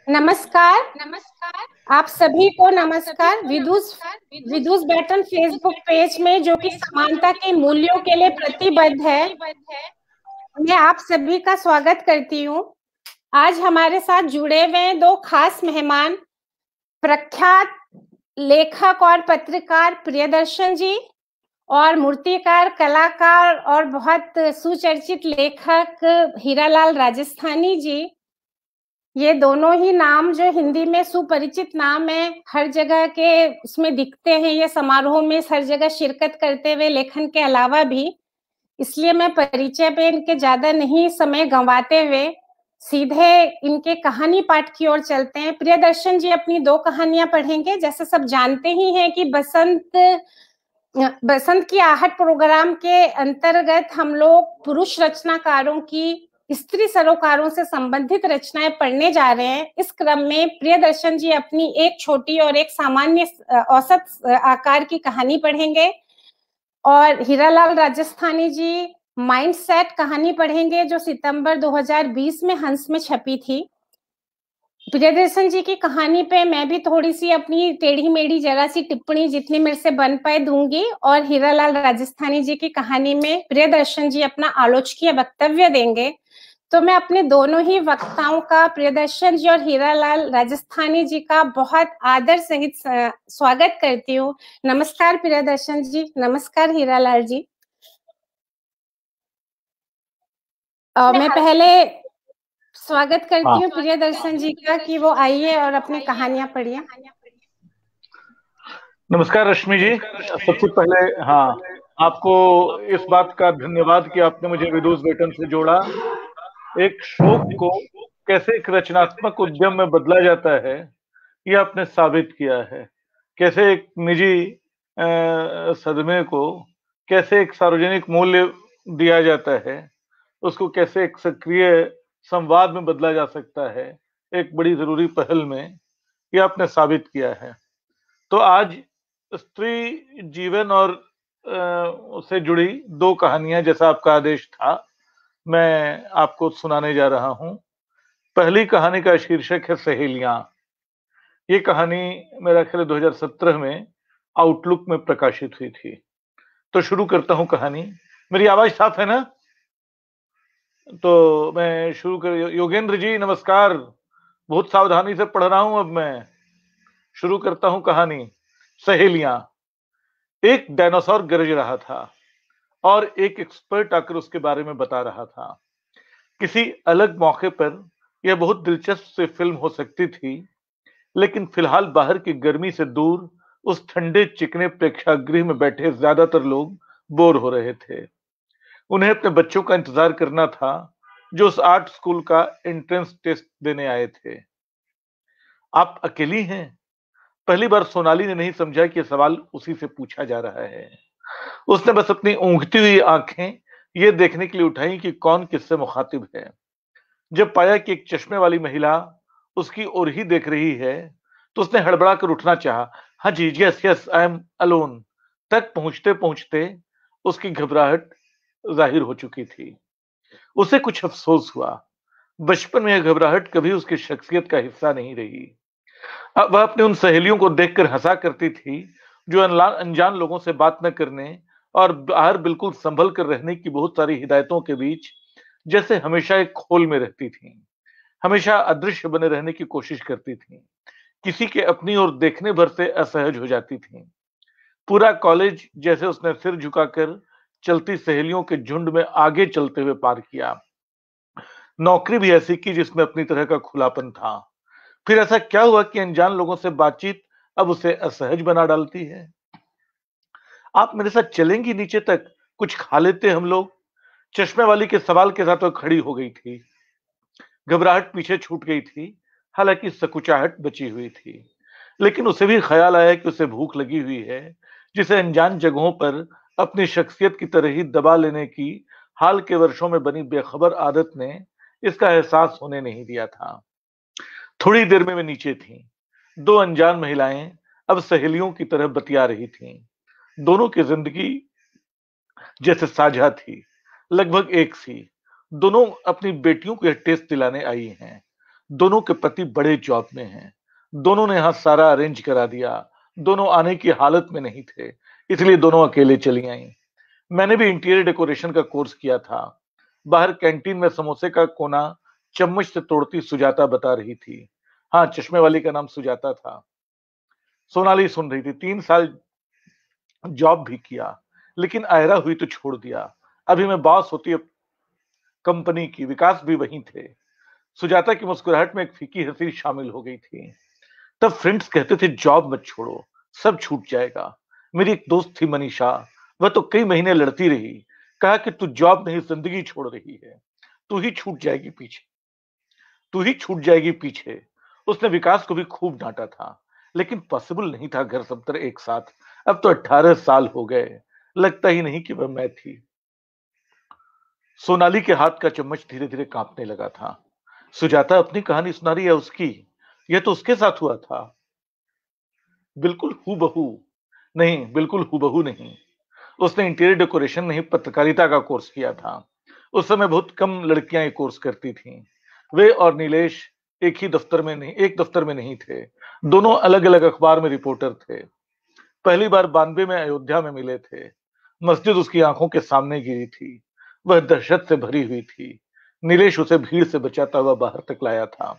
नमस्कार। नमस्कार। आप सभी को आप सभी नमस्कार। को विदुष नमस्कार। विदुष बैटन फेसबुक पेज में जो कि पेज में जो समानता कि के मूल्यों समानता के के लिए मूल्यों के लिए प्रतिबद्ध है, प्रतिबद्ध है, मैं आप सभी का स्वागत करती हूँ। आज हमारे साथ जुड़े हुए हैं दो खास मेहमान, प्रख्यात लेखक और पत्रकार प्रियदर्शन जी और मूर्तिकार, कलाकार और बहुत सुचर्चित लेखक हीरालाल राजस्थानी जी। ये दोनों ही नाम जो हिंदी में सुपरिचित नाम है, हर जगह के उसमें दिखते हैं, ये समारोह में हर जगह शिरकत करते हुए लेखन के अलावा भी। इसलिए मैं परिचय पे इनके ज्यादा नहीं समय गंवाते हुए सीधे इनके कहानी पाठ की ओर चलते हैं। प्रियदर्शन जी अपनी दो कहानियां पढ़ेंगे। जैसे सब जानते ही हैं कि बसंत की आहट प्रोग्राम के अंतर्गत हम लोग पुरुष रचनाकारों की स्त्री सरोकारों से संबंधित रचनाएं पढ़ने जा रहे हैं। इस क्रम में प्रियदर्शन जी अपनी एक छोटी और एक सामान्य औसत आकार की कहानी पढ़ेंगे और हीरालाल राजस्थानी जी माइंडसेट कहानी पढ़ेंगे जो सितंबर 2020 में हंस में छपी थी। प्रियदर्शन जी की कहानी पे मैं भी थोड़ी सी अपनी टेढ़ी मेढ़ी जरा सी टिप्पणी जितनी मेरे से बन पाए दूंगी और हीरालाल राजस्थानी जी की कहानी में प्रियदर्शन जी अपना आलोचकीय वक्तव्य देंगे। तो मैं अपने दोनों ही वक्ताओं का, प्रियदर्शन जी और हीरालाल राजस्थानी जी का बहुत आदर सहित स्वागत करती हूँ। नमस्कार प्रियदर्शन जी, नमस्कार हीरालाल जी। मैं पहले स्वागत करती हाँ, हूँ प्रियदर्शन जी का कि वो आइए और अपनी कहानियां पढ़िए। नमस्कार रश्मि जी। सबसे पहले हाँ, आपको इस बात का धन्यवाद कि आपने मुझे विदुष वेतन से जोड़ा। एक शोक को कैसे एक रचनात्मक उद्यम में बदला जाता है, ये आपने साबित किया है। कैसे एक निजी सदमे को कैसे एक सार्वजनिक मूल्य दिया जाता है, उसको कैसे एक सक्रिय संवाद में बदला जा सकता है, एक बड़ी जरूरी पहल में, ये आपने साबित किया है। तो आज स्त्री जीवन और उससे जुड़ी दो कहानियां, जैसा आपका आदेश था, मैं आपको सुनाने जा रहा हूं। पहली कहानी का शीर्षक है सहेलियां। ये कहानी मेरा ख्याल 2017 में आउटलुक में प्रकाशित हुई थी। तो शुरू करता हूं कहानी। मेरी आवाज साफ है ना? तो मैं शुरू कर। योगेंद्र जी नमस्कार। बहुत सावधानी से पढ़ रहा हूं। अब मैं शुरू करता हूं कहानी। सहेलियां। एक डायनासोर गरज रहा था और एक एक्सपर्ट आकर उसके बारे में बता रहा था। किसी अलग मौके पर यह बहुत दिलचस्प सी फिल्म हो सकती थी, लेकिन फिलहाल बाहर की गर्मी से दूर उस ठंडे चिकने प्रेक्षागृह में बैठे ज्यादातर लोग बोर हो रहे थे। उन्हें अपने बच्चों का इंतजार करना था जो उस आर्ट स्कूल का एंट्रेंस टेस्ट देने आए थे। आप अकेली हैं? पहली बार सोनाली ने नहीं समझा कि यह सवाल उसी से पूछा जा रहा है। उसने बस अपनी ऊँघती हुई आंखें ये देखने के लिए उठाई कि कौन किससे मुखातिब है। जब पाया कि एक चश्मे वाली महिला उसकी ओर ही देख रही है, तो उसने हड़बड़ा कर उठना चाहा। हाँ जी, yes yes, I am alone तक पहुंचते पहुंचते उसकी घबराहट जाहिर हो चुकी थी। उसे कुछ अफसोस हुआ। बचपन में यह घबराहट कभी उसकी शख्सियत का हिस्सा नहीं रही। अब वह अपने उन सहेलियों को देखकर हंसा करती थी जो अनजान लोगों से बात न करने और बाहर बिल्कुल संभल कर रहने की बहुत सारी हिदायतों के बीच जैसे हमेशा एक खोल में रहती थी। हमेशा अदृश्य बने रहने की कोशिश करती थी। किसी के अपनी ओर देखने भर से असहज हो जाती थी। पूरा कॉलेज जैसे उसने सिर झुकाकर चलती सहेलियों के झुंड में आगे चलते हुए पार किया। नौकरी भी ऐसी की जिसमें अपनी तरह का खुलापन था। फिर ऐसा क्या हुआ कि अनजान लोगों से बातचीत अब उसे असहज बना डालती है? आप मेरे साथ चलेंगी नीचे तक? कुछ खा लेते हम लोग। चश्मे वाली के सवाल के साथ वो खड़ी हो गई थी। घबराहट पीछे छूट गई थी, हालांकि सकुचाहट बची हुई थी। लेकिन उसे भी ख्याल आया कि उसे भूख लगी हुई है, जिसे अनजान जगहों पर अपनी शख्सियत की तरह ही दबा लेने की हाल के वर्षों में बनी बेखबर आदत ने इसका एहसास होने नहीं दिया था। थोड़ी देर में वे नीचे थीं। दो अनजान महिलाएं अब सहेलियों की तरह बतिया रही थीं। दोनों की जिंदगी जैसे साझा थी, लगभग एक सी। दोनों अपनी बेटियों को यह टेस्ट दिलाने आई हैं। दोनों के पति बड़े जॉब में हैं। दोनों ने यहाँ सारा अरेंज करा दिया। दोनों आने की हालत में नहीं थे, इसलिए दोनों अकेले चली आईं। मैंने भी इंटीरियर डेकोरेशन का कोर्स किया था। बाहर कैंटीन में समोसे का कोना चम्मच से तोड़ती सुजाता बता रही थी। हाँ, चश्मे वाली का नाम सुजाता था। सोनाली सुन रही थी। 3 साल जॉब भी किया, लेकिन आयरा हुई तो छोड़ दिया। अभी मैं बॉस होती कंपनी की, विकास भी वहीं थे। सुजाता की मुस्कुराहट में एक फीकी हंसी शामिल हो गई थी। तब फ्रेंड्स कहते थे जॉब मत छोड़ो, सब छूट जाएगा। मेरी एक दोस्त थी मनीषा, वह तो कई महीने लड़ती रही। कहा कि तू जॉब नहीं जिंदगी छोड़ रही है, तू ही छूट जाएगी पीछे, तू ही छूट जाएगी पीछे। उसने विकास को भी खूब डांटा था, लेकिन पॉसिबल नहीं था घर सब एक साथ। अब तो 18 साल हो गए, लगता ही नहीं कि वह मैं थी। सोनाली के हाथ का चम्मच धीरे धीरे कांपने लगा था। सुजाता अपनी कहानी सुना रही है उसकी, यह तो उसके साथ हुआ था। बिल्कुल हूबहू नहीं, बिल्कुल हूबहू नहीं। उसने इंटीरियर डेकोरेशन नहीं, पत्रकारिता का कोर्स किया था। उस समय बहुत कम लड़कियां ये कोर्स करती थीं। वे और नीलेश एक दफ्तर में नहीं थे। दोनों अलग अलग अखबार में रिपोर्टर थे। पहली बार 92 में अयोध्या में मिले थे। मस्जिद उसकी आंखों के सामने गिरी थी। वह दहशत से भरी हुई थी। नीलेश उसे भीड़ से बचाता हुआ बाहर तक लाया था।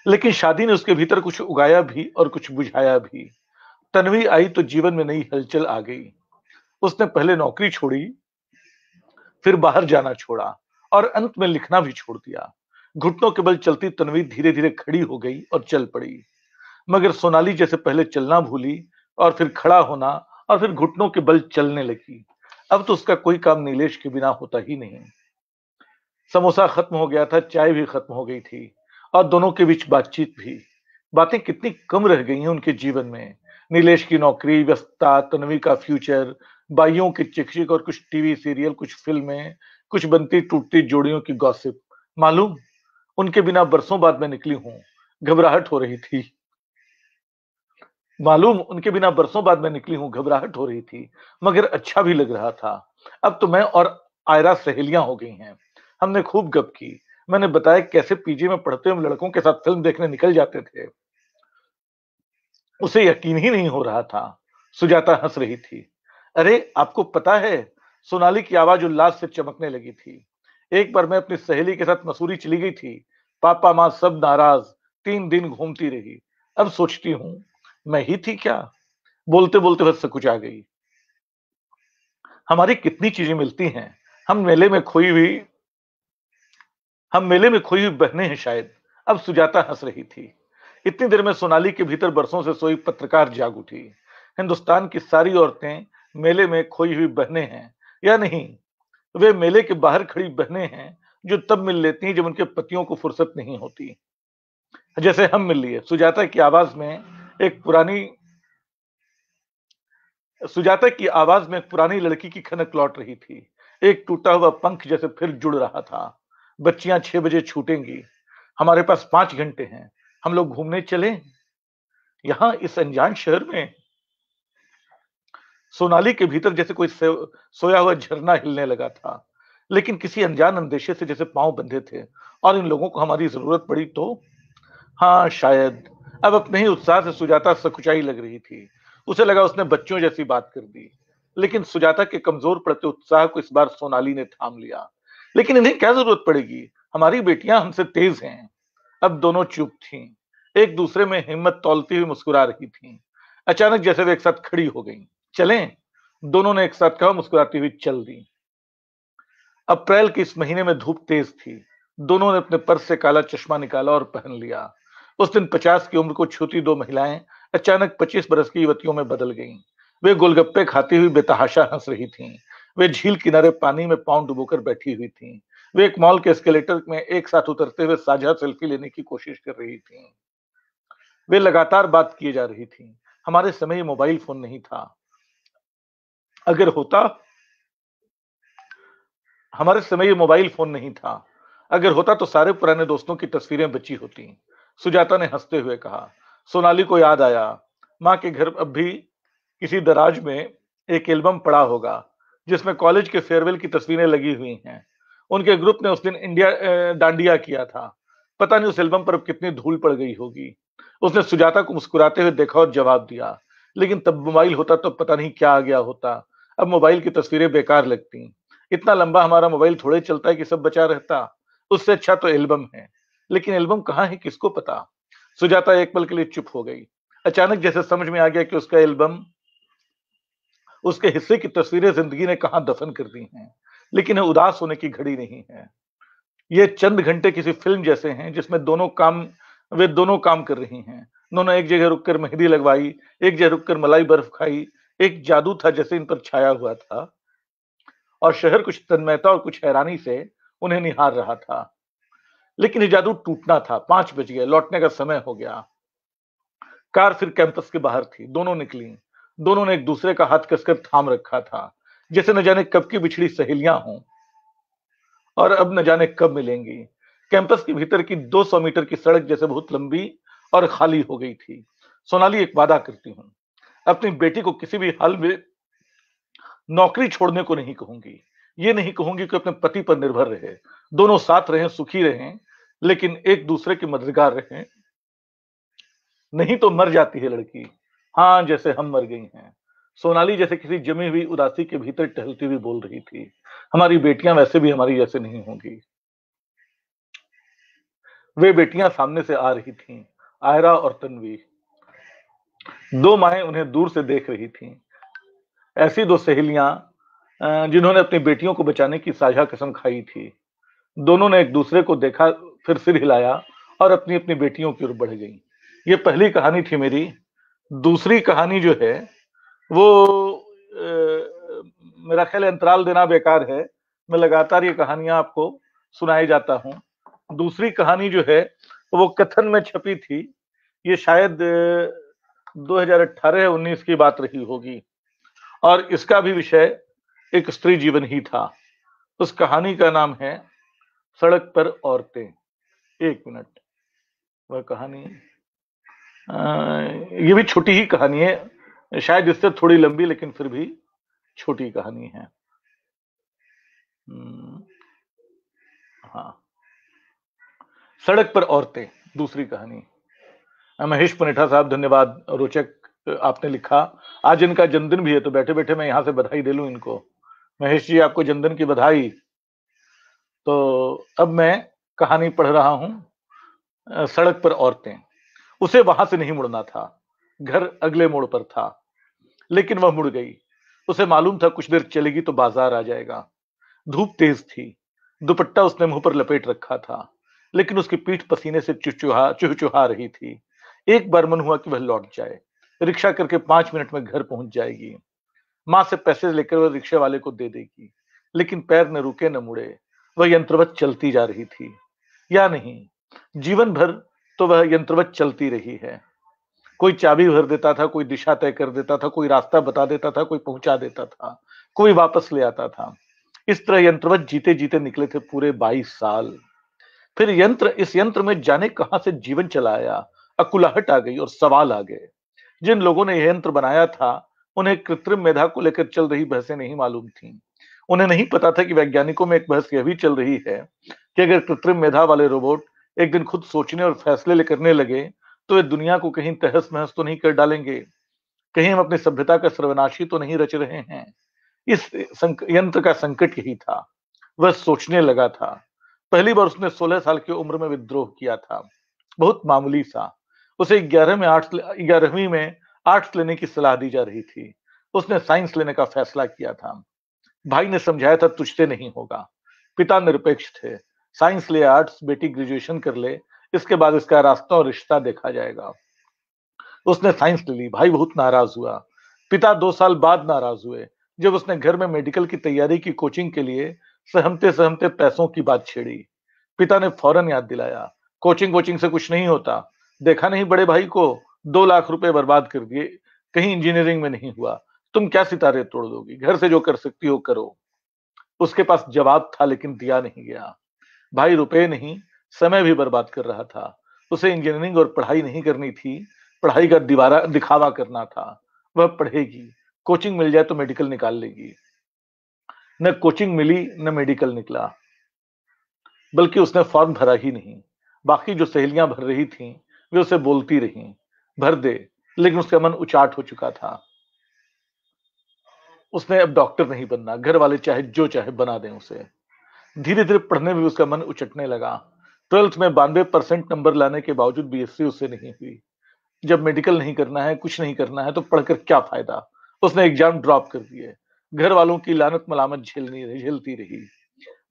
लेकिन शादी ने उसके भीतर कुछ उगाया भी और कुछ बुझाया भी। तन्वी आई तो जीवन में नई हलचल आ गई। उसने पहले नौकरी छोड़ी, फिर बाहर जाना छोड़ा और अंत में लिखना भी छोड़ दिया। घुटनों के बल चलती तन्वी धीरे धीरे खड़ी हो गई और चल पड़ी। मगर सोनाली जैसे पहले चलना भूली और फिर खड़ा होना और फिर घुटनों के बल चलने लगी। अब तो उसका कोई काम नीलेश के बिना होता ही नहीं। समोसा खत्म हो गया था, चाय भी खत्म हो गई थी और दोनों के बीच बातचीत भी। बातें कितनी कम रह गई हैं उनके जीवन में। नीलेश की नौकरी, व्यस्तता, तन्वी का फ्यूचर, बाइयों की चिकचिक और कुछ टीवी सीरियल, कुछ फिल्में, कुछ बनती टूटती जोड़ियों की गॉसिप। मालूम, उनके बिना बरसों बाद मैं निकली हूं, घबराहट हो रही थी। मालूम, उनके बिना बरसों बाद मैं निकली हूं, घबराहट हो रही थी, मगर अच्छा भी लग रहा था। अब तो मैं और आयरा सहेलियां हो गई हैं। हमने खूब गप की। मैंने बताया कैसे पीजी में पढ़ते हम लड़कों के साथ फिल्म देखने निकल जाते थे। उसे यकीन ही नहीं हो रहा था। सुजाता हंस रही थी। अरे आपको पता है, सोनाली की आवाज उल्लास से चमकने लगी थी। एक बार मैं अपनी सहेली के साथ मसूरी चली गई थी। पापा माँ सब नाराज। 3 दिन घूमती रही। अब सोचती हूँ, मैं ही थी क्या? बोलते बोलते बस सकुच आ गई। हमारी कितनी चीजें मिलती हैं। हम मेले में खोई हुई हम मेले में खोई हुई बहनें हैं शायद। अब सुजाता हंस रही थी। इतनी देर में सोनाली के भीतर बरसों से सोई पत्रकार जाग उठी। हिंदुस्तान की सारी औरतें मेले में खोई हुई बहनें हैं, या नहीं, वे मेले के बाहर खड़ी बहनें हैं जो तब मिल लेती हैं जब उनके पतियों को फुर्सत नहीं होती। जैसे हम मिल लिए। एक पुरानी सुजाता की आवाज में एक पुरानी लड़की की खनक लौट रही थी। एक टूटा हुआ पंख जैसे फिर जुड़ रहा था। बच्चियां 6 बजे छूटेंगी। हमारे पास 5 घंटे हैं। हम लोग घूमने चले यहां इस अनजान शहर में। सोनाली के भीतर जैसे कोई सोया हुआ झरना हिलने लगा था। लेकिन किसी अनजान अंदेशे से जैसे पांव बंधे थे। और इन लोगों को हमारी जरूरत पड़ी तो? हाँ शायद। अब अपने ही उत्साह से सुजाता सकुचाई लग रही थी। उसे लगा उसने बच्चों जैसी बात कर दी। लेकिन सुजाता के कमजोर पड़ते उत्साह को इस बार सोनाली ने थाम लिया। लेकिन इन्हें क्या जरूरत पड़ेगी, हमारी बेटियां हमसे तेज हैं। अब दोनों चुप थीं। एक दूसरे में हिम्मत तौलती हुई मुस्कुरा रही थीं। अचानक जैसे वे एक साथ खड़ी हो गईं। चलें? दोनों ने एक साथ कहा, मुस्कुराती हुई चल दी। अप्रैल के इस महीने में धूप तेज थी। दोनों ने अपने पर्स से काला चश्मा निकाला और पहन लिया। उस दिन 50 की उम्र को छूती दो महिलाएं अचानक 25 बरस की युवतियों में बदल गईं। वे गोलगप्पे खाती हुई बेतहाशा हंस रही थीं। वे झील किनारे पानी में पांव डुबोकर बैठी हुई थीं। वे एक मॉल के एस्केलेटर में एक साथ उतरते हुए साझा सेल्फी लेने की कोशिश कर रही थीं। वे लगातार बात किए जा रही थीं। हमारे समय ये मोबाइल फोन नहीं था। अगर होता हमारे समय ये मोबाइल फोन नहीं था। अगर होता तो सारे पुराने दोस्तों की तस्वीरें बची होती। सुजाता ने हंसते हुए कहा। सोनाली को याद आया, माँ के घर अब भी किसी दराज में एक एल्बम पड़ा होगा जिसमें कॉलेज के फेयरवेल की तस्वीरें लगी हुई हैं। उनके ग्रुप ने उस दिन इंडिया डांडिया किया था। पता नहीं उस एल्बम पर अब कितनी धूल पड़ गई होगी। उसने सुजाता को मुस्कुराते हुए देखा और जवाब दिया, लेकिन तब मोबाइल होता तो पता नहीं क्या आ गया होता। अब मोबाइल की तस्वीरें बेकार लगती। इतना लंबा हमारा मोबाइल थोड़े चलता है कि सब बचा रहता। उससे अच्छा तो एल्बम है, लेकिन एल्बम कहाँ है किसको पता। सुजाता एक पल के लिए चुप हो गई। अचानक जैसे समझ में आ गया कि उसका एल्बम, उसके हिस्से की तस्वीरें जिंदगी ने कहां दफन कर दी हैं। लेकिन उदास होने की घड़ी नहीं है। ये चंद घंटे किसी फिल्म जैसे हैं जिसमें वे दोनों काम कर रही हैं। दोनों एक जगह रुककर मेहंदी लगवाई, एक जगह रुककर मलाई बर्फ खाई। एक जादू था जैसे इन पर छाया हुआ था, और शहर कुछ तन्मयता और कुछ हैरानी से उन्हें निहार रहा था। लेकिन ये जादू टूटना था। 5 बज गए, लौटने का समय हो गया। कार फिर कैंपस के बाहर थी। दोनों निकली। दोनों ने एक दूसरे का हाथ कसकर थाम रखा था, जैसे न जाने कब की बिछड़ी सहेलियां हों और अब न जाने कब मिलेंगी। कैंपस के भीतर की 200 मीटर की सड़क जैसे बहुत लंबी और खाली हो गई थी। सोनाली, एक वादा करती हूँ, अपनी बेटी को किसी भी हाल में नौकरी छोड़ने को नहीं कहूंगी। ये नहीं कहूंगी कि अपने पति पर निर्भर रहे। दोनों साथ रहें, सुखी रहें, लेकिन एक दूसरे के मददगार रहें। नहीं तो मर जाती है लड़की, हाँ, जैसे हम मर गई हैं। सोनाली जैसे किसी जमी हुई उदासी के भीतर टहलती हुई बोल रही थी, हमारी बेटियां वैसे भी हमारी जैसे नहीं होंगी। वे बेटियां सामने से आ रही थीं, आयरा और तन्वी। दो माएं उन्हें दूर से देख रही थीं। ऐसी दो सहेलियां जिन्होंने अपनी बेटियों को बचाने की साझा कसम खाई थी। दोनों ने एक दूसरे को देखा, फिर सिर हिलाया और अपनी अपनी बेटियों की ओर बढ़ गई। ये पहली कहानी थी मेरी। दूसरी कहानी जो है वो मेरा ख्याल है अंतराल देना बेकार है। मैं लगातार ये कहानियां आपको सुनाए जाता हूं। दूसरी कहानी जो है वो कथन में छपी थी। ये शायद 2018-19 की बात रही होगी, और इसका भी विषय एक स्त्री जीवन ही था। उस कहानी का नाम है सड़क पर औरतें। 1 मिनट, वह कहानी, ये भी छोटी ही कहानी है, शायद इससे थोड़ी लंबी, लेकिन फिर भी छोटी कहानी है। हाँ, सड़क पर औरतें, दूसरी कहानी। महेश पनेठा साहब, धन्यवाद, रोचक आपने लिखा। आज इनका जन्मदिन भी है, तो बैठे बैठे मैं यहां से बधाई दे लूं इनको। महेश जी, आपको जन्मदिन की बधाई। तो अब मैं कहानी पढ़ रहा हूं, सड़क पर औरतें। उसे वहां से नहीं मुड़ना था। घर अगले मोड़ पर था, लेकिन वह मुड़ गई। उसे मालूम था कुछ देर चलेगी तो बाजार आ जाएगा। धूप तेज थी। दुपट्टा उसने मुंह पर लपेट रखा था, लेकिन उसकी पीठ पसीने से चुहचुहा रही थी। एक बार मन हुआ कि वह लौट जाए। रिक्शा करके 5 मिनट में घर पहुंच जाएगी। मां से पैसे लेकर वह रिक्शे वाले को दे देगी। लेकिन पैर न रुके न मुड़े। वह यंत्रवत चलती जा रही थी, या नहीं, जीवन भर तो वह यंत्रवत चलती रही है। कोई चाबी भर देता था, कोई दिशा तय कर देता था, कोई रास्ता बता देता था, कोई पहुंचा देता था, कोई वापस ले आता था। इस तरह यंत्रवत जीते जीते निकले थे पूरे 22 साल। फिर इस यंत्र में जाने कहां से जीवन चला आया। अकुलाहट आ गई और सवाल आ गए। जिन लोगों ने यह यंत्र बनाया था, उन्हें कृत्रिम मेधा को लेकर चल रही बहसें नहीं मालूम थीं। उन्हें नहीं पता था कि वैज्ञानिकों में एक बहस यह भी चल रही है कि अगर कृत्रिम मेधा वाले रोबोट एक दिन खुद सोचने और फैसले करने लगे, तो वे दुनिया को कहीं तहस नहस तो नहीं कर डालेंगे। कहीं हम अपनी सभ्यता का सर्वनाशी तो नहीं रच रहे हैं। इस यंत्र का संकट यही था। वह सोचने लगा था। पहली बार उसने 16 साल की उम्र में विद्रोह किया था। बहुत मामूली सा। उसे 11वीं में आर्ट्स लेने की सलाह दी जा रही थी। उसने साइंस लेने का फैसला किया था। भाई ने समझाया था तुझसे नहीं होगा। पिता निरपेक्ष थे। साइंस ले, आर्ट्स, बेटी ग्रेजुएशन कर ले, इसके बाद इसका रास्ता और रिश्ता देखा जाएगा। उसने साइंस ले ली। भाई बहुत नाराज हुआ। पिता 2 साल बाद नाराज हुए, जब उसने घर में मेडिकल की तैयारी की कोचिंग के लिए सहमते सहमते पैसों की बात छेड़ी। पिता ने फौरन याद दिलाया, कोचिंग से कुछ नहीं होता। देखा नहीं बड़े भाई को, 2 लाख रुपए बर्बाद कर दिए, कहीं इंजीनियरिंग में नहीं हुआ। तुम क्या सितारे तोड़ दोगी? घर से जो कर सकती हो करो। उसके पास जवाब था, लेकिन दिया नहीं गया। भाई रुपए नहीं, समय भी बर्बाद कर रहा था। उसे इंजीनियरिंग और पढ़ाई नहीं करनी थी, पढ़ाई का दिखावा करना था। वह पढ़ेगी, कोचिंग मिल जाए तो मेडिकल निकाल लेगी। न कोचिंग मिली, न मेडिकल निकला, बल्कि उसने फॉर्म भरा ही नहीं। बाकी जो सहेलियां भर रही थीं, वे उसे बोलती रहीं, भर दे, लेकिन उसका मन उचाट हो चुका था। उसने अब डॉक्टर नहीं बनना, घर वाले चाहे जो चाहे बना दें उसे। धीरे धीरे पढ़ने में उसका मन उचटने लगा। 12th में 92% नंबर लाने के बावजूद बीएससी उससे नहीं हुई। जब मेडिकल नहीं करना है, कुछ नहीं करना है, तो पढ़कर क्या फायदा। उसने एग्जाम ड्रॉप कर दिए। घर वालों की लानत मलामत झेलती रही।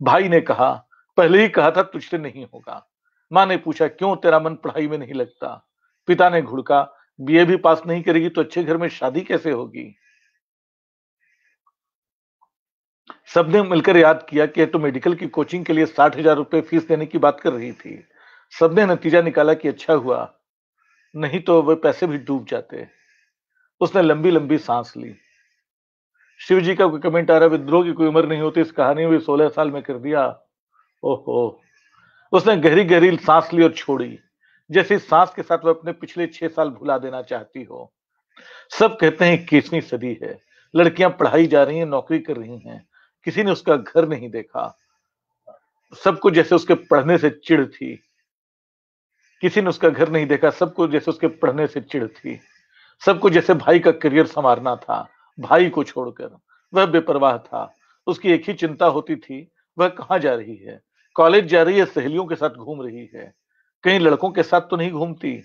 भाई ने कहा, पहले ही कहा था तुझसे नहीं होगा। माँ ने पूछा, क्यों तेरा मन पढ़ाई में नहीं लगता। पिता ने घुड़का, बीए भी पास नहीं करेगी तो अच्छे घर में शादी कैसे होगी। सबने मिलकर याद किया कि तो मेडिकल की कोचिंग के लिए 60,000 रुपए फीस देने की बात कर रही थी। सबने नतीजा निकाला कि अच्छा हुआ, नहीं तो वे पैसे भी डूब जाते। उसने लंबी लंबी सांस ली। शिव जी का कोई कमेंट आ रहा है, विद्रोह की कोई उम्र नहीं होती, इस कहानी में 16 साल में कर दिया। ओहो। उसने गहरी गहरी सांस ली और छोड़ी, जैसे सांस के साथ वह अपने पिछले 6 साल भुला देना चाहती हो। सब कहते हैं 21वीं सदी है, लड़कियां पढ़ाई जा रही हैं, नौकरी कर रही हैं, किसी ने उसका घर नहीं देखा। सबको जैसे उसके पढ़ने से चिढ़ थी। किसी ने उसका घर नहीं देखा, सबको जैसे उसके पढ़ने से चिढ़ थी। सबको जैसे भाई का करियर संवारना था, भाई को छोड़कर। वह बेपरवाह था। उसकी एक ही चिंता होती थी, वह कहां जा रही है। कॉलेज जा रही है, सहेलियों के साथ घूम रही है, कहीं लड़कों के साथ तो नहीं घूमती।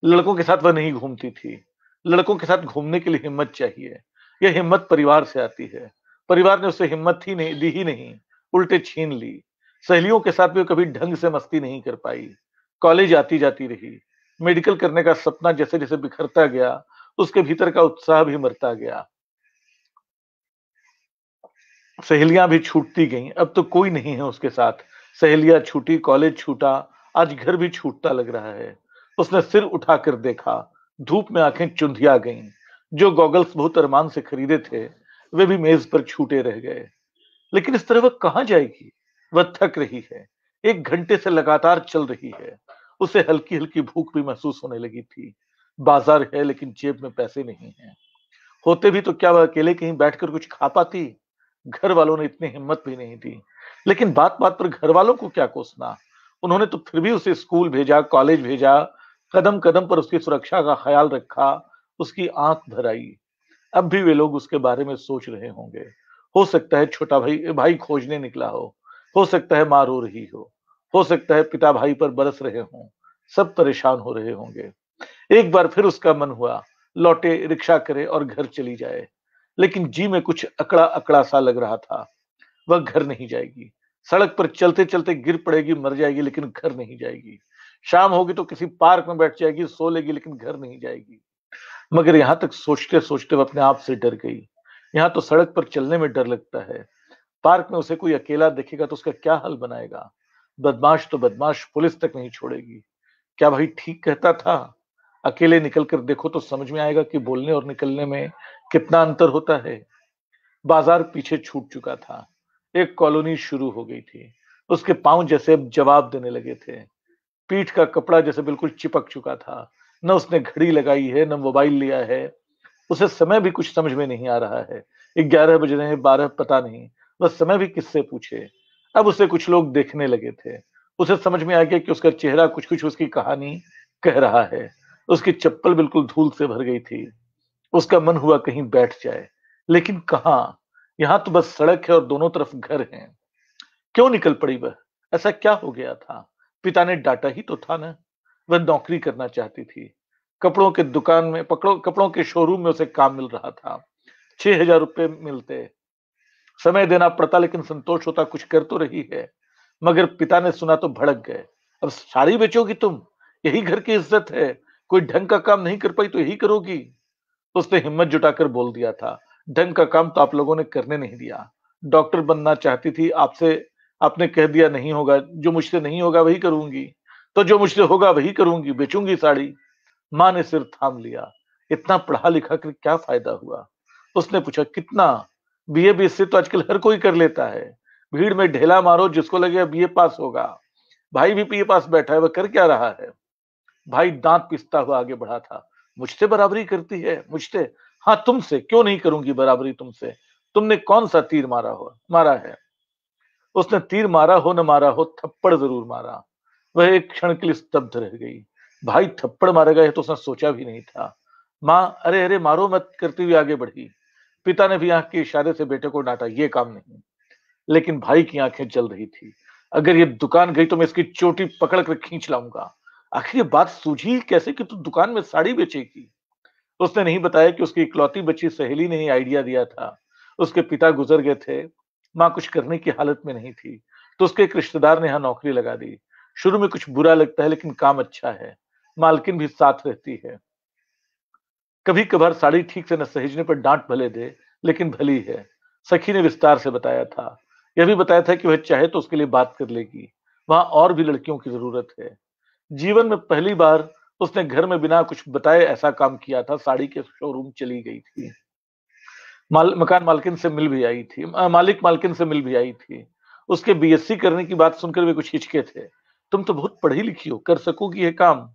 लड़कों के साथ वह नहीं घूमती थी। लड़कों के साथ घूमने के लिए हिम्मत चाहिए। यह हिम्मत परिवार से आती है। परिवार ने उसे हिम्मत ही नहीं दी, ही नहीं, उल्टे छीन ली। सहेलियों के साथ भी कभी ढंग से मस्ती नहीं कर पाई। कॉलेज आती जाती रही। मेडिकल करने का सपना जैसे जैसे बिखरता गया, उसके भीतर का उत्साह भी मरता गया। सहेलियां भी छूटती गईं, अब तो कोई नहीं है उसके साथ। सहेलियां छूटी, कॉलेज छूटा, आज घर भी छूटता लग रहा है। उसने सिर उठाकर देखा, धूप में आंखें चुंधिया गईं। जो गॉगल्स बहुत अरमान से खरीदे थे, वे भी मेज पर छूटे रह गए। लेकिन इस तरह वह कहां जाएगी। वह थक रही है, 1 घंटे से लगातार चल रही है। उसे हल्की हल्की भूख भी महसूस होने लगी थी। बाजार है, लेकिन जेब में पैसे नहीं है। होते भी तो क्या वह अकेले कहीं बैठकर कुछ खा पाती। घर वालों ने इतनी हिम्मत भी नहीं दी। लेकिन बात बात पर घर वालों को क्या कोसना। उन्होंने तो फिर भी उसे स्कूल भेजा, कॉलेज भेजा, कदम कदम पर उसकी सुरक्षा का ख्याल रखा। उसकी आंख भर आई। अब भी वे लोग उसके बारे में सोच रहे होंगे। हो सकता है छोटा भाई भाई खोजने निकला हो सकता है माँ रो रही हो सकता है पिता भाई पर बरस रहे हों। सब परेशान हो रहे होंगे। एक बार फिर उसका मन हुआ, लौटे, रिक्शा करे और घर चली जाए। लेकिन जी में कुछ अकड़ा अकड़ा सा लग रहा था। वह घर नहीं जाएगी। सड़क पर चलते चलते गिर पड़ेगी, मर जाएगी, लेकिन घर नहीं जाएगी। शाम होगी तो किसी पार्क में बैठ जाएगी, सो लेगी, लेकिन घर नहीं जाएगी। मगर यहां तक सोचते सोचते वह अपने आप से डर गई। यहाँ तो सड़क पर चलने में डर लगता है। पार्क में उसे कोई अकेला देखेगा तो उसका क्या हाल बनाएगा। बदमाश तो बदमाश, पुलिस तक नहीं छोड़ेगी। क्या भाई ठीक कहता था। अकेले निकल कर देखो तो समझ में आएगा कि बोलने और निकलने में कितना अंतर होता है। बाजार पीछे छूट चुका था। एक कॉलोनी शुरू हो गई थी। उसके पांव जैसे अब जवाब देने लगे थे। पीठ का कपड़ा जैसे बिल्कुल चिपक चुका था। न उसने घड़ी लगाई है, न मोबाइल लिया है। उसे समय भी कुछ समझ में नहीं आ रहा है। 11 बज रहे हैं, 12 पता नहीं। वह समय भी किससे पूछे। अब उसे कुछ लोग देखने लगे थे। उसे समझ में आ गया कि उसका चेहरा कुछ कुछ उसकी कहानी कह रहा है। उसकी चप्पल बिल्कुल धूल से भर गई थी। उसका मन हुआ कहीं बैठ जाए, लेकिन कहां। यहां तो बस सड़क है और दोनों तरफ घर हैं। क्यों निकल पड़ी वह। ऐसा क्या हो गया था। पिता ने डांटा ही तो था ना। वह नौकरी करना चाहती थी। कपड़ों के दुकान में कपड़ों के शोरूम में उसे काम मिल रहा था। 6,000 रुपए मिलते। समय देना पड़ता, लेकिन संतोष होता, कुछ कर तो रही है। मगर पिता ने सुना तो भड़क गए। अब साड़ी बेचोगी तुम। यही घर की इज्जत है। कोई ढंग का काम नहीं कर पाई तो यही करोगी। उसने हिम्मत जुटाकर बोल दिया था, ढंग का काम तो आप लोगों ने करने नहीं दिया। डॉक्टर बनना चाहती थी, आपसे आपने कह दिया नहीं होगा। जो मुझसे नहीं होगा वही करूंगी। तो जो मुझसे होगा वही करूंगी, बेचूंगी साड़ी। माँ ने सिर थाम लिया। इतना पढ़ा लिखा कर क्या फायदा हुआ। उसने पूछा, कितना। बीए बीएससी तो आजकल हर कोई कर लेता है। भीड़ में ढेला मारो, जिसको लगे बीए पास होगा। भाई भी बीए पास बैठा है, वह कर क्या रहा है। भाई दांत पिसता हुआ आगे बढ़ा था। मुझसे बराबरी करती है, मुझसे। हाँ तुमसे, क्यों नहीं करूंगी बराबरी तुमसे। तुमने कौन सा तीर मारा है। उसने तीर मारा हो न मारा हो, थप्पड़ जरूर मारा। वह एक क्षण के लिए स्तब्ध रह गई। भाई थप्पड़ मारेगा यह तो उसने सोचा भी नहीं था। माँ अरे अरे मारो मत करती हुई आगे बढ़ी। पिता ने भी आंख के इशारे से बेटे को डांटा, ये काम नहीं। लेकिन भाई की आंखें जल रही थी। अगर ये दुकान गई तो मैं इसकी चोटी पकड़ कर खींच लाऊंगा। आखिर ये बात सूझी कैसे कि तू दुकान में साड़ी बेचेगी। उसने नहीं बताया कि उसकी इकलौती बच्ची सहेली ने ही आइडिया दिया था। उसके पिता गुजर गए थे, माँ कुछ करने की हालत में नहीं थी, तो उसके एक रिश्तेदार ने यहाँ नौकरी लगा दी। शुरू में कुछ बुरा लगता है लेकिन काम अच्छा है, मालकिन भी साथ रहती है। कभी कभार साड़ी ठीक से न सहेजने पर डांट भले दे, लेकिन भली है। सखी ने विस्तार से बताया था। यह भी बताया था कि वह चाहे तो उसके लिए बात कर लेगी। वहां और भी लड़कियों की जरूरत है। जीवन में पहली बार उसने घर में बिना कुछ बताए ऐसा काम किया था। साड़ी के शोरूम चली गई थी। मकान मालकिन से मिल भी आई थी। मालिक मालकिन से मिल भी आई थी। उसके बीएससी करने की बात सुनकर वे कुछ हिचके थे। तुम तो बहुत पढ़ी लिखी हो, कर सकोगी ये काम?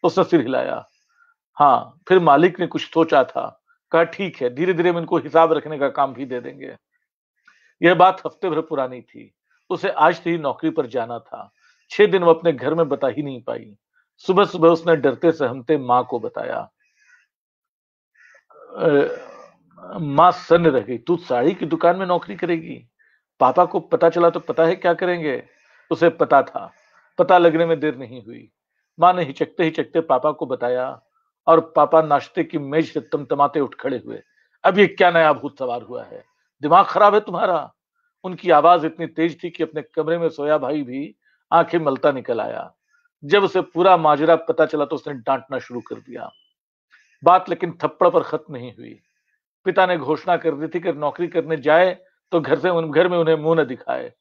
उसने सिर हिलाया। हाँ। फिर मालिक ने कुछ सोचा था। कहा ठीक है, धीरे धीरे हम इनको हिसाब रखने का काम भी दे देंगे। यह बात हफ्ते भर पुरानी थी। उसे आज से ही नौकरी पर जाना था। 6 दिन वो अपने घर में बता ही नहीं पाई। सुबह सुबह उसने डरते सहमते माँ को बताया। माँ सन्न रह गई। तू साड़ी की दुकान में नौकरी करेगी? पापा को पता चला तो पता है क्या करेंगे? उसे पता था। पता लगने में देर नहीं हुई। माँ ने हिचकते हिचकते पापा को बताया और पापा नाश्ते की मेज से तमतमाते उठ खड़े हुए। अब ये क्या नया भूत सवार हुआ है? दिमाग खराब है तुम्हारा? उनकी आवाज इतनी तेज थी कि अपने कमरे में सोया भाई भी आंखें मलता निकल आया। जब उसे पूरा माजरा पता चला तो उसने डांटना शुरू कर दिया। बात लेकिन थप्पड़ पर खत्म नहीं हुई। पिता ने घोषणा कर दी थी कि नौकरी करने जाए तो घर में उन्हें मुंह न दिखाए।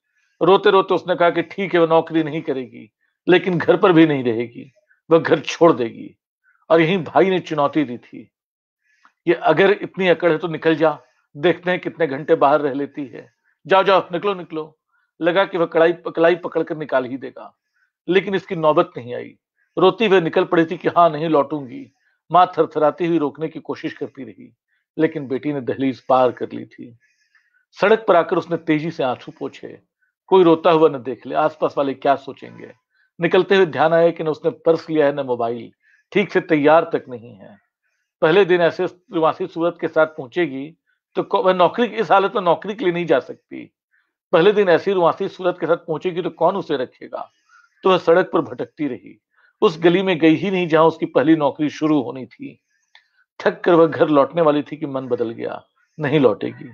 रोते रोते उसने कहा कि ठीक है वो नौकरी नहीं करेगी, लेकिन घर पर भी नहीं रहेगी, वह घर छोड़ देगी। और यही भाई ने चुनौती दी थी। ये अगर इतनी अकड़ है तो निकल जा, देखते हैं कितने घंटे बाहर रह लेती है। जाओ जाओ निकलो निकलो। लगा कि वह कलाई पकड़कर निकाल ही देगा, लेकिन इसकी नौबत नहीं आई। रोती हुए निकल पड़ी थी कि हाँ नहीं लौटूंगी। मां थरथराती हुई रोकने की कोशिश करती रही, लेकिन बेटी ने दहलीज पार कर ली थी। सड़क पर आकर उसने तेजी से आंसू पोंछे। कोई रोता हुआ न देख ले, आसपास वाले क्या सोचेंगे। निकलते हुए ध्यान आया कि न उसने पर्स लिया है न मोबाइल, ठीक से तैयार तक नहीं है। पहले दिन ऐसे प्रवासी सूरत के साथ पहुंचेगी तो वह नौकरी इस हालत में नौकरी के लिए नहीं जा सकती। पहले दिन ऐसी रुआसी सूरत के साथ पहुंचेगी तो कौन उसे रखेगा। तो वह सड़क पर भटकती रही। उस गली में गई ही नहीं जहां उसकी पहली नौकरी शुरू होनी थी। थक कर वह घर लौटने वाली थी कि मन बदल गया। नहीं लौटेगी,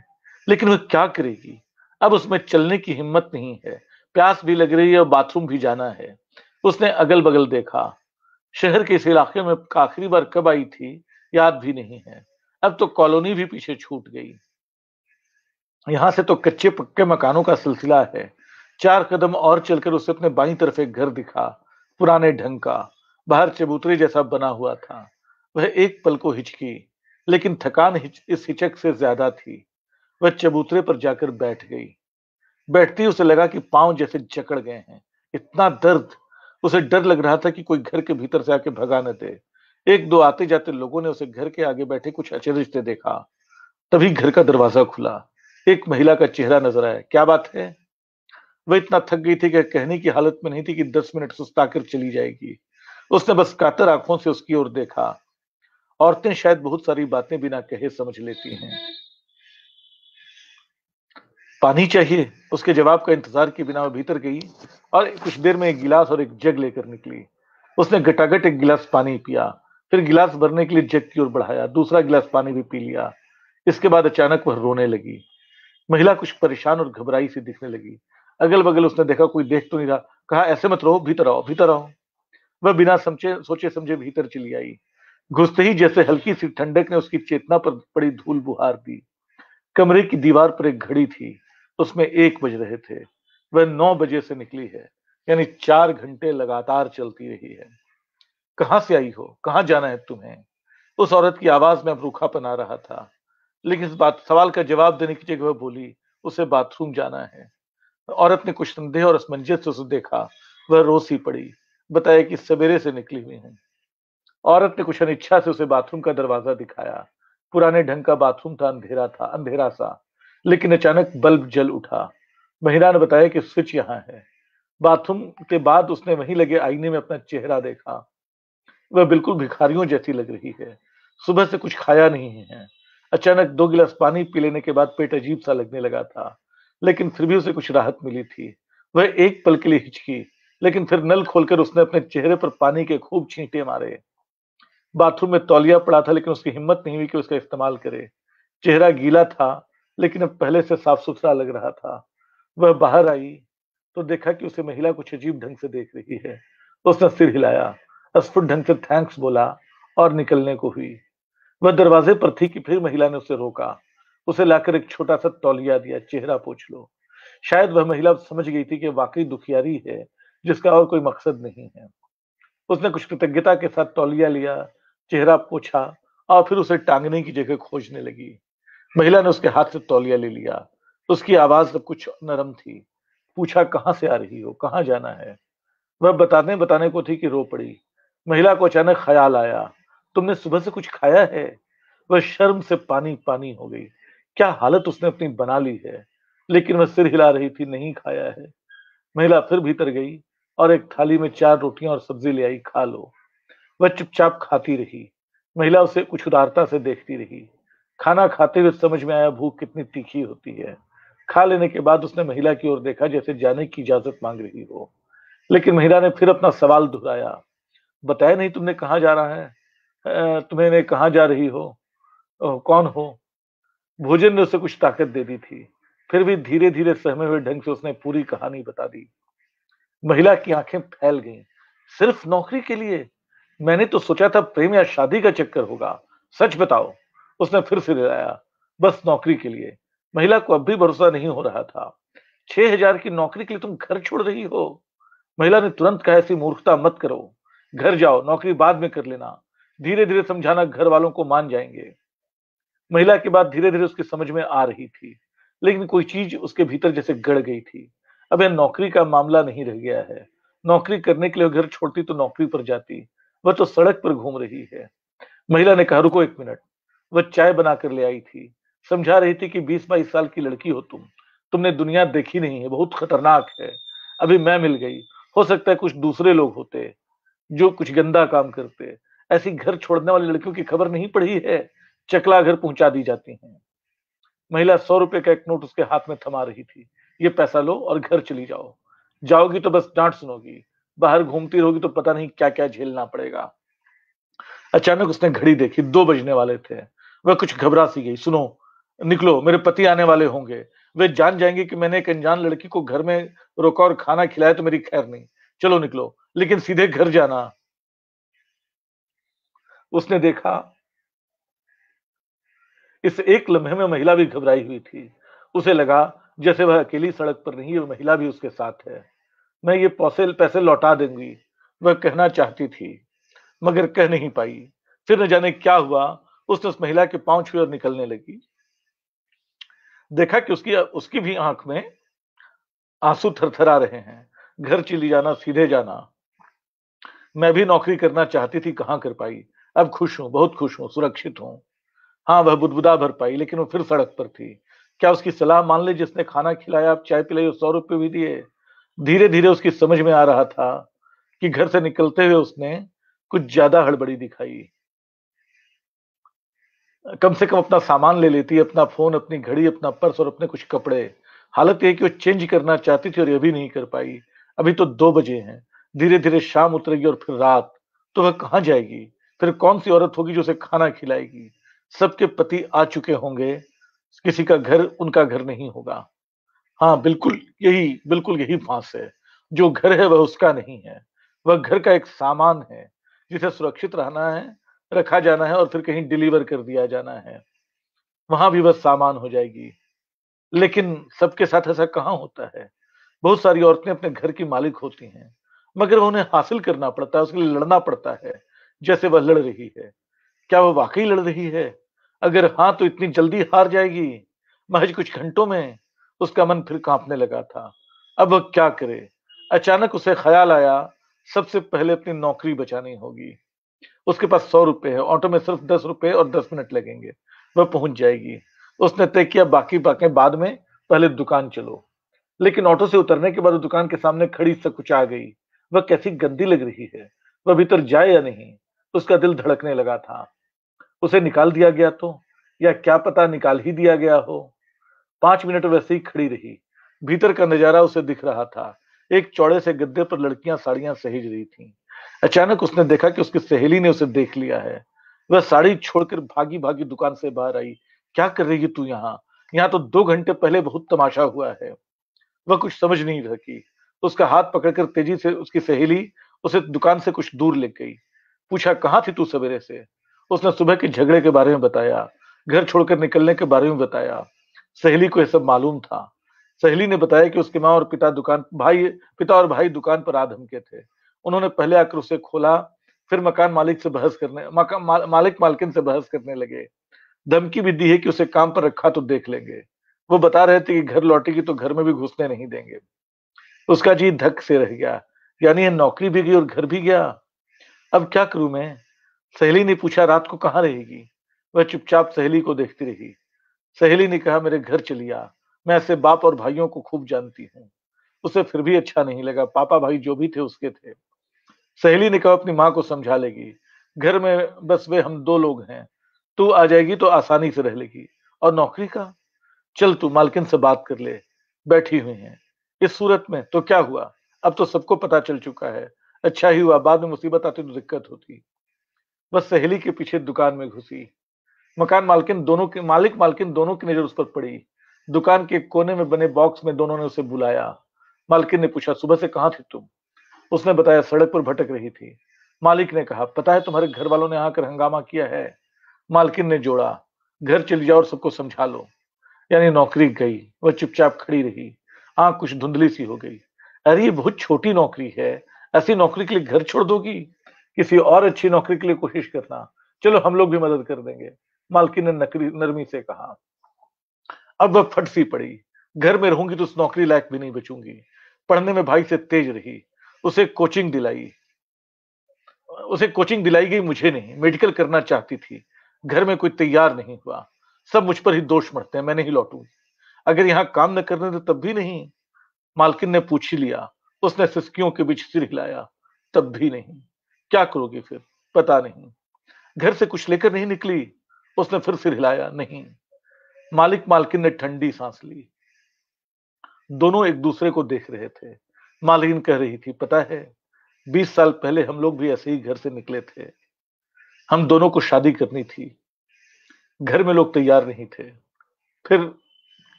लेकिन वह क्या करेगी? अब उसमें चलने की हिम्मत नहीं है। प्यास भी लग रही है और बाथरूम भी जाना है। उसने अगल बगल देखा। शहर के इस इलाके में आखिरी बार कब आई थी याद भी नहीं है। अब तो कॉलोनी भी पीछे छूट गई। यहां से तो कच्चे पक्के मकानों का सिलसिला है। 4 कदम और चलकर उसे अपने बाईं तरफ एक घर दिखा, पुराने ढंग का, बाहर चबूतरे जैसा बना हुआ था। वह एक पल को हिचकी, लेकिन थकान इस हिचक से ज्यादा थी। वह चबूतरे पर जाकर बैठ गई। बैठती उसे लगा कि पांव जैसे जकड़ गए हैं। इतना दर्द। उसे डर लग रहा था कि कोई घर के भीतर से आके भगा न दे। एक दो आते जाते लोगों ने उसे घर के आगे बैठे कुछ अचरज से देखा। तभी घर का दरवाजा खुला। एक महिला का चेहरा नजर आया। क्या बात है? वह इतना थक गई थी कि कहने की हालत में नहीं थी कि 10 मिनट सुस्ताकर चली जाएगी। उसने बस कातर आंखों से उसकी ओर देखा। औरतें शायद बहुत सारी बातें बिना कहे समझ लेती हैं। पानी चाहिए? उसके जवाब का इंतजार किए बिना वो भीतर गई और कुछ देर में एक गिलास और एक जग लेकर निकली। उसने गटागट एक गिलास पानी पिया, फिर गिलास भरने के लिए जग की ओर बढ़ाया, दूसरा गिलास पानी भी पी लिया। इसके बाद अचानक वह रोने लगी। महिला कुछ परेशान और घबराई सी दिखने लगी। अगल बगल उसने देखा कोई देख तो नहीं रहा। कहा ऐसे मत रहो, भीतर आओ भीतर आओ। वह बिना सोचे समझे भीतर चली आई। घुसते ही जैसे हल्की सी ठंडक ने उसकी चेतना पर पड़ी धूल बुहार दी। कमरे की दीवार पर एक घड़ी थी, उसमें 1 बज रहे थे। वह 9 बजे से निकली है, यानी 4 घंटे लगातार चलती रही है। कहां से आई हो, कहां जाना है तुम्हें? उस औरत की आवाज में अब रूखापन आ रहा था, लेकिन इस बात सवाल का जवाब देने की जगह वह बोली, उसे बाथरूम जाना है। औरत ने कुछ संदेह और असमंजस से उसे देखा। वह रो सी पड़ी, बताया कि सवेरे से निकली हुई है। औरत ने कुछ अनिच्छा से उसे बाथरूम का दरवाजा दिखाया। पुराने ढंग का बाथरूम था, अंधेरा सा। लेकिन अचानक बल्ब जल उठा। महिला ने बताया कि स्विच यहाँ है। बाथरूम के बाद उसने वहीं लगे आईने में अपना चेहरा देखा। वह बिल्कुल भिखारियों जैसी लग रही है। सुबह से कुछ खाया नहीं है। अचानक 2 गिलास पानी पी लेने के बाद पेट अजीब सा लगने लगा था, लेकिन फिर भी उसे कुछ राहत मिली थी। वह एक पल के लिए हिचकी, लेकिन फिर नल खोलकर उसने अपने चेहरे पर पानी के खूब छींटे मारे। बाथरूम में तौलिया पड़ा था, लेकिन उसकी हिम्मत नहीं हुई कि उसका इस्तेमाल करे। चेहरा गीला था, लेकिन अब पहले से साफ-सुथरा लग रहा था। वह बाहर आई, तो देखा कि उसे महिला कुछ अजीब ढंग से देख रही है। उसने सिर हिलाया, अस्फुट ढंग से थैंक्स बोला और निकलने को हुई। वह दरवाजे पर थी कि फिर महिला ने उसे रोका। उसे लाकर एक छोटा-सा तौलिया दिया, चेहरा पोंछ लो। शायद वह महिला समझ गई थी कि वाकई दुखियारी है, जिसका और कोई मकसद नहीं है। उसने कुछ कृतज्ञता के साथ तौलिया लिया, चेहरा पोंछा और फिर उसे टांगने की जगह खोजने लगी। महिला ने उसके हाथ से तौलिया ले लिया। उसकी आवाज अब कुछ नरम थी। पूछा, कहाँ से आ रही हो, कहाँ जाना है? वह बताने बताने को थी कि रो पड़ी। महिला को अचानक ख्याल आया, तुमने सुबह से कुछ खाया है? वह शर्म से पानी पानी हो गई। क्या हालत उसने अपनी बना ली है। लेकिन वह सिर हिला रही थी, नहीं खाया है। महिला फिर भीतर गई और एक थाली में 4 रोटियां और सब्जी ले आई, खा लो। वह चुपचाप खाती रही। महिला उसे कुछ उदारता से देखती रही। खाना खाते हुए समझ में आया भूख कितनी तीखी होती है। खा लेने के बाद उसने महिला की ओर देखा, जैसे जाने की इजाजत मांग रही हो। लेकिन महिला ने फिर अपना सवाल दोहराया, बताया नहीं तुमने कहाँ जा रहा है? तुम्हें कहाँ जा रही हो? कौन हो? भोजन ने उसे कुछ ताकत दे दी थी। फिर भी धीरे धीरे सहमे हुए ढंग से उसने पूरी कहानी बता दी। महिला की आंखें फैल गईं। सिर्फ नौकरी के लिए? मैंने तो सोचा था प्रेम या शादी का चक्कर होगा। सच बताओ। उसने फिर से हिलाया। बस नौकरी के लिए। महिला को अब भी भरोसा नहीं हो रहा था। 6,000 की नौकरी के लिए तुम घर छोड़ रही हो? महिला ने तुरंत कहा, ऐसी मूर्खता मत करो। घर जाओ, नौकरी बाद में कर लेना। धीरे धीरे समझाना, घर वालों को मान जाएंगे। महिला की बात धीरे धीरे उसकी समझ में आ रही थी, लेकिन कोई चीज उसके भीतर जैसे गड़ गई थी। अब यह नौकरी का मामला नहीं रह गया है। नौकरी करने के लिए घर छोड़ती तो नौकरी पर जाती। वह तो सड़क पर घूम रही है। महिला ने कहा, रुको 1 मिनट। वह चाय बनाकर ले आई थी। समझा रही थी कि 20-22 साल की लड़की हो तुम। तुमने दुनिया देखी नहीं है, बहुत खतरनाक है। अभी मैं मिल गई। हो सकता है कुछ दूसरे लोग होते जो कुछ गंदा काम करते। ऐसी घर छोड़ने वाली लड़कियों की खबर नहीं पड़ी है, चकला घर पहुंचा दी जाती हैं। महिला 100 रुपए का एक नोट उसके हाथ में थमा रही थी। ये पैसा लो और घर चली जाओ। जाओगी तो बस डांट सुनोगी। बाहर घूमती रहोगी तो पता नहीं क्या क्या झेलना पड़ेगा। अचानक उसने घड़ी देखी, 2 बजने वाले थे। वह कुछ घबरा सी गई। सुनो, निकलो, मेरे पति आने वाले होंगे। वे जान जाएंगे कि मैंने एक अनजान लड़की को घर में रोका और खाना खिलाया तो मेरी खैर नहीं। चलो निकलो, लेकिन सीधे घर जाना। उसने देखा, इस एक लम्हे में महिला भी घबराई हुई थी। उसे लगा जैसे वह अकेली सड़क पर नहीं है, वह महिला भी उसके साथ है। मैं ये पैसे पैसे लौटा दूंगी, वह कहना चाहती थी, मगर कह नहीं पाई। फिर न जाने क्या हुआ, उसने उस महिला के पांव छुए और निकलने लगी। देखा कि उसकी उसकी भी आंख में आंसू थरथरा रहे हैं। घर चली जाना, सीधे जाना। मैं भी नौकरी करना चाहती थी, कहां कर पाई। अब खुश हूं, बहुत खुश हूं, सुरक्षित हूं। हाँ, वह बुदबुदा भर पाई, लेकिन वो फिर सड़क पर थी। क्या उसकी सलाह मान ले, जिसने खाना खिलाया, चाय पिलाई और 100 रुपए भी दिए? धीरे धीरे उसकी समझ में आ रहा था कि घर से निकलते हुए उसने कुछ ज्यादा हड़बड़ी दिखाई। कम से कम अपना सामान ले लेती, अपना फोन, अपनी घड़ी, अपना पर्स और अपने कुछ कपड़े। हालत यह कि वो चेंज करना चाहती थी और यह भी नहीं कर पाई। अभी तो 2 बजे हैं। धीरे धीरे शाम उतरेगी और फिर रात। तो वह कहां जाएगी? फिर कौन सी औरत होगी जो उसे खाना खिलाएगी? सबके पति आ चुके होंगे। किसी का घर उनका घर नहीं होगा। हाँ, बिल्कुल यही फांस है। जो घर है वह उसका नहीं है। वह घर का एक सामान है, जिसे सुरक्षित रहना है, रखा जाना है और फिर कहीं डिलीवर कर दिया जाना है। वहां भी वह सामान हो जाएगी। लेकिन सबके साथ ऐसा कहां होता है? बहुत सारी औरतें अपने घर की मालिक होती हैं, मगर उन्हें हासिल करना पड़ता है, उसके लिए लड़ना पड़ता है, जैसे वह लड़ रही है। क्या वह वाकई लड़ रही है? अगर हाँ, तो इतनी जल्दी हार जाएगी? महज कुछ घंटों में? उसका मन फिर कांपने लगा था। अब वह क्या करे? अचानक उसे ख्याल आया, सबसे पहले अपनी नौकरी बचानी होगी। उसके पास 100 रुपए है, ऑटो में सिर्फ 10 रुपए और 10 मिनट लगेंगे, वह पहुंच जाएगी। उसने तय किया, बाकी बातें बाद में, पहले दुकान चलो। लेकिन ऑटो से उतरने के बाद वो दुकान के सामने खड़ी सकुचा गई। वह कैसी गंदी लग रही है, वह भीतर जाए या नहीं? उसका दिल धड़कने लगा था। उसे निकाल दिया गया तो, या क्या पता निकाल ही दिया गया हो। 5 मिनट वैसे ही खड़ी रही। भीतर का नजारा उसे दिख रहा था। एक चौड़े से गद्दे पर लड़कियां साड़ियां सहेज रही थीं। अचानक उसने देखा कि उसकी सहेली ने उसे देख लिया है। वह साड़ी छोड़कर भागी भागी दुकान से बाहर आई। क्या कर रही है तू यहाँ? यहाँ तो 2 घंटे पहले बहुत तमाशा हुआ है। वह कुछ समझ नहीं सकी। उसका हाथ पकड़कर तेजी से उसकी सहेली उसे दुकान से कुछ दूर ले गई। पूछा, कहाँ थी तू सवेरे से? उसने सुबह के झगड़े के बारे में बताया, घर छोड़कर निकलने के बारे में बताया। सहेली को यह सब मालूम था। सहेली ने बताया कि उसकी माँ और पिता और भाई दुकान पर आ धमके थे। उन्होंने पहले आकर उसे खोला, फिर मकान मालिक से बहस करने मालिक मालकिन से बहस करने लगे। धमकी भी दी है कि उसे काम पर रखा तो देख लेंगे। वो बता रहे थे कि घर लौटेगी तो घर में भी घुसने नहीं देंगे। उसका जी धक से रह गया। यानी ये नौकरी भी गई और घर भी गया। अब क्या करूं मैं? सहेली ने पूछा, रात को कहाँ रहेगी? वह चुपचाप सहेली को देखती रही। सहेली ने कहा, मेरे घर चली आ। मैं ऐसे बाप और भाइयों को खूब जानती हूँ। उसे फिर भी अच्छा नहीं लगा। पापा भाई जो भी थे उसके थे। सहेली ने कहा, अपनी माँ को समझा लेगी। घर में बस वे हम 2 लोग हैं। तू आ जाएगी तो आसानी से रह लेगी। और नौकरी का? चल तू मालकिन से बात कर ले, बैठी हुई हैं। इस सूरत में तो क्या हुआ? अब तो सबको पता चल चुका है। अच्छा ही हुआ, बाद में मुसीबत आती तो दिक्कत होती। बस सहेली के पीछे दुकान में घुसी। मालिक मालकिन दोनों की नजर उस पर पड़ी। दुकान के कोने में बने बॉक्स में दोनों ने उसे बुलाया। मालकिन ने पूछा, सुबह से कहाँ थी तुम? उसने बताया, सड़क पर भटक रही थी। मालिक ने कहा, पता है तुम्हारे घर वालों ने आकर हंगामा किया है? मालकिन ने जोड़ा, घर चली जाओ और सबको समझा लो। यानी नौकरी गई। वह चुपचाप खड़ी रही। आंख कुछ धुंधली सी हो गई। अरे ये बहुत छोटी नौकरी है। ऐसी नौकरी के लिए घर छोड़ दोगी? किसी और अच्छी नौकरी के लिए कोशिश करना। चलो हम लोग भी मदद कर देंगे। मालकिन ने नरमी से कहा। अब वह फट सी पड़ी। घर में रहूंगी तो उस नौकरी लायक भी नहीं बचूंगी। पढ़ने में भाई से तेज रही। उसे कोचिंग दिलाई उसे कोचिंग दिलाई गई, मुझे नहीं। मेडिकल करना चाहती थी। घर में कोई तैयार नहीं हुआ। सब मुझ पर ही दोष मढ़ते हैं। मैं नहीं लौटूंगी। अगर यहाँ काम न करने तो तब भी नहीं। मालकिन ने पूछ ही लिया। उसने सिसकियों के बीच सिर हिलाया। तब भी नहीं। क्या करोगी फिर? पता नहीं। घर से कुछ लेकर नहीं निकली? उसने फिर सिर हिलाया। नहीं। मालिक मालकिन ने ठंडी सांस ली। दोनों एक दूसरे को देख रहे थे। मालकिन कह रही थी, पता है 20 साल पहले हम लोग भी ऐसे ही घर से निकले थे। हम दोनों को शादी करनी थी। घर में लोग तैयार नहीं थे। फिर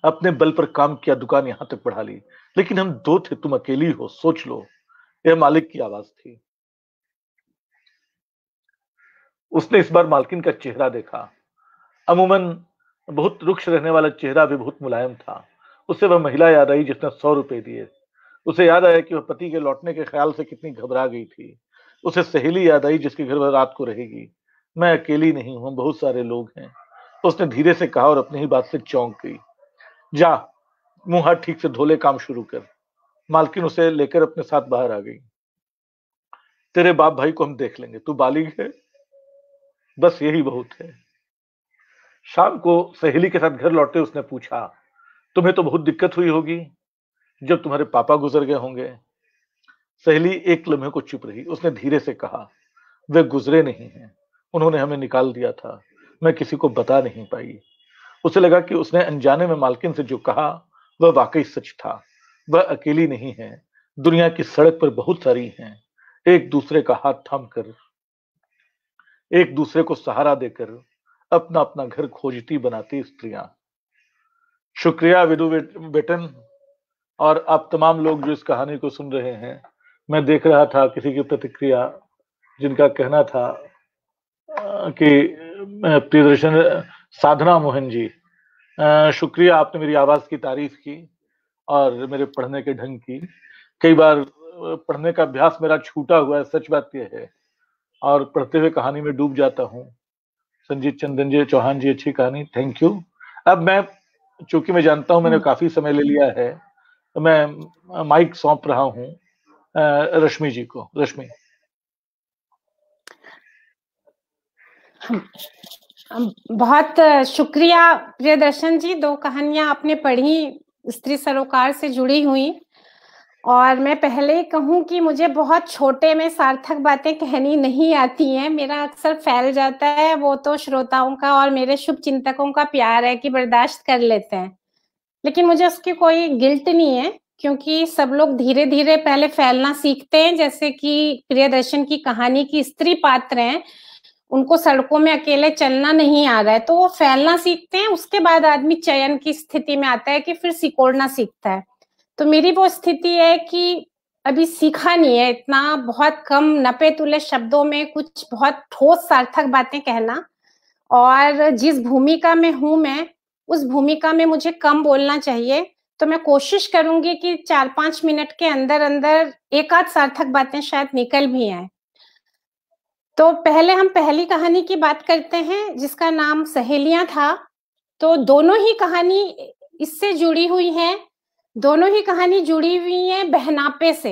अपने बल पर काम किया, दुकान यहां तक बढ़ा ली। लेकिन हम 2 थे, तुम अकेली हो, सोच लो। यह मालिक की आवाज थी। उसने इस बार मालकिन का चेहरा देखा। अमूमन बहुत रुक्ष रहने वाला चेहरा भी बहुत मुलायम था। उसे वह महिला याद आई जिसने 100 रुपए दिए। उसे याद आया कि वह पति के लौटने के ख्याल से कितनी घबरा गई थी। उसे सहेली याद आई जिसके घर वह रात को रहेगी। मैं अकेली नहीं हूं, बहुत सारे लोग हैं। उसने धीरे से कहा और अपनी ही बात से चौंक गई। जा, मुंह हाथ ठीक से धोले, काम शुरू कर। मालकिन उसे लेकर अपने साथ बाहर आ गई। तेरे बाप भाई को हम देख लेंगे, तू बालिग है, बस यही बहुत है। शाम को सहेली के साथ घर लौटे उसने पूछा, तुम्हें तो बहुत दिक्कत हुई होगी जब तुम्हारे पापा गुजर गए होंगे। सहेली एक लम्हे को चुप रही। उसने धीरे से कहा, वे गुजरे नहीं हैं, उन्होंने हमें निकाल दिया था। मैं किसी को बता नहीं पाई। उसे लगा कि उसने अनजाने में मालकिन से जो कहा वह वाकई सच था। वह अकेली नहीं है। दुनिया की सड़क पर बहुत सारी हैं, एक दूसरे का हाथ थाम कर, एक दूसरे को सहारा देकर अपना अपना घर खोजती बनाती स्त्रियां। शुक्रिया विदु बेटन और आप तमाम लोग जो इस कहानी को सुन रहे हैं। मैं देख रहा था किसी की प्रतिक्रिया, जिनका कहना था कि प्रियदर्शन साधना मोहन जी, शुक्रिया, आपने मेरी आवाज की तारीफ की और मेरे पढ़ने के ढंग की। कई बार पढ़ने का अभ्यास मेरा छूटा हुआ है, सच बात यह है, और पढ़ते हुए कहानी में डूब जाता हूँ। संजीत चंदन जी, चौहान जी, अच्छी कहानी, थैंक यू। अब मैं, चूंकि मैं जानता हूं मैंने काफी समय ले लिया है, तो मैं माइक सौंप रहा हूं रश्मि जी को। रश्मि। बहुत शुक्रिया प्रियदर्शन जी, 2 कहानियां आपने पढ़ी स्त्री सरोकार से जुड़ी हुई, और मैं पहले ही कहूँ कि मुझे बहुत छोटे में सार्थक बातें कहनी नहीं आती हैं। मेरा अक्सर फैल जाता है, वो तो श्रोताओं का और मेरे शुभ चिंतकों का प्यार है कि बर्दाश्त कर लेते हैं। लेकिन मुझे उसकी कोई गिल्ट नहीं है, क्योंकि सब लोग धीरे-धीरे पहले फैलना सीखते हैं। जैसे कि प्रियदर्शन की कहानी की स्त्री पात्र हैं, उनको सड़कों में अकेले चलना नहीं आ रहा है, तो वो फैलना सीखते हैं। उसके बाद आदमी चयन की स्थिति में आता है कि फिर सिकोड़ना सीखता है। तो मेरी वो स्थिति है कि अभी सीखा नहीं है, इतना बहुत कम नपे-तुले शब्दों में कुछ बहुत ठोस सार्थक बातें कहना। और जिस भूमिका में हूँ मैं, उस भूमिका में मुझे कम बोलना चाहिए। तो मैं कोशिश करूँगी कि 4-5 मिनट के अंदर-अंदर एक आध सार्थक बातें शायद निकल भी आएँ। तो पहले हम पहली कहानी की बात करते हैं, जिसका नाम सहेलियाँ था। तो दोनों ही कहानी इससे जुड़ी हुई हैं, दोनों ही कहानी जुड़ी हुई हैं बहनापे से।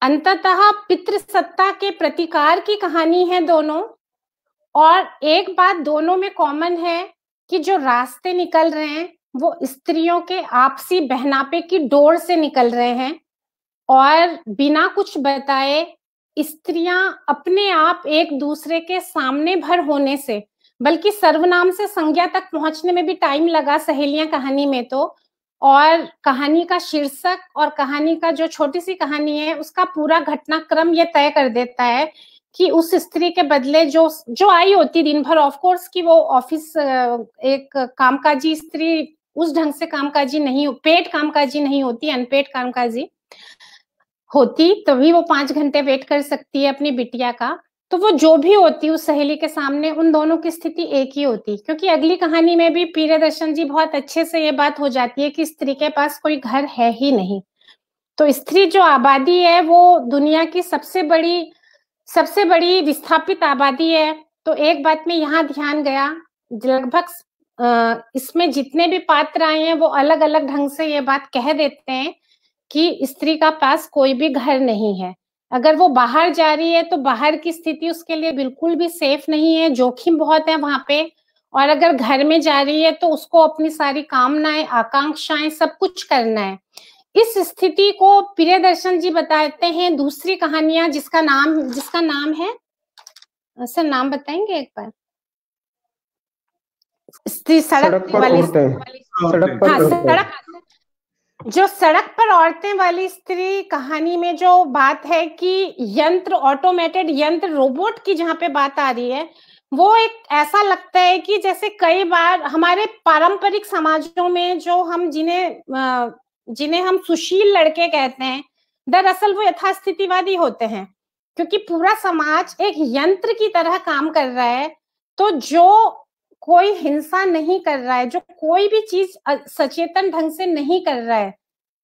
अंततः पितृसत्ता के प्रतिकार की कहानी है दोनों। और एक बात दोनों में कॉमन है कि जो रास्ते निकल रहे हैं, वो स्त्रियों के आपसी बहनापे की डोर से निकल रहे हैं। और बिना कुछ बताए स्त्रियां अपने आप एक दूसरे के सामने भर होने से, बल्कि सर्वनाम से संज्ञा तक पहुंचने में भी टाइम लगा सहेलियां कहानी में तो। और कहानी का शीर्षक और कहानी का जो छोटी सी कहानी है, उसका पूरा घटनाक्रम ये तय कर देता है कि उस स्त्री के बदले जो आई होती दिन भर, ऑफ कोर्स कि वो ऑफिस एक कामकाजी स्त्री उस ढंग से कामकाजी नहीं, पेड कामकाजी नहीं होती, अनपेड कामकाजी होती तभी वो 5 घंटे वेट कर सकती है अपनी बिटिया का। तो वो जो भी होती उस सहेली के सामने, उन दोनों की स्थिति एक ही होती, क्योंकि अगली कहानी में भी प्रियदर्शन जी बहुत अच्छे से ये बात हो जाती है कि स्त्री के पास कोई घर है ही नहीं। तो स्त्री जो आबादी है वो दुनिया की सबसे बड़ी विस्थापित आबादी है। तो एक बात में यहाँ ध्यान गया, लगभग इसमें जितने भी पात्र आए हैं वो अलग अलग ढंग से ये बात कह देते हैं कि स्त्री का पास कोई भी घर नहीं है। अगर वो बाहर जा रही है तो बाहर की स्थिति उसके लिए बिल्कुल भी सेफ नहीं है, जोखिम बहुत है वहां पे। और अगर घर में जा रही है तो उसको अपनी सारी कामनाएं, आकांक्षाएं सब कुछ करना है। इस स्थिति को प्रियदर्शन जी बताते हैं दूसरी कहानियां, जिसका नाम है, सर नाम बताएंगे एक बार? स्त्री सड़क वाली, जो सड़क पर औरतें वाली स्त्री कहानी में जो बात है कि यंत्र, ऑटोमेटेड यंत्र, रोबोट की जहाँ पे बात आ रही है, वो एक ऐसा लगता है कि जैसे कई बार हमारे पारंपरिक समाजों में जो हम जिन्हें हम सुशील लड़के कहते हैं, दरअसल वो यथास्थितिवादी होते हैं, क्योंकि पूरा समाज एक यंत्र की तरह काम कर रहा है। तो जो कोई हिंसा नहीं कर रहा है, जो कोई भी चीज सचेतन ढंग से नहीं कर रहा है,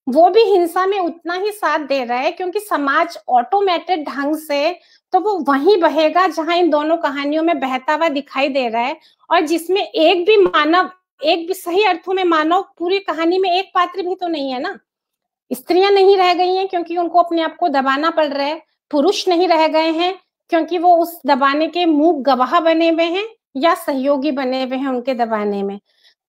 वो भी हिंसा में उतना ही साथ दे रहा है, क्योंकि समाज ऑटोमेटेड ढंग से तो वो वहीं बहेगा जहां इन दोनों कहानियों में बहता हुआ दिखाई दे रहा है। और जिसमें एक भी मानव, एक भी सही अर्थों में मानव, पूरी कहानी में एक पात्र भी तो नहीं है ना। स्त्रियां नहीं रह गई हैं क्योंकि उनको अपने आप को दबाना पड़ रहा है, पुरुष नहीं रह गए हैं क्योंकि वो उस दबाने के मूक गवाह बने हुए हैं या सहयोगी बने हुए हैं उनके दबाने में।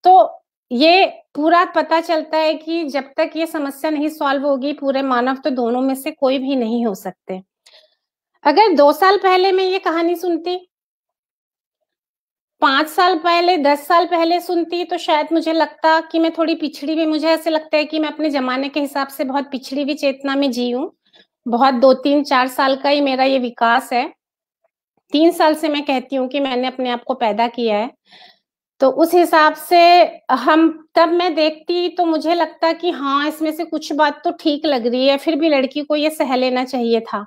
तो ये पूरा पता चलता है कि जब तक ये समस्या नहीं सॉल्व होगी, पूरे मानव तो दोनों में से कोई भी नहीं हो सकते। अगर 2 साल पहले मैं ये कहानी सुनती, 5 साल पहले, 10 साल पहले सुनती, तो शायद मुझे लगता कि मैं थोड़ी पिछड़ी हुई, मुझे ऐसे लगता है कि मैं अपने जमाने के हिसाब से बहुत पिछड़ी हुई चेतना में जी हूँ। बहुत 2-3-4 साल का ही मेरा ये विकास है। 3 साल से मैं कहती हूँ कि मैंने अपने आप को पैदा किया है। तो उस हिसाब से तब मैं देखती तो मुझे लगता कि हाँ, इसमें से कुछ बात तो ठीक लग रही है, फिर भी लड़की को ये सह लेना चाहिए था।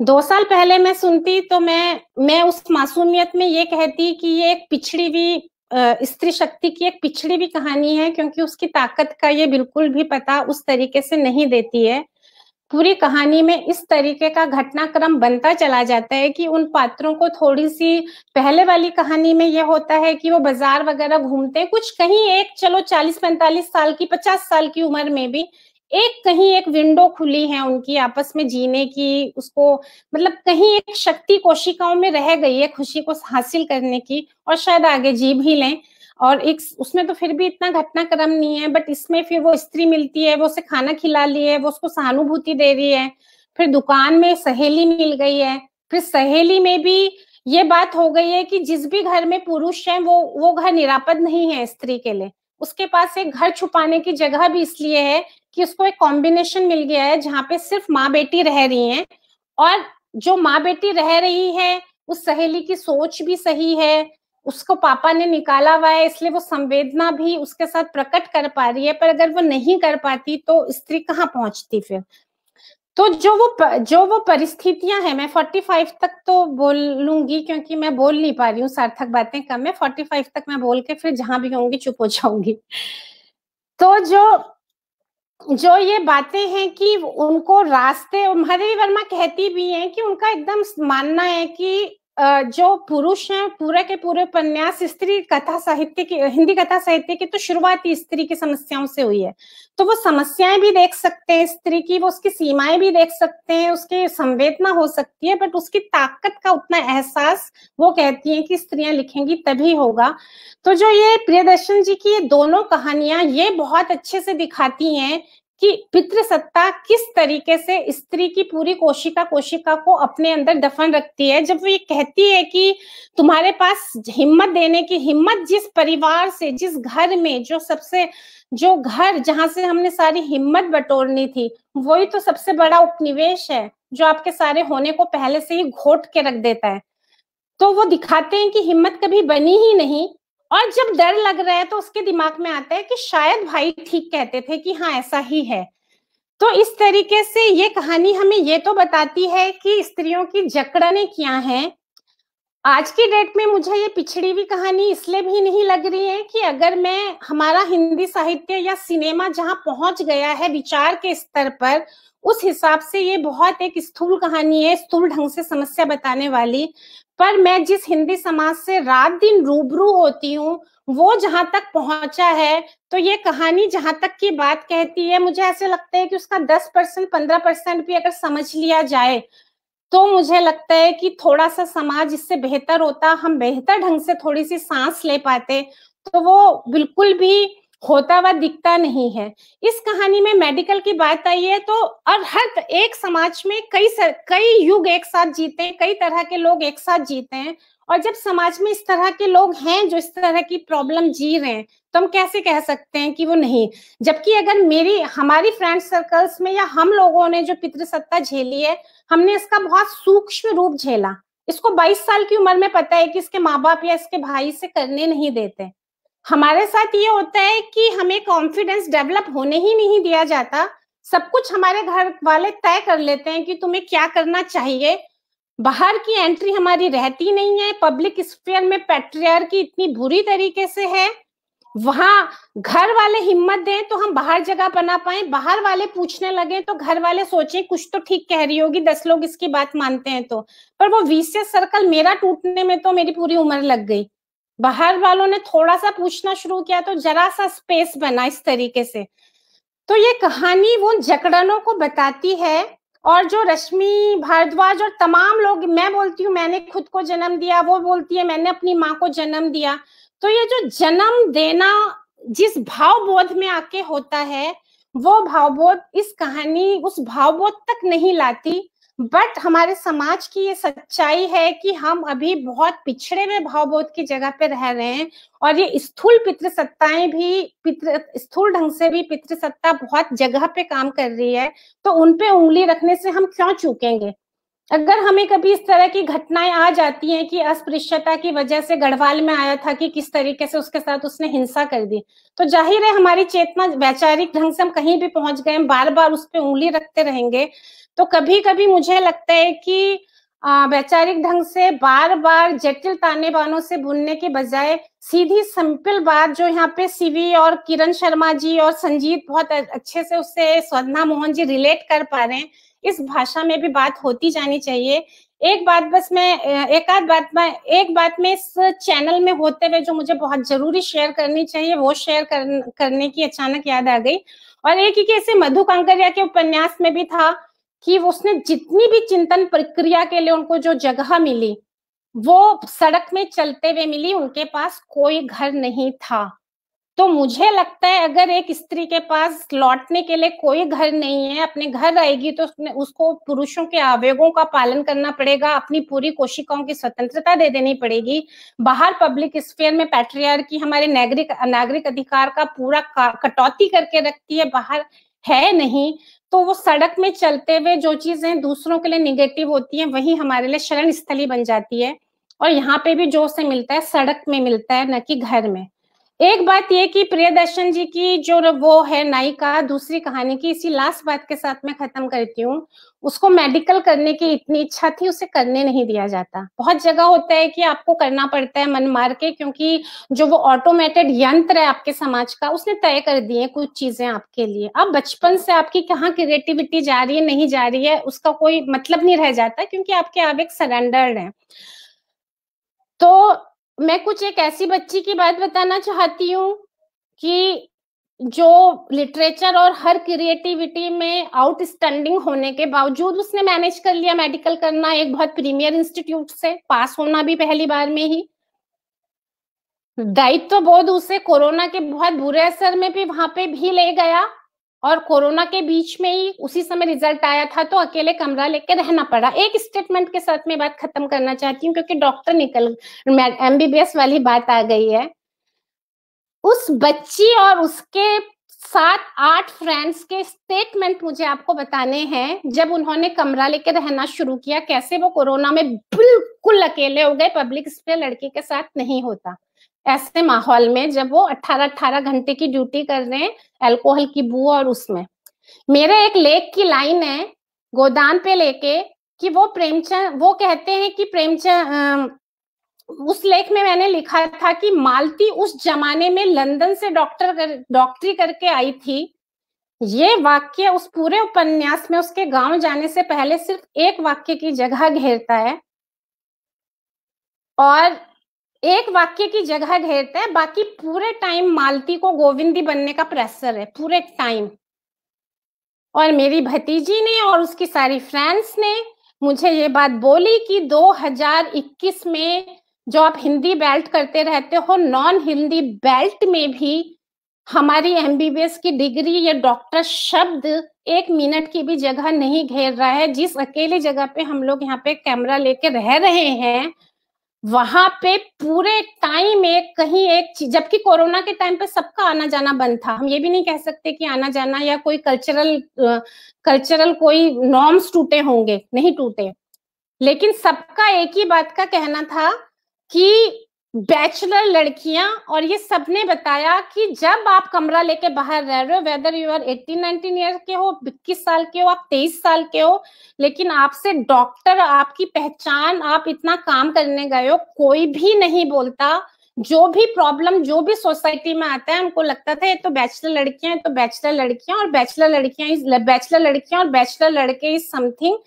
2 साल पहले मैं सुनती तो मैं उस मासूमियत में ये कहती कि ये एक पिछड़ी हुई स्त्री शक्ति की एक पिछड़ी हुई कहानी है, क्योंकि उसकी ताकत का ये बिल्कुल भी पता उस तरीके से नहीं देती है। पूरी कहानी में इस तरीके का घटनाक्रम बनता चला जाता है कि उन पात्रों को थोड़ी सी, पहले वाली कहानी में यह होता है कि वो बाजार वगैरह घूमते हैं, कुछ कहीं एक, चलो 40-45 साल की, 50 साल की उम्र में भी कहीं एक विंडो खुली है उनकी आपस में जीने की, उसको मतलब कहीं एक शक्ति कोशिकाओं में रह गई है खुशी को हासिल करने की, और शायद आगे जी भी लें। और एक उसमें तो फिर भी इतना घटनाक्रम नहीं है, बट इसमें फिर वो स्त्री मिलती है, वो उसे खाना खिला रही है, वो उसको सहानुभूति दे रही है, फिर दुकान में सहेली मिल गई है, फिर सहेली में भी ये बात हो गई है कि जिस भी घर में पुरुष है वो घर निरापद नहीं है स्त्री के लिए। उसके पास एक घर छुपाने की जगह भी इसलिए है कि उसको एक कॉम्बिनेशन मिल गया है जहाँ पे सिर्फ माँ बेटी रह रही हैं, और जो माँ बेटी रह रही है उस सहेली की सोच भी सही है, उसको पापा ने निकाला हुआ है, इसलिए वो संवेदना भी उसके साथ प्रकट कर पा रही है। पर अगर वो नहीं कर पाती तो स्त्री कहाँ पहुंचती फिर। तो जो वो परिस्थितियां हैं, मैं 45 तक तो बोलूंगी क्योंकि मैं बोल नहीं पा रही हूँ, सार्थक बातें कम है, 45 तक मैं बोल के फिर जहां भी होंगी चुप हो जाऊंगी। तो जो ये बातें हैं कि उनको रास्ते, माधवी वर्मा कहती भी हैं कि उनका एकदम मानना है कि जो पुरुष हैं पूरे के पूरे उपन्यास स्त्री कथा साहित्य की, हिंदी कथा साहित्य की तो शुरुआत ही स्त्री की समस्याओं से हुई है। तो वो समस्याएं भी देख सकते हैं स्त्री की, वो उसकी सीमाएं भी देख सकते हैं, उसकी संवेदना हो सकती है, बट उसकी ताकत का उतना एहसास वो कहती हैं कि स्त्रियां लिखेंगी तभी होगा। तो जो ये प्रियदर्शन जी की ये दोनों कहानियां ये बहुत अच्छे से दिखाती हैं कि पितृसत्ता किस तरीके से स्त्री की पूरी कोशिका को अपने अंदर दफन रखती है। जब वो ये कहती है कि तुम्हारे पास हिम्मत देने की हिम्मत, जिस परिवार से, जिस घर में, जो घर जहां से हमने सारी हिम्मत बटोरनी थी, वही तो सबसे बड़ा उपनिवेश है जो आपके सारे होने को पहले से ही घोट के रख देता है। तो वो दिखाते हैं कि हिम्मत कभी बनी ही नहीं, और जब डर लग रहा है तो उसके दिमाग में आता है कि शायद भाई ठीक कहते थे कि हाँ ऐसा ही है। तो इस तरीके से ये कहानी हमें ये तो बताती है कि स्त्रियों की जकड़नें क्या हैं। आज की डेट में मुझे ये पिछड़ी हुई कहानी इसलिए भी नहीं लग रही है कि अगर मैं, हमारा हिंदी साहित्य या सिनेमा जहां पहुंच गया है विचार के स्तर पर, उस हिसाब से ये बहुत एक स्थूल कहानी है, स्थूल ढंग से समस्या बताने वाली। पर मैं जिस हिंदी समाज से रात दिन रूबरू होती हूँ वो जहां तक पहुंचा है, तो ये कहानी जहां तक की बात कहती है, मुझे ऐसे लगता है कि उसका 10% 15% भी अगर समझ लिया जाए तो मुझे लगता है कि थोड़ा सा समाज इससे बेहतर होता, हम बेहतर ढंग से थोड़ी सी सांस ले पाते। तो वो बिल्कुल भी होता हुआ दिखता नहीं है। इस कहानी में मेडिकल की बात आई है तो, और हर एक समाज में कई युग एक साथ जीते हैं, कई तरह के लोग एक साथ जीते हैं, और जब समाज में इस तरह के लोग हैं जो इस तरह की प्रॉब्लम जी रहे हैं, तो हम कैसे कह सकते हैं कि वो नहीं। जबकि अगर हमारी फ्रेंड सर्कल्स में या हम लोगों ने जो पितृसत्ता झेली है, हमने इसका बहुत सूक्ष्म रूप झेला। इसको 22 साल की उम्र में पता है कि इसके माँ बाप या इसके भाई से करने नहीं देते। हमारे साथ ये होता है कि हमें कॉन्फिडेंस डेवलप होने ही नहीं दिया जाता। सब कुछ हमारे घर वाले तय कर लेते हैं कि तुम्हें क्या करना चाहिए। बाहर की एंट्री हमारी रहती नहीं है। पब्लिक स्फीयर में पैट्रियार्की इतनी बुरी तरीके से है, वहां घर वाले हिम्मत दें तो हम बाहर जगह बना पाए, बाहर वाले पूछने लगे तो घर वाले सोचें कुछ तो ठीक कह रही होगी, 10 लोग इसकी बात मानते हैं तो। पर वो विशियस सर्कल मेरा टूटने में तो मेरी पूरी उम्र लग गई। बाहर वालों ने थोड़ा सा पूछना शुरू किया तो जरा सा स्पेस बना इस तरीके से। तो ये कहानी वो जकड़नों को बताती है। और जो रश्मि भारद्वाज और तमाम लोग, मैं बोलती हूँ मैंने खुद को जन्म दिया, वो बोलती है मैंने अपनी माँ को जन्म दिया। तो ये जो जन्म देना जिस भावबोध में आके होता है, वो भावबोध इस कहानी उस भावबोध तक नहीं लाती। बट हमारे समाज की ये सच्चाई है कि हम अभी बहुत पिछड़े हुए भावबोध की जगह पे रह रहे हैं, और ये स्थूल पितृसत्ताएं भी स्थूल ढंग से भी पितृसत्ता बहुत जगह पे काम कर रही है। तो उनपे उंगली रखने से हम क्यों चूकेंगे। अगर हमें कभी इस तरह की घटनाएं आ जाती हैं कि अस्पृश्यता की वजह से गढ़वाल में आया था कि किस तरीके से उसके साथ उसने हिंसा कर दी, तो जाहिर है हमारी चेतना वैचारिक ढंग से हम कहीं भी पहुंच गए, बार बार उस पर उंगली रखते रहेंगे। तो कभी कभी मुझे लगता है कि वैचारिक ढंग से बार बार जटिल ताने बानों से बुनने के बजाय सीधी सिंपल बात, जो यहाँ पे सीवी और किरण शर्मा जी और संजीत बहुत अच्छे से उससे स्वर्ण मोहन जी रिलेट कर पा रहे हैं, इस भाषा में भी बात होती जानी चाहिए। एक बात में इस चैनल में होते हुए जो मुझे बहुत जरूरी शेयर करनी चाहिए, वो शेयर करने की अचानक याद आ गई। और एक ही कैसे मधु कांकरिया के उपन्यास में भी था कि उसने जितनी भी चिंतन प्रक्रिया के लिए उनको जो जगह मिली, वो सड़क में चलते हुए मिली, उनके पास कोई घर नहीं था। तो मुझे लगता है अगर एक स्त्री के पास लौटने के लिए कोई घर नहीं है, अपने घर आएगी तो उसको पुरुषों के आवेगों का पालन करना पड़ेगा, अपनी पूरी कोशिकाओं की स्वतंत्रता दे देनी पड़ेगी। बाहर पब्लिक स्फीयर में पैट्रियार्की हमारे नागरिक अधिकार का पूरा कटौती करके रखती है, बाहर है नहीं। तो वो सड़क में चलते हुए जो चीजें दूसरों के लिए निगेटिव होती हैं वही हमारे लिए शरण स्थली बन जाती है। और यहाँ पे भी जो से मिलता है सड़क में मिलता है, न कि घर में। एक बात ये कि प्रियदर्शन जी की जो वो है नायिका दूसरी कहानी की, इसी लास्ट बात के साथ मैं खत्म करती हूँ, उसको मेडिकल करने की इतनी इच्छा थी, उसे करने नहीं दिया जाता। बहुत जगह होता है कि आपको करना पड़ता है मन मार के, क्योंकि जो वो ऑटोमेटेड यंत्र है आपके समाज का, उसने तय कर दी है कुछ चीजें आपके लिए। अब बचपन से आपकी कहाँ क्रिएटिविटी जा रही है नहीं जा रही है उसका कोई मतलब नहीं रह जाता, क्योंकि आपके आवेग सरेंडर्ड है। तो मैं कुछ एक ऐसी बच्ची की बात बताना चाहती हूँ कि जो लिटरेचर और हर क्रिएटिविटी में आउटस्टैंडिंग होने के बावजूद उसने मैनेज कर लिया मेडिकल करना, एक बहुत प्रीमियर इंस्टीट्यूट से पास होना भी पहली बार में ही। दायित्व बोध उसे कोरोना के बहुत बुरे असर में भी वहां पे भी ले गया, और कोरोना के बीच में ही उसी समय रिजल्ट आया था, तो अकेले कमरा लेके रहना पड़ा। एक स्टेटमेंट के साथ मैं बात खत्म करना चाहती हूँ, क्योंकि डॉक्टर निकल एमबीबीएस वाली बात आ गई है। उस बच्ची और उसके 7-8 फ्रेंड्स के स्टेटमेंट मुझे आपको बताने हैं, जब उन्होंने कमरा लेके रहना शुरू किया, कैसे वो कोरोना में बिल्कुल अकेले हो गए। पब्लिक स्पेस लड़की के साथ नहीं होता ऐसे माहौल में, जब वो 18-18 घंटे की ड्यूटी कर रहे हैं, अल्कोहल की बू और उसमें। मेरे एक लेख की लाइन है गोदान पे लेके, कि वो प्रेमचंद, वो कहते हैं कि प्रेमचंद, उस लेख में मैंने लिखा था कि मालती उस जमाने में लंदन से डॉक्टरी करके आई थी। ये वाक्य उस पूरे उपन्यास में उसके गांव जाने से पहले सिर्फ एक वाक्य की जगह घेरता है, और एक वाक्य की जगह घेरता है, बाकी पूरे टाइम मालती को गोविंदी बनने का प्रेशर है पूरे टाइम। और मेरी भतीजी ने और उसकी सारी फ्रेंड्स ने मुझे ये बात बोली कि 2021 में जो आप हिंदी बेल्ट करते रहते हो, नॉन हिंदी बेल्ट में भी हमारी एमबीबीएस की डिग्री या डॉक्टर शब्द 1 मिनट की भी जगह नहीं घेर रहा है। जिस अकेली जगह पे हम लोग यहाँ पे कैमरा लेके रह रहे हैं, वहां पे पूरे टाइम एक कहीं एक चीज, जबकि कोरोना के टाइम पे सबका आना जाना बंद था। हम ये भी नहीं कह सकते कि आना जाना या कोई कल्चरल कोई नॉर्म्स टूटे होंगे, नहीं टूटे, लेकिन सबका एक ही बात का कहना था कि बैचलर लड़कियां, और ये सबने बताया कि जब आप कमरा लेके बाहर रह रहे हो, वेदर यू आर 18-19 ईयर के हो, 21 साल के हो, आप 23 साल के हो, लेकिन आपसे डॉक्टर, आपकी पहचान, आप इतना काम करने गए हो, कोई भी नहीं बोलता। जो भी प्रॉब्लम जो भी सोसाइटी में आता है, उनको लगता था ये तो बैचलर लड़कियां हैं, तो बैचलर लड़कियां, और बैचलर लड़कियां और बैचलर लड़के इज समथिंग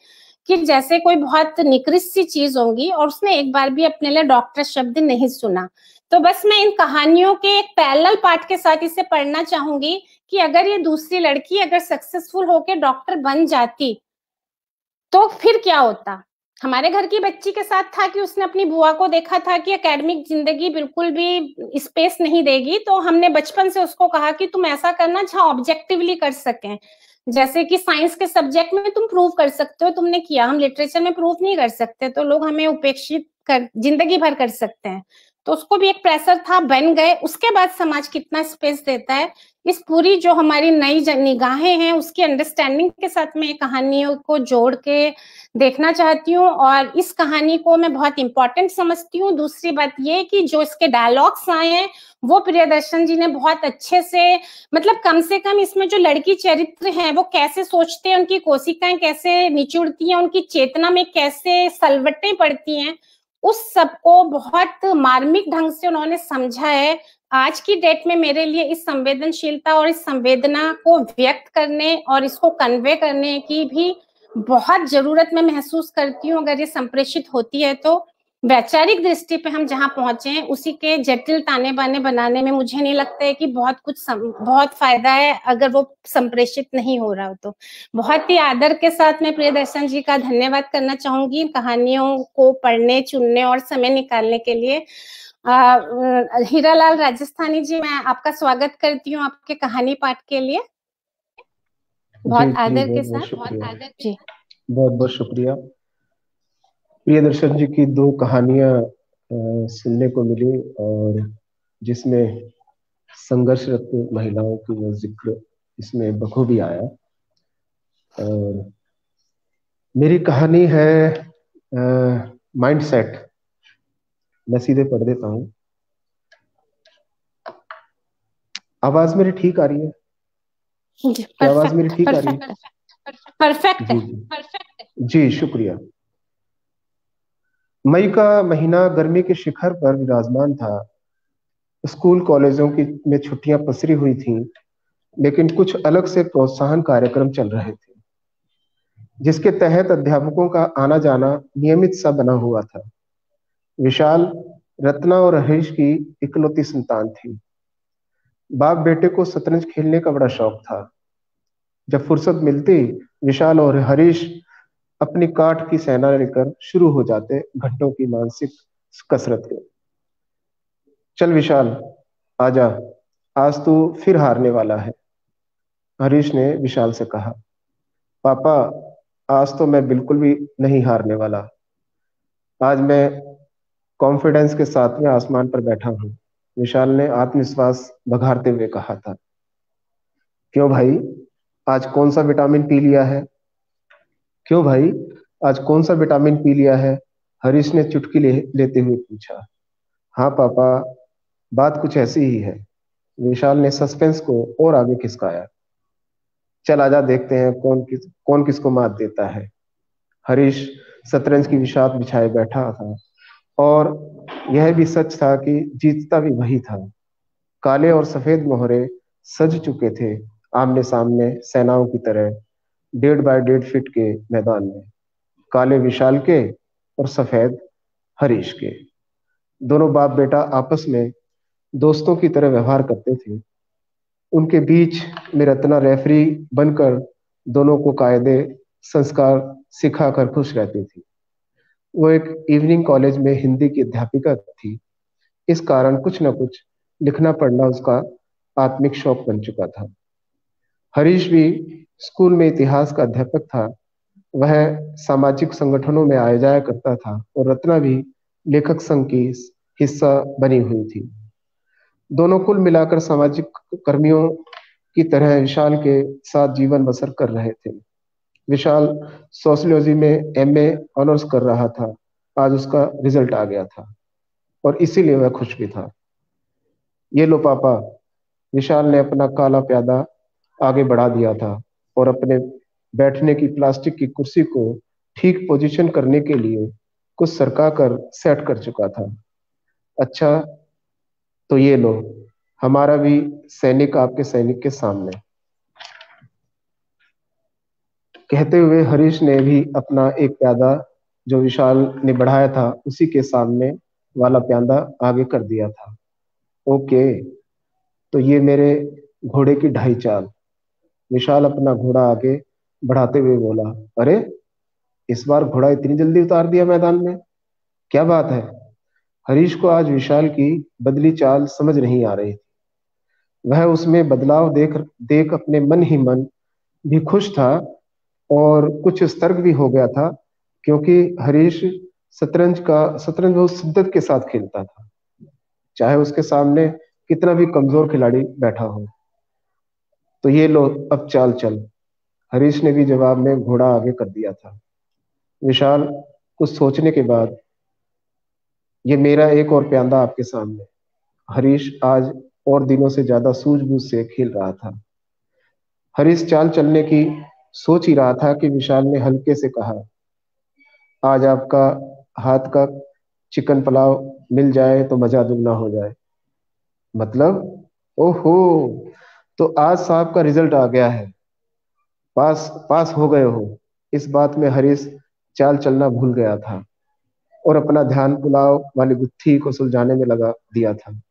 कि जैसे कोई बहुत निकृष्ट सी चीज होगी, और उसने एक बार भी अपने लिए डॉक्टर शब्द नहीं सुना। तो बस मैं इन कहानियों के एक पैरेलल पार्ट के साथ इसे पढ़ना चाहूंगी कि अगर ये दूसरी लड़की अगर सक्सेसफुल होके डॉक्टर बन जाती तो फिर क्या होता। हमारे घर की बच्ची के साथ था कि उसने अपनी बुआ को देखा था कि एकेडमिक जिंदगी बिल्कुल भी स्पेस नहीं देगी, तो हमने बचपन से उसको कहा कि तुम ऐसा करना जहाँ ऑब्जेक्टिवली कर सकें, जैसे कि साइंस के सब्जेक्ट में तुम प्रूव कर सकते हो, तुमने किया, हम लिटरेचर में प्रूव नहीं कर सकते, तो लोग हमें उपेक्षित कर जिंदगी भर कर सकते हैं। तो उसको भी एक प्रेशर था, बन गए। उसके बाद समाज कितना स्पेस देता है, इस पूरी जो हमारी नई निगाहें हैं उसकी अंडरस्टैंडिंग के साथ मैं कहानियों को जोड़ के देखना चाहती हूँ, और इस कहानी को मैं बहुत इंपॉर्टेंट समझती हूँ। दूसरी बात ये कि जो इसके डायलॉग्स आए हैं वो प्रियदर्शन जी ने बहुत अच्छे से, मतलब कम से कम इसमें जो लड़की चरित्र हैं वो कैसे सोचते हैं, उनकी कोशिकाएं कैसे निचुड़ती हैं, उनकी चेतना में कैसे सलवटें पड़ती हैं, उस सबको बहुत मार्मिक ढंग से उन्होंने समझा है। आज की डेट में मेरे लिए इस संवेदनशीलता और इस संवेदना को व्यक्त करने और इसको कन्वे करने की भी बहुत जरूरत मैं महसूस करती हूँ, अगर ये संप्रेषित होती है तो। वैचारिक दृष्टि पे हम जहाँ पहुंचे हैं उसी के जटिल ताने बाने बनाने में मुझे नहीं लगता है कि बहुत फायदा है अगर वो संप्रेषित नहीं हो रहा हो। तो बहुत ही आदर के साथ मैं प्रियदर्शन जी का धन्यवाद करना चाहूंगी कहानियों को पढ़ने, चुनने और समय निकालने के लिए। हीरालाल राजस्थानी जी, मैं आपका स्वागत करती हूँ आपके कहानी पाठ के लिए। बहुत आदर के साथ। जी बहुत बहुत शुक्रिया। प्रियदर्शन जी की दो कहानियां सुनने को मिली और जिसमें संघर्षरत महिलाओं की वो जिक्र इसमें बखूबी आया। और मेरी कहानी है माइंडसेट। मैं सीधे पढ़ देता हूँ। आवाज मेरी ठीक आ रही है? क्या आवाज मेरी ठीक आ रही है? परफेक्ट। जी शुक्रिया। मई का महीना गर्मी के शिखर पर विराजमान था। स्कूल कॉलेजों की में छुट्टियां पसरी हुई थीं, लेकिन कुछ अलग से प्रोत्साहन कार्यक्रम चल रहे थे, जिसके तहत अध्यापकों का आना जाना नियमित सा बना हुआ था। विशाल रत्ना और हरीश की इकलौती संतान थी। बाप बेटे को शतरंज खेलने का बड़ा शौक था। जब फुर्सत मिलती, विशाल और हरीश अपनी काठ की सेना लेकर शुरू हो जाते घंटों की मानसिक कसरत के। चल विशाल, आजा, आज तू फिर हारने वाला है, हरीश ने विशाल से कहा। पापा, आज तो मैं बिल्कुल भी नहीं हारने वाला। आज मैं कॉन्फिडेंस के साथ में आसमान पर बैठा हूं, विशाल ने आत्मविश्वास बघारते हुए कहा था। क्यों भाई, आज कौन सा विटामिन पी लिया है? क्यों भाई, आज कौन सा विटामिन पी लिया है? हरीश ने चुटकी लेते हुए पूछा। हाँ पापा, बात कुछ ऐसी ही है, विशाल ने सस्पेंस को और आगे खिसकाया। चल आजा, देखते हैं कौन किसको मात देता है। हरीश शतरंज की बिसात बिछाए बैठा था और यह भी सच था कि जीतता भी वही था। काले और सफेद मोहरे सज चुके थे आमने सामने सेनाओं की तरह 1.5 बाय 1.5 फीट के मैदान में। काले विशाल के और सफेद हरीश के। दोनों बाप बेटा आपस में दोस्तों की तरह व्यवहार करते थे। उनके बीच में रत्ना रेफरी बनकर दोनों को कायदे संस्कार सिखाकर खुश रहती थी। वो एक इवनिंग कॉलेज में हिंदी की अध्यापिका थी। इस कारण कुछ न कुछ लिखना पढ़ना उसका आत्मिक शौक बन चुका था। हरीश भी स्कूल में इतिहास का अध्यापक था। वह सामाजिक संगठनों में आया जाया करता था और रत्ना भी लेखक संघ की हिस्सा बनी हुई थी। दोनों कुल मिलाकर सामाजिक कर्मियों की तरह विशाल के साथ जीवन बसर कर रहे थे। विशाल सोशियोलॉजी में एमए ऑनर्स कर रहा था। आज उसका रिजल्ट आ गया था और इसीलिए वह खुश भी था। ये लो पापा, विशाल ने अपना काला प्यादा आगे बढ़ा दिया था और अपने बैठने की प्लास्टिक की कुर्सी को ठीक पोजीशन करने के लिए कुछ सरका कर सेट कर चुका था। अच्छा, तो ये लो, हमारा भी सैनिक आपके सैनिक के सामने। कहते हुए हरीश ने भी अपना एक प्यादा जो विशाल ने बढ़ाया था उसी के सामने वाला प्यादा आगे कर दिया था। ओके, तो ये मेरे घोड़े की 2.5 चाल। विशाल अपना घोड़ा आगे बढ़ाते हुए बोला। अरे, इस बार घोड़ा इतनी जल्दी उतार दिया मैदान में, क्या बात है? हरीश को आज विशाल की बदली चाल समझ नहीं आ रही थी। वह उसमें बदलाव देख देख अपने मन ही मन भी खुश था और कुछ सतर्क भी हो गया था, क्योंकि हरीश शतरंज बहुत शिद्दत के साथ खेलता था, चाहे उसके सामने कितना भी कमजोर खिलाड़ी बैठा हो। तो ये लो, अब चाल चल, हरीश ने भी जवाब में घोड़ा आगे कर दिया था। विशाल कुछ सोचने के बाद, ये मेरा एक और प्यादा आपके सामने। हरीश आज और दिनों से ज्यादा सूझबूझ से खेल रहा था। हरीश चाल चलने की सोच ही रहा था कि विशाल ने हल्के से कहा, आज आपका हाथ का चिकन पुलाव मिल जाए तो मजा दुगना हो जाए। मतलब? ओहो, तो आज साहब का रिजल्ट आ गया है, पास पास हो गए हो। इस बात में हरीश चाल चलना भूल गया था। और अपना ध्यान पुलाव वाली गुत्थी को सुलझाने में लगा दिया था।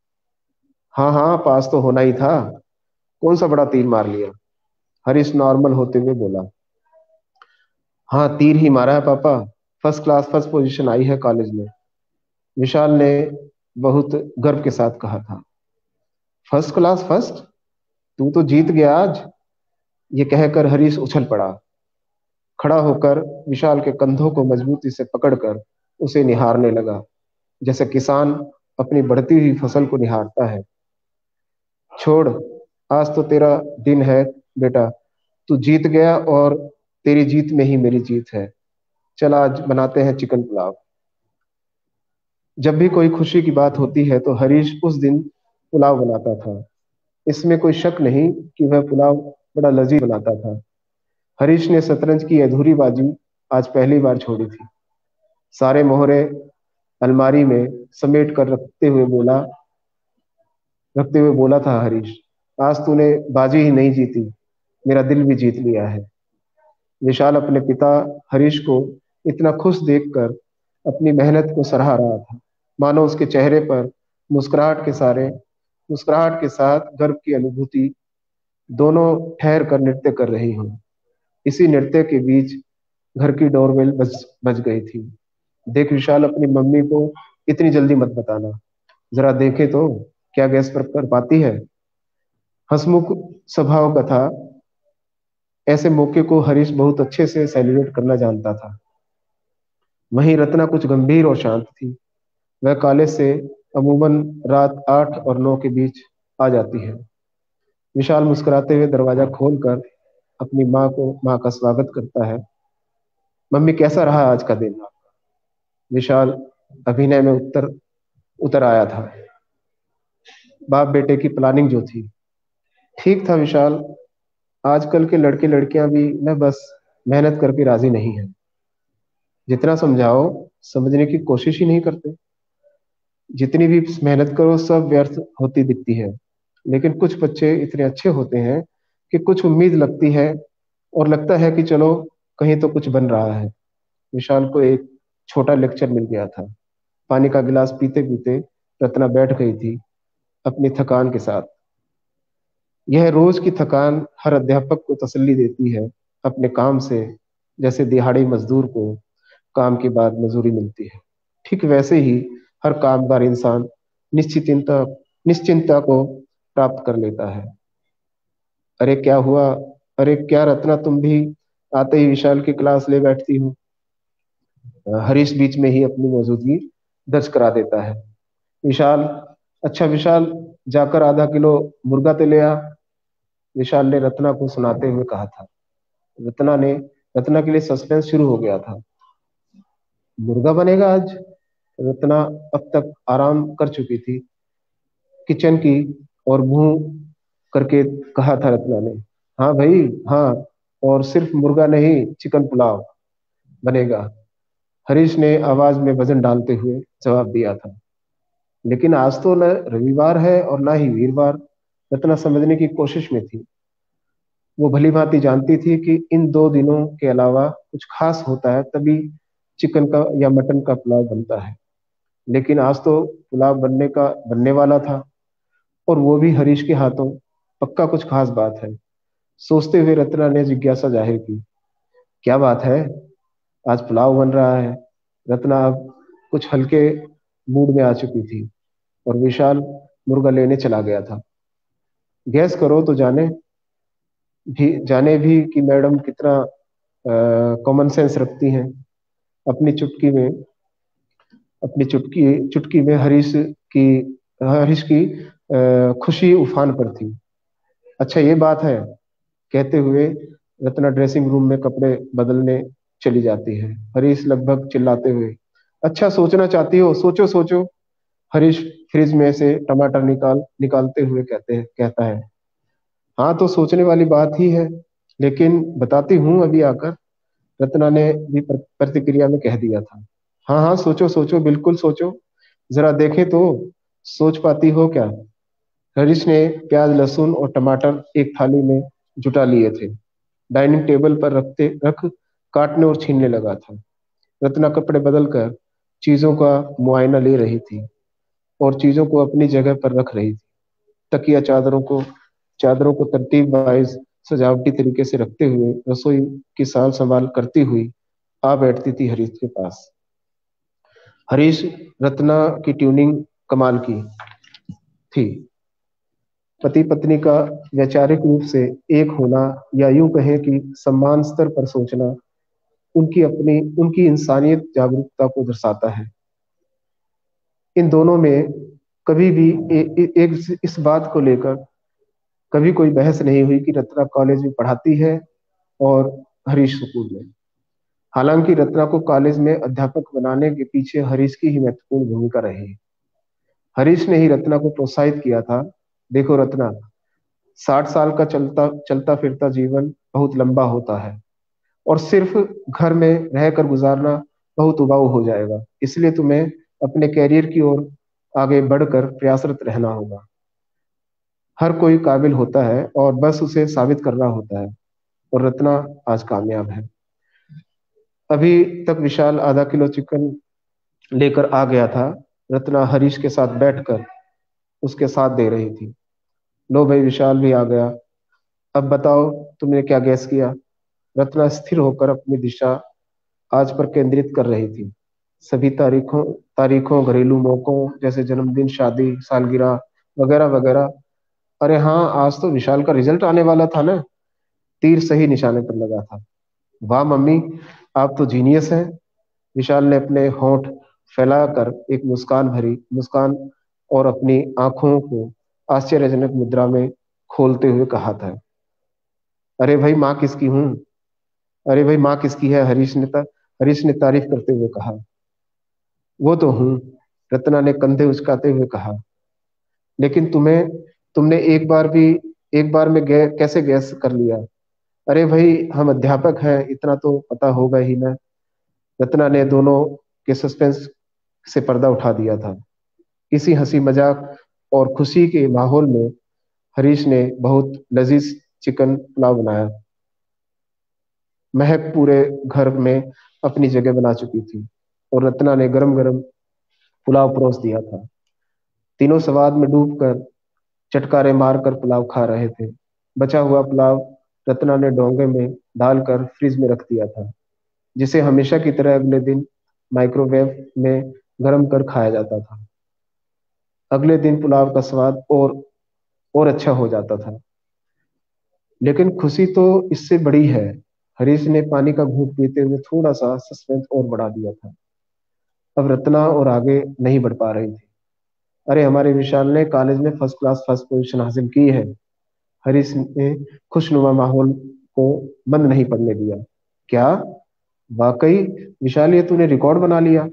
हाँ हाँ, पास तो होना ही था, कौन सा बड़ा तीर मार लिया, हरीश नॉर्मल होते हुए बोला। हाँ, तीर ही मारा है पापा, फर्स्ट क्लास फर्स्ट पोजीशन आई है कॉलेज में, विशाल ने बहुत गर्व के साथ कहा था। First class first? तू तो जीत गया आज, ये कहकर हरीश उछल पड़ा। खड़ा होकर विशाल के कंधों को मजबूती से पकड़कर उसे निहारने लगा, जैसे किसान अपनी बढ़ती हुई फसल को निहारता है। छोड़, आज तो तेरा दिन है बेटा, तू जीत गया और तेरी जीत में ही मेरी जीत है। चल आज बनाते हैं चिकन पुलाव। जब भी कोई खुशी की बात होती है तो हरीश उस दिन पुलाव बनाता था। इसमें कोई शक नहीं कि वह पुलाव बड़ा लजीज बनाता था। हरीश ने शतरंज की अधूरी बाजी आज पहली बार छोड़ी थी। सारे मोहरे अलमारी में समेट कर रखते हुए बोला था हरीश, आज तूने बाजी ही नहीं जीती, मेरा दिल भी जीत लिया है। विशाल अपने पिता हरीश को इतना खुश देखकर अपनी मेहनत को सराह रहा था, मानो उसके चेहरे पर मुस्कुराहट के साथ गर्व की अनुभूति दोनों ठहर कर नृत्य कर रही हूँ। इसी नृत्य के बीच घर की डोरबेल बज गई थी। देख विशाल, अपनी मम्मी को इतनी जल्दी मत बताना, जरा देखे तो क्या गैस पर कर पाती है। हंसमुख स्वभाव का था, ऐसे मौके को हरीश बहुत अच्छे से सेलिब्रेट करना जानता था। वहीं रत्ना कुछ गंभीर और शांत थी। वह कॉलेज से अमूमन रात 8 और 9 के बीच आ जाती है। विशाल मुस्कुराते हुए दरवाजा खोलकर अपनी माँ का स्वागत करता है। मम्मी, कैसा रहा आज का दिन? विशाल अभिनय में उतर आया था। बाप बेटे की प्लानिंग जो थी, ठीक था विशाल। आजकल के लड़के लड़कियां भी न बस मेहनत करके राजी नहीं है, जितना समझाओ समझने की कोशिश ही नहीं करते। जितनी भी मेहनत करो सब व्यर्थ होती दिखती है। लेकिन कुछ बच्चे इतने अच्छे होते हैं कि कुछ उम्मीद लगती है और लगता है कि चलो कहीं तो कुछ बन रहा है। विशाल को एक छोटा लेक्चर मिल गया था। पानी का गिलास पीते पीते रत्ना बैठ गई थी अपनी थकान के साथ। यह रोज की थकान हर अध्यापक को तसल्ली देती है अपने काम से, जैसे दिहाड़ी मजदूर को काम के बाद मजूरी मिलती है। ठीक वैसे ही हर कामगार इंसान निश्चिंता को प्राप्त कर लेता है। अरे क्या हुआ? अरे क्या रत्ना, तुम भी आते ही विशाल की क्लास ले बैठती हो? हरीश बीच में ही अपनी मौजूदगी दर्ज करा देता है। विशाल, अच्छा विशाल, जाकर आधा किलो मुर्गा तो ले आ, विशाल ने रत्ना को सुनाते हुए कहा था। रत्ना के लिए सस्पेंस शुरू हो गया था। मुर्गा बनेगा आज? रत्ना अब तक आराम कर चुकी थी। किचन की और मुंह करके कहा था रत्ना ने। हाँ भाई हाँ, और सिर्फ मुर्गा नहीं, चिकन पुलाव बनेगा, हरीश ने आवाज में वजन डालते हुए जवाब दिया था। लेकिन आज तो न रविवार है और ना ही वीरवार। रत्ना समझने की कोशिश में थी। वो भली भांति जानती थी कि इन 2 दिनों के अलावा कुछ खास होता है तभी चिकन का या मटन का पुलाव बनता है। लेकिन आज तो पुलाव बनने वाला था, और वो भी हरीश के हाथों। पक्का कुछ खास बात है। सोचते हुए रत्ना ने जिज्ञासा जाहिर की, क्या बात है? आज पुलाव बन रहा है। रत्ना अब कुछ हल्के मूड में आ चुकी थी और विशाल मुर्गा लेने चला गया था। गैस करो तो जाने भी कि मैडम कितना कॉमन सेंस रखती हैं। अपनी चुटकी में अपनी चुटकी में हरीश की खुशी उफान पर थी। अच्छा ये बात है, कहते हुए रत्ना ड्रेसिंग रूम में कपड़े बदलने चली जाती है। हरीश लगभग चिल्लाते हुए, अच्छा सोचना चाहती हो, सोचो सोचो। हरीश फ्रिज में से टमाटर निकालते हुए कहता है, हाँ तो सोचने वाली बात ही है, लेकिन बताती हूँ अभी आकर, रत्ना ने भी प्रतिक्रिया में कह दिया था। हाँ हाँ, सोचो सोचो, बिल्कुल सोचो, जरा देखें तो सोच पाती हो क्या? हरीश ने प्याज लहसुन और टमाटर एक थाली में जुटा लिए थे। डाइनिंग टेबल पर रख काटने और छीनने लगा था। रत्ना कपड़े बदलकर चीजों का मुआयना ले रही थी और चीजों को अपनी जगह पर रख रही थी। तकिया चादरों को तरतीब वाइज सजावटी तरीके से रखते हुए रसोई की साल संभाल करती हुई आ बैठती थी हरीश के पास। हरीश, रत्ना की ट्यूनिंग कमाल की थी। पति पत्नी का वैचारिक रूप से एक होना, या यूं कहें कि सम्मान स्तर पर सोचना, उनकी इंसानियत जागरूकता को दर्शाता है। इन दोनों में कभी भी एक इस बात को लेकर कभी कोई बहस नहीं हुई कि रत्ना कॉलेज में पढ़ाती है और हरीश स्कूल में। हालांकि रत्ना को कॉलेज में अध्यापक बनाने के पीछे हरीश की ही महत्वपूर्ण भूमिका रही। हरीश ने ही रत्ना को प्रोत्साहित किया था, देखो रत्ना, 60 साल का चलता चलता फिरता जीवन बहुत लंबा होता है और सिर्फ घर में रहकर गुजारना बहुत उबाऊ हो जाएगा। इसलिए तुम्हें अपने कैरियर की ओर आगे बढ़कर प्रयासरत रहना होगा। हर कोई काबिल होता है और बस उसे साबित करना होता है, और रत्ना आज कामयाब है। अभी तक विशाल आधा किलो चिकन लेकर आ गया था। रत्ना हरीश के साथ बैठकर उसके साथ दे रही थी। लो भाई, विशाल भी आ गया। अब बताओ, तुमने क्या गैस किया? रत्ना स्थिर होकर अपनी दिशा आज पर केंद्रित कर रही थी। सभी तारीखों तारीखों घरेलू मौकों जैसे जन्मदिन, शादी, सालगिरह वगैरह वगैरह। अरे हाँ, आज तो विशाल का रिजल्ट आने वाला था ना। तीर सही निशाने पर लगा था। वाह मम्मी, आप तो जीनियस हैं। विशाल ने अपने होंठ फैलाकर एक मुस्कान भरी मुस्कान और अपनी आंखों को आश्चर्यजनक मुद्रा में खोलते हुए कहा था। अरे भाई, माँ किसकी हूँ? अरे भाई, माँ किसकी है? हरीश ने तारीफ करते हुए कहा। वो तो हूँ, रत्ना ने कंधे उचकाते हुए कहा। लेकिन तुमने एक बार में कैसे गैस कर लिया? अरे भाई, हम अध्यापक हैं, इतना तो पता होगा ही ना। रत्ना ने दोनों के सस्पेंस से पर्दा उठा दिया था। इसी हंसी मजाक और खुशी के माहौल में हरीश ने बहुत लजीज चिकन पुलाव बनाया। महक पूरे घर में अपनी जगह बना चुकी थी और रत्ना ने गरम गरम पुलाव परोस दिया था। तीनों स्वाद में डूबकर चटकारे मारकर पुलाव खा रहे थे। बचा हुआ पुलाव रत्ना ने डोंगे में डालकर फ्रिज में रख दिया था, जिसे हमेशा की तरह अगले दिन माइक्रोवेव में गर्म कर खाया जाता था। अगले दिन पुलाव का स्वाद और अच्छा हो जाता था। लेकिन खुशी तो इससे बड़ी है। हरीश ने पानी का घूंट पीते हुए थोड़ा सा सस्पेंस और बढ़ा दिया था। अब रत्ना और आगे नहीं बढ़ पा रही थी। अरे, हमारे विशाल ने कॉलेज में फर्स्ट क्लास फर्स्ट पोजीशन हासिल की है। हरीश ने खुशनुमा माहौल को बंद नहीं पड़ने दिया। क्या? वाकई? विशाल, ये तूने रिकॉर्ड बना लिया।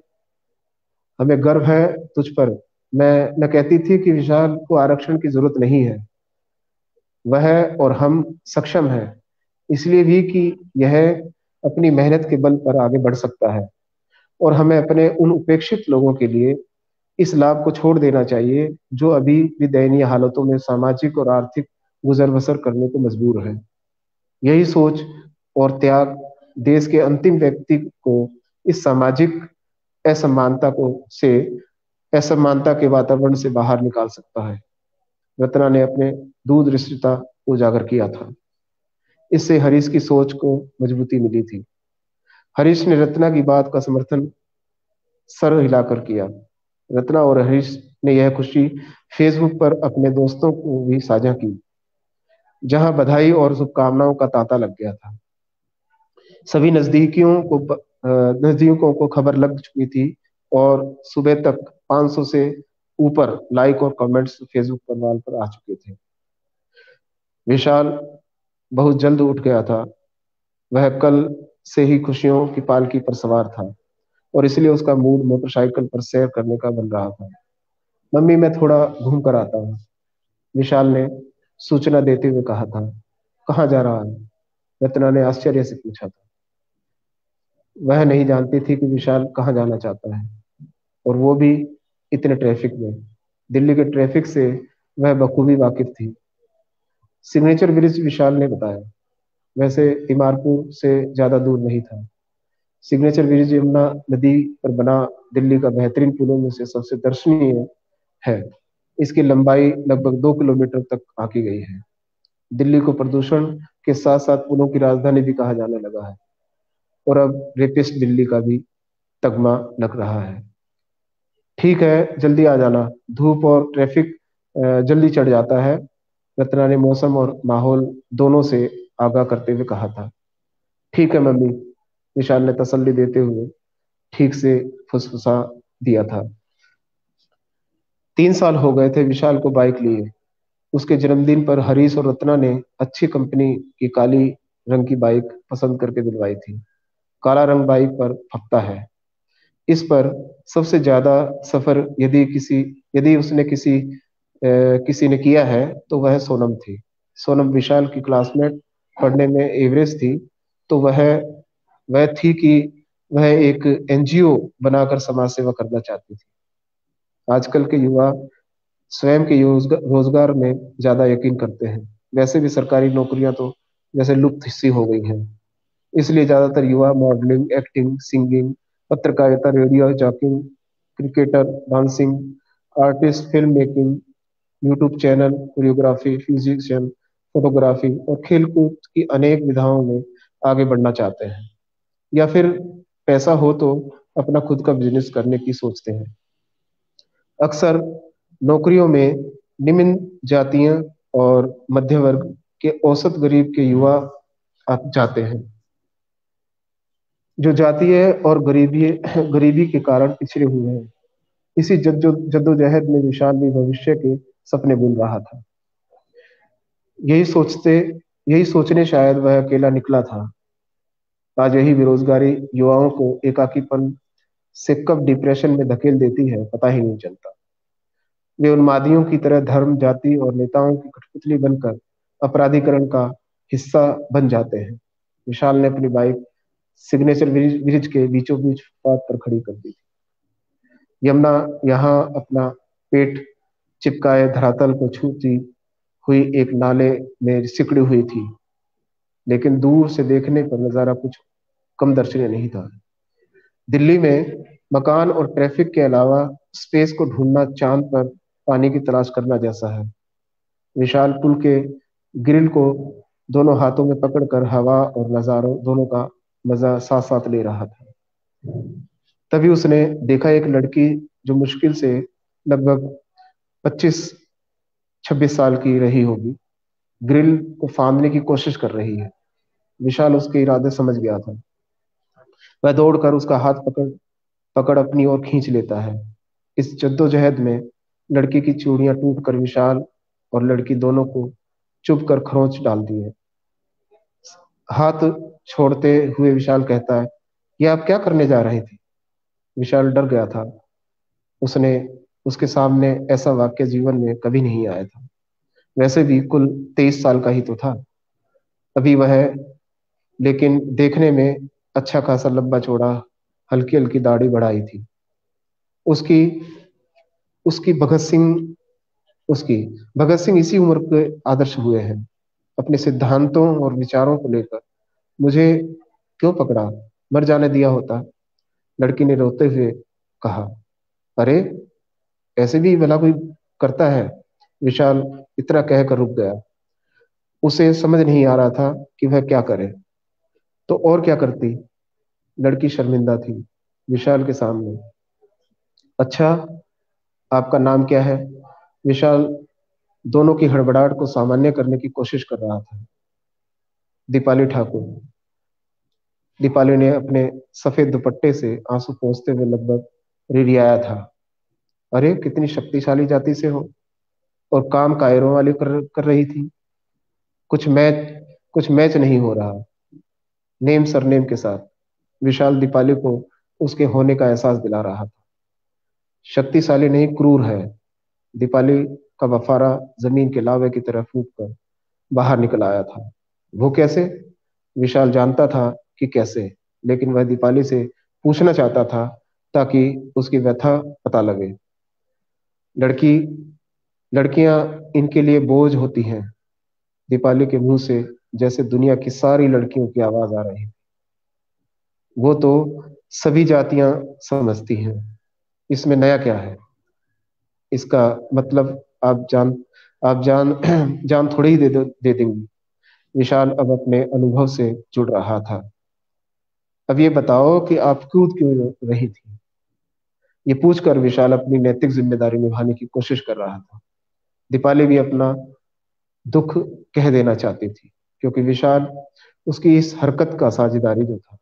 हमें गर्व है तुझ पर। मैं कहती थी कि विशाल को आरक्षण की जरूरत नहीं है। वह और हम सक्षम हैं, इसलिए भी कि यह अपनी मेहनत के बल पर आगे बढ़ सकता है, और हमें अपने उन उपेक्षित लोगों के लिए इस लाभ को छोड़ देना चाहिए जो अभी भी दयनीय हालतों में सामाजिक और आर्थिक गुजर बसर करने को मजबूर है। यही सोच और त्याग देश के अंतिम व्यक्ति को इस सामाजिक असमानता को से असमानता के वातावरण से बाहर निकाल सकता है। रत्ना ने अपने दूरदृष्टिता को उजागर किया था। इससे हरीश की सोच को मजबूती मिली थी। हरीश ने रत्ना की बात का समर्थन सर हिलाकर किया। रत्ना और हरीश ने यह खुशी फेसबुक पर अपने दोस्तों को भी साझा की, जहां बधाई और शुभकामनाओं का तांता लग गया था। सभी नजदीकियों को खबर लग चुकी थी और सुबह तक 500 से ऊपर लाइक और कमेंट्स फेसबुक पर वाल पर आ चुके थे। विशाल बहुत जल्द उठ गया था। वह कल से ही खुशियों की पालकी पर सवार था और इसलिए उसका मूड मोटरसाइकिल पर सैर करने का बन रहा था। मम्मी, मैं थोड़ा घूम कर आता हूँ, विशाल ने सूचना देते हुए कहा था। कहाँ जा रहा है? रत्ना ने आश्चर्य से पूछा था। वह नहीं जानती थी कि विशाल कहाँ जाना चाहता है, और वो भी इतने ट्रैफिक में। दिल्ली के ट्रैफिक से वह बखूबी वाकिफ थी। सिग्नेचर ब्रिज, विशाल ने बताया। वैसे तिमारपुर से ज्यादा दूर नहीं था। सिग्नेचर ब्रिज यमुना नदी पर बना दिल्ली का बेहतरीन पुलों में से सबसे दर्शनीय है। इसकी लंबाई लगभग 2 किलोमीटर तक आकी गई है। दिल्ली को प्रदूषण के साथ साथ पुलों की राजधानी भी कहा जाने लगा है और अब रेपिस्ट दिल्ली का भी तगमा लग रहा है। ठीक है, जल्दी आ जाना, धूप और ट्रैफिक जल्दी चढ़ जाता है, रत्ना ने मौसम और माहौल दोनों से आगाह करते हुए कहा था। ठीक है मम्मी, विशाल ने तसल्ली देते हुए ठीक से फुसफुसा दिया था। 3 साल हो गए थे विशाल को बाइक लिए। उसके जन्मदिन पर हरीश और रत्ना ने अच्छी कंपनी की काली रंग की बाइक पसंद करके दिलवाई थी। काला रंग बाइक पर फपता है। इस पर सबसे ज्यादा सफर यदि उसने किसी ने किया है तो वह सोनम थी। सोनम विशाल की क्लासमेट, पढ़ने में एवरेज थी, तो वह थी कि वह एक एनजीओ बनाकर समाज सेवा करना चाहती थी। आजकल के युवा स्वयं के रोजगार में ज्यादा यकीन करते हैं। वैसे भी सरकारी नौकरियां तो जैसे लुप्त सी हो गई हैं। इसलिए ज्यादातर युवा मॉडलिंग, एक्टिंग, सिंगिंग, पत्रकारिता, radio jockeying, cricketer, dancing, artist, film making, YouTube channel, choreography, physician, photography और खेलकूद की अनेक विधाओं में आगे बढ़ना चाहते हैं, या फिर पैसा हो तो अपना खुद का बिजनेस करने की सोचते हैं। अक्सर नौकरियों में निम्न जातियां और मध्य वर्ग के औसत गरीब के युवा जाते हैं, जो जातीय और गरीबी के कारण पिछड़े हुए हैं। इसी जद्दोजहद में विशाल भी भविष्य के सपने बुन रहा था। यही सोचने शायद वह अकेला निकला था। आज यही बेरोजगारी युवाओं को एकाकीपन से कब डिप्रेशन में धकेल देती है पता ही नहीं चलता। वे उन्मादियों की तरह धर्म, जाति और नेताओं की कठपुतली बनकर अपराधीकरण का हिस्सा बन जाते हैं। विशाल ने अपनी बाइक सिग्नेचर ब्रिज के बीचों बीच फुटपाथ पर खड़ी कर दी थी। यमुना यहाँ अपना पेट चिपकाए धरातल को छूती हुई एक नाले में सिकड़ी हुई थी, लेकिन दूर से देखने पर नजारा कुछ कम दर्शनीय नहीं था। दिल्ली में मकान और ट्रैफिक के अलावा स्पेस को ढूंढना चांद पर पानी की तलाश करना जैसा है। विशाल पुल के ग्रिल को दोनों हाथों में पकड़कर हवा और नजारों दोनों का मजा साथ साथ ले रहा था। तभी उसने देखा एक लड़की जो मुश्किल से लगभग 25-26 साल की रही होगी, ग्रिल को फांदने की कोशिश कर रही है। विशाल उसके इरादे समझ गया था। वह दौड़कर उसका हाथ पकड़ अपनी ओर खींच लेता है। इस जद्दोजहद में लड़की की चूड़ियां टूटकर विशाल और लड़की दोनों को चुप कर खरोंच डालती है। हाथ छोड़ते हुए विशाल कहता है, ये आप क्या करने जा रही थी? विशाल डर गया था। उसके सामने ऐसा वाक्य जीवन में कभी नहीं आया था। वैसे भी कुल 23 साल का ही तो था अभी वह, लेकिन देखने में अच्छा खासा लंबा चौड़ा, हल्की हल्की दाढ़ी बढ़ाई थी। उसकी उसकी भगत सिंह इसी उम्र के आदर्श हुए हैं। अपने सिद्धांतों और विचारों को लेकर मुझे क्यों पकड़ा, मर जाने दिया होता, लड़की ने रोते हुए कहा। अरे ऐसे भी भला कोई करता है? विशाल इतना कहकर रुक गया। उसे समझ नहीं आ रहा था कि वह क्या करे, तो और क्या करती। लड़की शर्मिंदा थी विशाल के सामने। अच्छा, आपका नाम क्या है? विशाल दोनों की हड़बड़ाहट को सामान्य करने की कोशिश कर रहा था। दीपाली ठाकुर। दीपाली ने अपने सफेद दुपट्टे से आंसू पोंछते हुए लगभग रिरियाया था। अरे कितनी शक्तिशाली जाति से हो, और काम कायरों वाली कर रही थी। कुछ मैच नहीं हो रहा नेम सरनेम के साथ। विशाल दीपाली को उसके होने का एहसास दिला रहा था। शक्तिशाली नहीं, क्रूर है। दीपाली का बफारा जमीन के लावे की तरह फूट कर बाहर निकल आया था। वो कैसे? विशाल जानता था कि कैसे, लेकिन वह दीपाली से पूछना चाहता था ताकि उसकी व्यथा पता लगे। लड़की लड़कियां इनके लिए बोझ होती हैं। दीपाली के मुंह से जैसे दुनिया की सारी लड़कियों की आवाज आ रही। वो तो सभी जातियां समझती हैं, इसमें नया क्या है? इसका मतलब आप जान जान थोड़ी ही दे देंगी। विशाल अब अपने अनुभव से जुड़ रहा था। अब ये बताओ कि आप कूद क्यों रही थी? ये पूछकर विशाल अपनी नैतिक जिम्मेदारी निभाने की कोशिश कर रहा था। दीपाली भी अपना दुख कह देना चाहती थी, क्योंकि विशाल उसकी इस हरकत का साझेदारी जो था।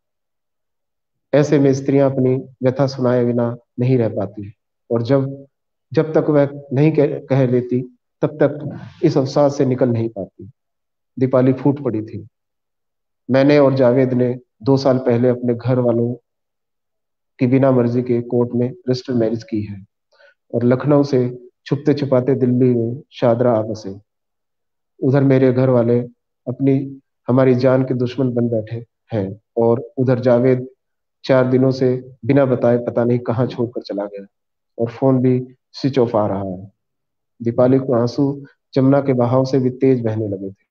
ऐसे में स्त्रियां अपनी व्यथा सुनाए बिना नहीं रह पाती, और जब जब तक वह नहीं कह लेती, तब तक इस अवसाद से निकल नहीं पाती। दीपाली फूट पड़ी थी। मैंने और जावेद ने 2 साल पहले अपने घर वालों की बिना मर्जी के कोर्ट में रजिस्टर मैरिज की है, और लखनऊ से छुपते छुपाते दिल्ली में शादरा आ बसे। उधर मेरे घर वाले अपनी हमारी जान के दुश्मन बन बैठे हैं, और उधर जावेद 4 दिनों से बिना बताए पता नहीं कहाँ छोड़कर चला गया, और फोन भी स्विच ऑफ आ रहा है। दीपाली को आंसू जमुना के बहाव से भी तेज बहने लगे थे।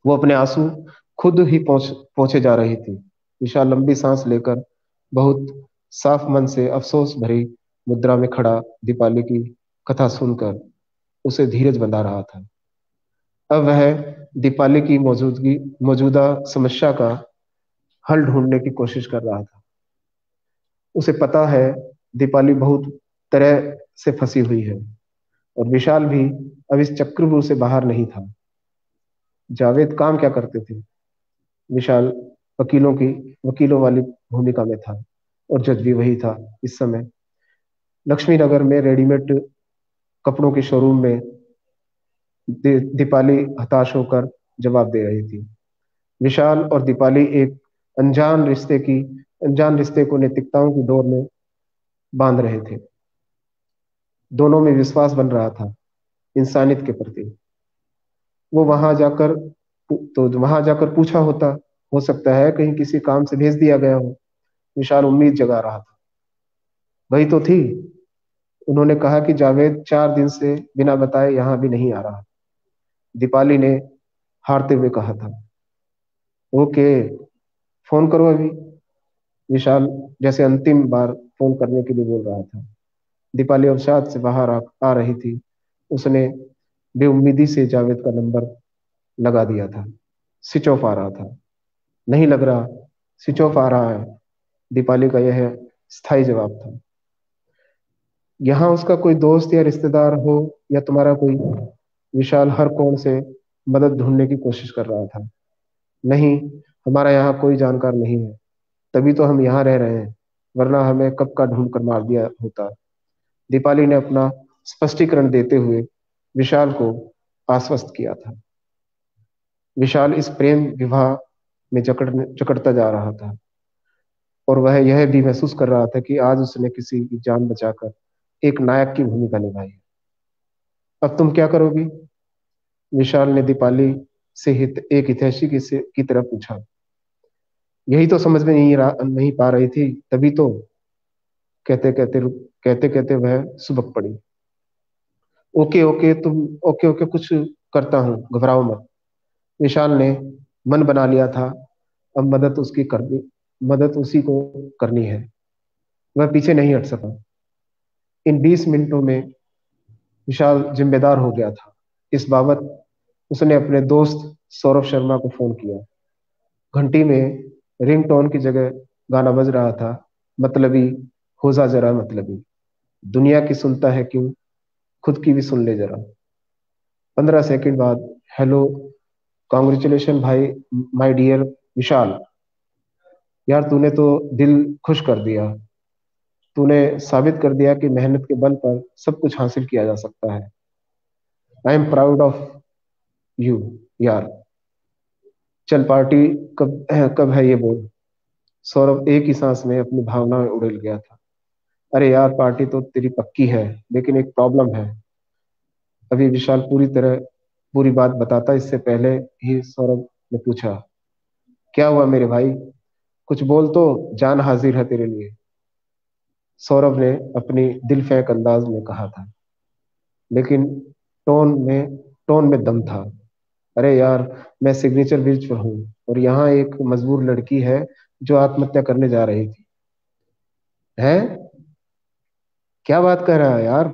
वो अपने आंसू खुद ही पहुंचे जा रही थी। विशाल लंबी सांस लेकर बहुत साफ मन से अफसोस भरी मुद्रा में खड़ा दीपाली की कथा सुनकर उसे धीरज बंधा रहा था। अब वह दीपाली की मौजूदा समस्या का हल ढूंढने की कोशिश कर रहा था। उसे पता है दीपाली बहुत तरह से फंसी हुई है, और विशाल भी अब इस चक्रव्यूह से बाहर नहीं था। जावेद काम क्या करते थे? विशाल वकीलों वाली भूमिका में था, और जज भी वही था। इस समय लक्ष्मी नगर में रेडीमेड कपड़ों के शोरूम में दीपाली हताश होकर जवाब दे रही थी। विशाल और दीपाली एक अनजान रिश्ते को नैतिकताओं की डोर में बांध रहे थे। दोनों में विश्वास बन रहा था इंसानियत के प्रति। वो वहां जाकर पूछा होता, हो सकता है कहीं किसी काम से भेज दिया गया हो। विशाल उम्मीद जगा रहा था। वही तो थी। उन्होंने कहा कि जावेद 4 दिन से बिना बताए यहाँ भी नहीं आ रहा। दीपाली ने हारते हुए कहा था। ओके, फोन करो अभी। विशाल जैसे अंतिम बार फोन करने के लिए बोल रहा था। दीपाली अवसाद से बाहर आ रही थी। उसने बेउम्मीदी से जावेद का नंबर लगा दिया था। स्विच ऑफ आ रहा था। नहीं लग रहा, स्विच ऑफ आ रहा है, दीपाली का यह स्थायी जवाब था। यहाँ उसका कोई दोस्त या रिश्तेदार हो, या तुम्हारा कोई? विशाल हर कोण से मदद ढूंढने की कोशिश कर रहा था। नहीं, हमारा यहाँ कोई जानकार नहीं है, तभी तो हम यहाँ रह रहे हैं, वरना हमें कब का ढूंढ कर मार दिया होता। दीपाली ने अपना स्पष्टीकरण देते हुए विशाल को आश्वस्त किया था। विशाल इस प्रेम विवाह में जकड़ता जा रहा था, और वह यह भी महसूस कर रहा था कि आज उसने किसी की जान बचाकर एक नायक की भूमिका निभाई है। अब तुम क्या करोगी? विशाल ने दीपाली से एक हितैषी की तरह पूछा। यही तो समझ में नहीं पा रही थी, तभी तो। कहते कहते वह सुबक पड़ी। ओके ओके, ओके ओके, कुछ करता हूँ, घबराओ मत। विशाल ने मन बना लिया था। अब मदद उसी को करनी है। वह पीछे नहीं हट सका। इन 20 मिनटों में विशाल जिम्मेदार हो गया था। इस बाबत उसने अपने दोस्त सौरभ शर्मा को फोन किया। घंटी में रिंगटोन की जगह गाना बज रहा था, मतलबी हो जा जरा मतलबी, दुनिया की सुनता है क्यों, खुद की भी सुन ले जरा। 15 सेकंड बाद, हेलो, कॉन्ग्रेचुलेशन भाई, माय डियर विशाल। यार तूने तो दिल खुश कर दिया। तूने साबित कर दिया कि मेहनत के बल पर सब कुछ हासिल किया जा सकता है। I am proud of you यार। चल पार्टी कब कब है ये बोल। सौरभ एक ही सांस में अपनी भावना में उड़ेल गया था। अरे यार, पार्टी तो तेरी पक्की है, लेकिन एक प्रॉब्लम है। अभी विशाल पूरी बात बताता इससे पहले ही सौरभ ने पूछा, क्या हुआ मेरे भाई? कुछ बोल तो, जान हाजिर है तेरे लिए। सौरभ ने अपनी दिल फेंक अंदाज में कहा था, लेकिन टोन में टोन में दम था। अरे यार, मैं सिग्नेचर ब्रिज पर हूँ, और यहाँ एक मजबूर लड़की है जो आत्महत्या करने जा रही थी। है? क्या बात कर रहा है यार?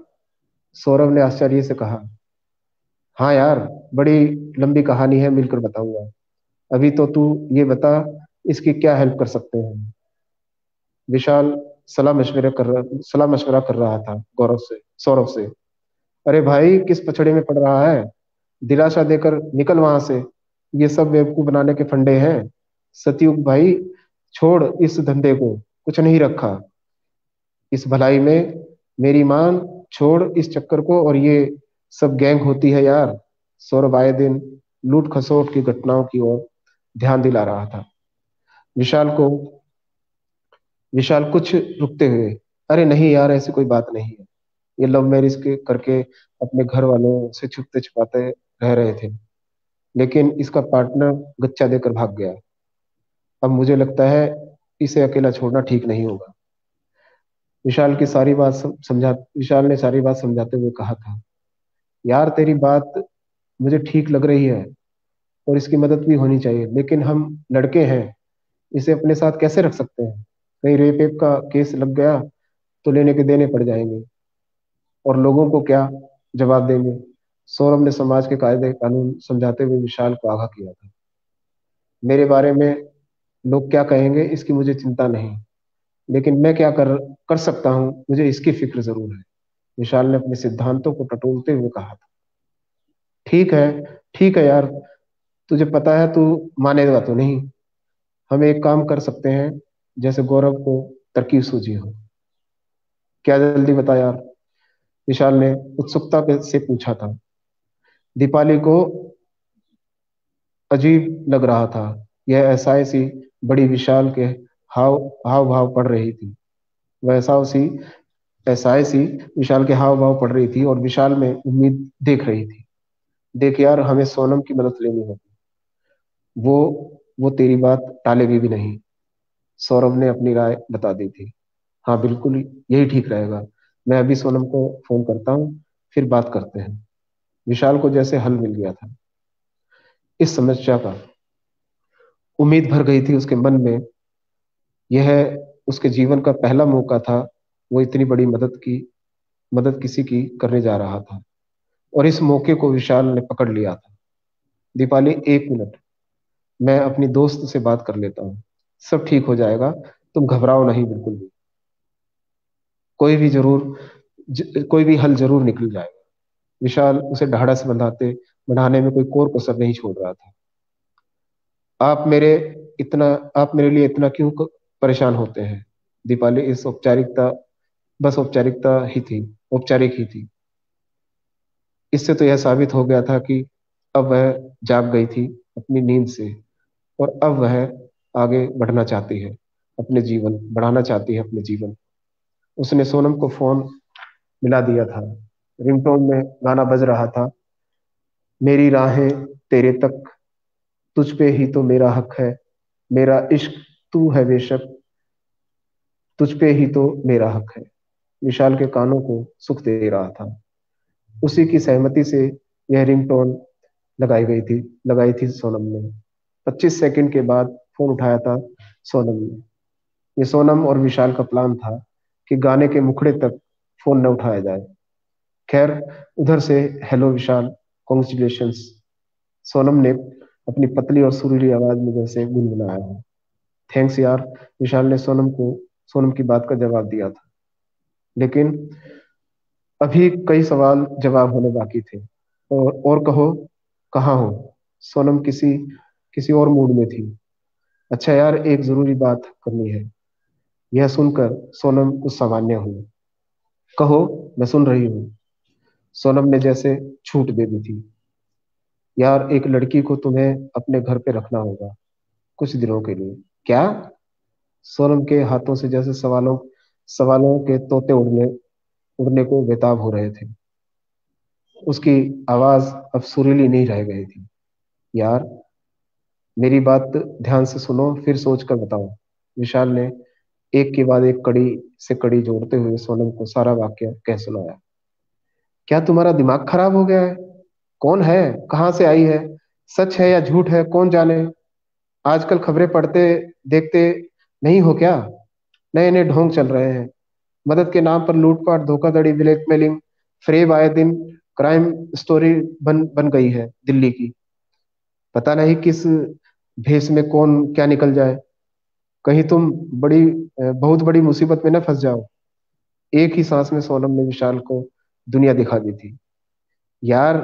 सौरभ ने आश्चर्य से कहा। हाँ यार, बड़ी लंबी कहानी है, मिलकर बताऊंगा। अभी तो तू ये बता, इसकी क्या हेल्प कर सकते हैं? विशाल सलाह मशवरा कर रहा था गौरव से सौरभ से। अरे भाई, किस पछड़े में पड़ रहा है? दिलासा देकर निकल वहां से। ये सब बेवकूफ बनाने के फंडे हैं। सतयुग भाई, छोड़ इस धंधे को, कुछ नहीं रखा इस भलाई में। मेरी मान, छोड़ इस चक्कर को, और ये सब गैंग होती है यार। सौरभ आए दिन लूट खसोट की घटनाओं की ओर ध्यान दिला रहा था। विशाल को विशाल कुछ रुकते हुए, अरे नहीं यार, ऐसी कोई बात नहीं है। ये लव मैरिज के करके अपने घर वालों से छुपते छुपाते रह रहे थे, लेकिन इसका पार्टनर गच्चा देकर भाग गया। अब मुझे लगता है इसे अकेला छोड़ना ठीक नहीं होगा। विशाल ने सारी बात समझाते हुए कहा था। यार, तेरी बात मुझे ठीक लग रही है, और इसकी मदद भी होनी चाहिए, लेकिन हम लड़के हैं, इसे अपने साथ कैसे रख सकते हैं? कहीं रेप वेप का केस लग गया तो लेने के देने पड़ जाएंगे, और लोगों को क्या जवाब देंगे? सौरभ ने समाज के कायदे कानून समझाते हुए विशाल को आगाह किया था। मेरे बारे में लोग क्या कहेंगे इसकी मुझे चिंता नहीं, लेकिन मैं क्या कर कर सकता हूँ, मुझे इसकी फिक्र जरूर है। विशाल ने अपने सिद्धांतों को टटोलते हुए कहा था। ठीक है, ठीक है यार, तुझे पता है, तू मानेगा तो नहीं। हम एक काम कर सकते हैं, जैसे गौरव को तरकीब सूझी हो। क्या? जल्दी बता यार, विशाल ने से पूछा था। दीपाली को अजीब लग रहा था। यह एहसासी बड़ी विशाल के हाव हाव भाव पढ़ रही थी। वह एहसासी विशाल के हाव भाव पढ़ रही थी, और विशाल में उम्मीद देख रही थी। देख यार, हमें सोनम की मदद लेनी होगी। वो वो तेरी बात टालेगी भी नहीं। सौरभ ने अपनी राय बता दी थी। हाँ बिल्कुल, यही ठीक रहेगा। मैं अभी सोनम को फोन करता हूँ, फिर बात करते हैं। विशाल को जैसे हल मिल गया था इस समस्या का। उम्मीद भर गई थी उसके मन में। यह उसके जीवन का पहला मौका था। वो इतनी बड़ी मदद किसी की करने जा रहा था, और इस मौके को विशाल ने पकड़ लिया था। दीपाली, एक मिनट, मैं अपनी दोस्त से बात कर लेता हूँ। सब ठीक हो जाएगा, तुम घबराओ नहीं बिल्कुल भी। कोई भी हल जरूर निकल जाएगा। विशाल उसे ढाढ़स बढ़ाने में कोई कोर कसर नहीं छोड़ रहा था। आप मेरे आप मेरे लिए इतना क्यों परेशान होते हैं? दीपाली, इस औपचारिकता बस औपचारिक ही थी। इससे तो यह साबित हो गया था कि अब वह जाग गई थी अपनी नींद से, और अब वह आगे बढ़ना चाहती है, बढ़ाना चाहती है अपने जीवन। उसने सोनम को फोन मिला दिया था। रिंगटोन में गाना बज रहा था। मेरी राहें तेरे तक, तुझ पे ही तो मेरा हक है, मेरा इश्क तू है बेशक, तुझ पे ही तो मेरा हक है। विशाल के कानों को सुख दे रहा था। उसी की सहमति से यह रिंगटोन लगाई थी सोनम ने। 25 सेकंड के बाद फोन उठाया था सोनम ने। ये सोनम और विशाल का प्लान था कि गाने के मुखड़े तक फोन न उठाया जाए। खैर, उधर से, हेलो विशाल, कॉन्ग्रेचुलेशंस, सोनम ने अपनी पतली और सुरीली आवाज में जैसे गुनगुनाया हो। थैंक्स यार, विशाल ने सोनम की बात का जवाब दिया था। लेकिन अभी कई सवाल जवाब होने बाकी थे। और कहो, कहाँ हो? सोनम किसी किसी और मूड में थी। अच्छा यार, एक जरूरी बात करनी है। यह सुनकर सोनम कुछ सामान्य हुई। कहो, मैं सुन रही हूँ। सोनम ने जैसे छूट दे दी थी। यार, एक लड़की को तुम्हें अपने घर पे रखना होगा कुछ दिनों के लिए। क्या? सोनम के हाथों से जैसे सवालों के तोते उड़ने को बेताब हो रहे थे। उसकी आवाज अब सुरीली नहीं रह गई थी। यार, मेरी बात ध्यान से सुनो, फिर सोच कर बताओ। विशाल ने एक के बाद एक कड़ी से कड़ी जोड़ते हुए सोनम को सारा वाक्य कह सुनाया। क्या तुम्हारा दिमाग खराब हो गया है? कौन है? कहाँ से आई है? सच है या झूठ है, कौन जाने। आजकल खबरें पढ़ते देखते नहीं हो क्या? नए नए ढोंग चल रहे हैं। मदद के नाम पर लूटपाट, धोखाधड़ी, ब्लैकमेलिंग, फरेब आए दिन क्राइम स्टोरी बन बन गई है दिल्ली की। पता नहीं किस भेष में कौन क्या निकल जाए। कहीं तुम बहुत बड़ी मुसीबत में न फंस जाओ। एक ही सांस में सोनम ने विशाल को दुनिया दिखा दी थी। यार,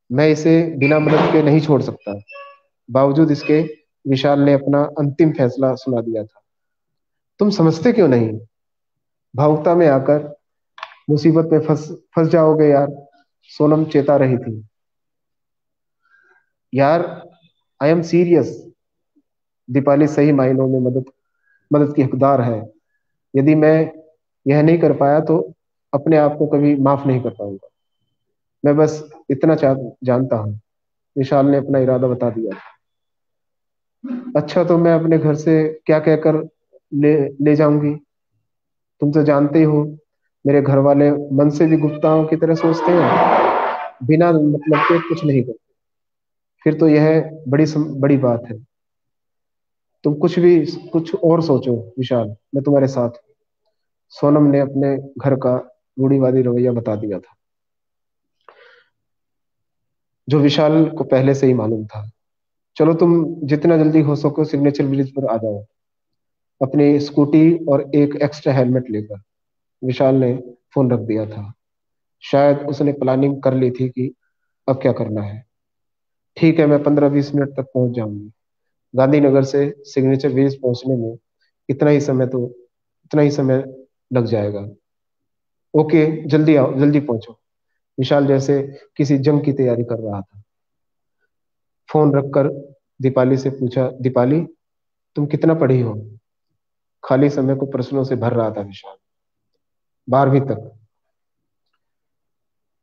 मैं इसे बिना मदद के नहीं छोड़ सकता। बावजूद इसके विशाल ने अपना अंतिम फैसला सुना दिया था। तुम समझते क्यों नहीं? भावुकता में आकर मुसीबत में फंस फंस जाओगे यार। सोनम चेता रही थी। यार, आई एम सीरियस। दीपाली सही मायनों में मदद मदद की हकदार है। यदि मैं यह नहीं कर पाया तो अपने आप को कभी माफ नहीं कर पाऊंगा। मैं बस इतना जानता हूँ। विशाल ने अपना इरादा बता दिया। अच्छा, तो मैं अपने घर से क्या कहकर ले ले जाऊंगी? तुम तो जानते ही हो, मेरे घर वाले मन से भी गुप्ताओं की तरह सोचते हैं। बिना मतलब के कुछ नहीं करते। फिर तो यह बड़ी बात है। तुम कुछ और सोचो विशाल, मैं तुम्हारे साथ हूं। सोनम ने अपने घर का रूढ़िवादी रवैया बता दिया था, जो विशाल को पहले से ही मालूम था। चलो, तुम जितना जल्दी हो सको सिग्नेचर विलेज पर आ जाओ, अपनी स्कूटी और एक एक्स्ट्रा हेलमेट लेकर। विशाल ने फोन रख दिया था। शायद उसने प्लानिंग कर ली थी कि अब क्या करना है। ठीक है, मैं 15-20 मिनट तक पहुंच जाऊंगी। गांधीनगर से सिग्नेचर विलेज पहुंचने में इतना ही समय तो इतना ही समय लग जाएगा। ओके, जल्दी आओ, जल्दी पहुंचो। विशाल जैसे किसी जंग की तैयारी कर रहा था। फोन रखकर दीपाली से पूछा, दीपाली, तुम कितना पढ़ी हो? खाली समय को प्रश्नों से भर रहा था विशाल। 12वीं तक।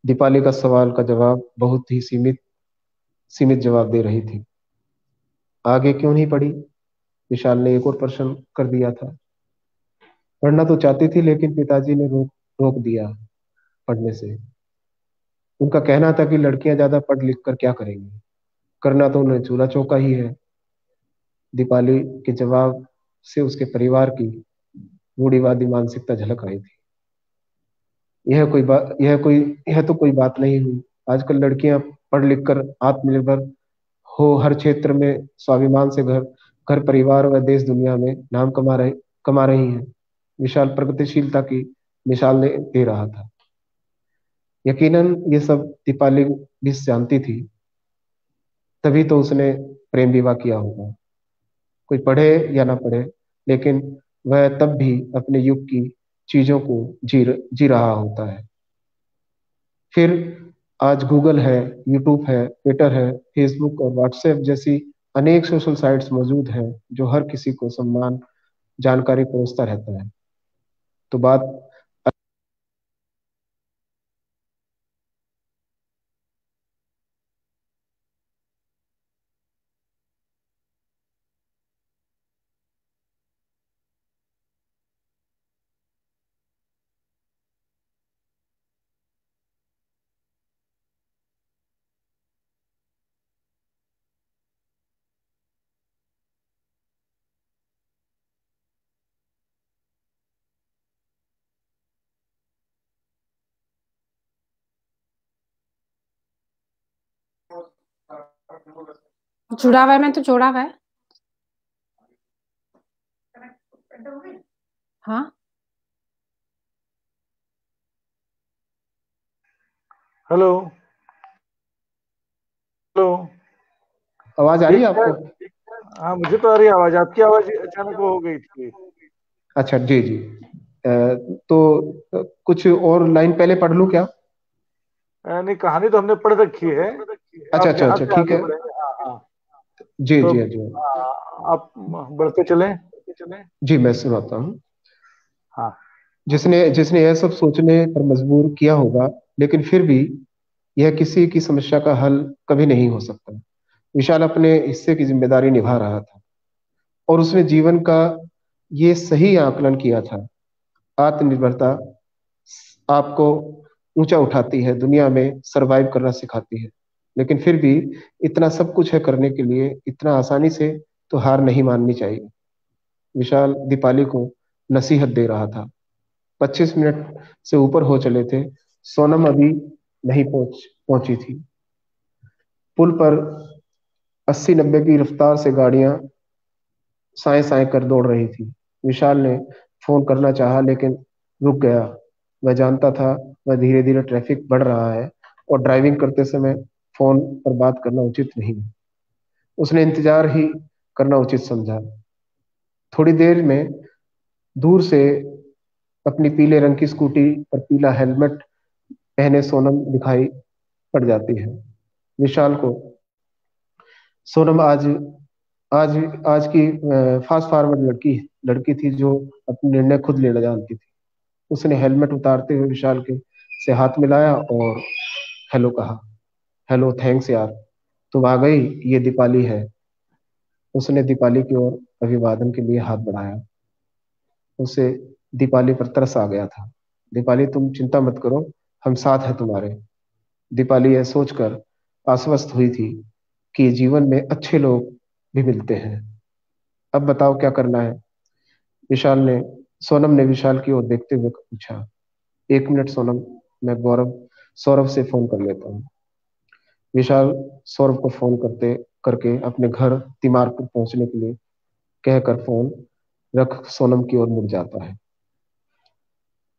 दीपाली का सवाल का जवाब बहुत ही सीमित सीमित जवाब दे रही थी। आगे क्यों नहीं पढ़ी? विशाल ने एक और प्रश्न कर दिया था। पढ़ना तो चाहती थी, लेकिन पिताजी ने रोक रोक दिया पढ़ने से। उनका कहना था कि लड़कियां ज्यादा पढ़ लिख कर क्या करेंगी, करना तो उन्हें चूल्हा चौका ही है। दीपाली के जवाब से उसके परिवार की रूढ़िवादी मानसिकता झलक आई थी। यह तो कोई बात नहीं हुई। आजकल लड़कियां पढ़ लिख कर आत्मनिर्भर हो हर क्षेत्र में स्वाभिमान से घर घर परिवार व देश दुनिया में नाम कमा रही हैं। विशाल प्रगतिशीलता की मिसाल दे रहा था। यकीनन ये सब दीपाली भी जानती थी, तभी तो उसने प्रेम विवाह किया होगा। कोई पढ़े या ना पढ़े, लेकिन वह तब भी अपने युग की चीजों को जी रहा होता है। फिर आज गूगल है, यूट्यूब है, ट्विटर है, फेसबुक और व्हाट्सएप जैसी अनेक सोशल साइट्स मौजूद हैं, जो हर किसी को सम्मान जानकारी परोसता रहता है। तो बात जुड़ा हुआ है, मैं तो जोड़ा हुआ है। हाँ, हेलो हेलो। आवाज आ रही है ठीक है। आपको? हाँ, मुझे तो आ रही है आवाज, आपकी आवाज अचानक वो हो गई थी। अच्छा, जी जी। तो कुछ और लाइन पहले पढ़ लूं क्या? नहीं, कहानी तो हमने पढ़ रखी है। अच्छा आप अच्छा यहाँ अच्छा, से ठीक आगे है। बढ़ेंगे। हाँ हाँ। जी तो जी जी। आप बढ़ते चलें। जी, मैं सुनाता हूँ। हाँ। जिसने जिसने यह सब सोचने पर मजबूर किया होगा, लेकिन फिर भी यह किसी की समस्या का हल कभी नहीं हो सकता। विशाल अपने हिस्से की जिम्मेदारी निभा रहा था, और उसने जीवन का ये सही आकलन किया था। आत्मनिर्भरता आपको ऊंचा उठाती है, दुनिया में सरवाइव करना सिखाती है। लेकिन फिर भी इतना सब कुछ है करने के लिए, इतना आसानी से तो हार नहीं माननी चाहिए। विशाल दीपाली को नसीहत दे रहा था। 25 मिनट से ऊपर हो चले थे। सोनम अभी नहीं पहुंची थी। पुल पर 80-90 की रफ्तार से गाड़ियां साए साए कर दौड़ रही थी। विशाल ने फोन करना चाहा लेकिन रुक गया। वह जानता था वह धीरे धीरे ट्रैफिक बढ़ रहा है और ड्राइविंग करते समय फोन पर बात करना उचित नहीं है। उसने इंतजार ही करना उचित समझा। थोड़ी देर में दूर से अपनी पीले रंग की स्कूटी पर पीला हेलमेट पहने सोनम दिखाई पड़ जाती है विशाल को। सोनम आज आज आज की फास्ट फॉरवर्ड लड़की लड़की थी जो अपने निर्णय खुद लेना जानती थी। उसने हेलमेट उतारते हुए विशाल के से हाथ मिलाया और हेलो कहा। हेलो, थैंक्स यार, तुम आ गई। ये दीपाली है। उसने दीपाली की ओर अभिवादन के लिए हाथ बढ़ाया। उसे दीपाली पर तरस आ गया था। दीपाली, तुम चिंता मत करो, हम साथ हैं तुम्हारे। दीपाली यह सोचकर आश्वस्त हुई थी कि जीवन में अच्छे लोग भी मिलते हैं। अब बताओ क्या करना है? विशाल ने सोनम ने विशाल की ओर देखते हुए पूछा। 1 मिनट सोनम, मैं गौरव सौरभ से फोन कर लेता हूँ। विशाल सौरभ को फोन करके अपने घर तिमारपुर पहुंचने के लिए कहकर फोन रख सोनम की ओर मुड़ जाता है।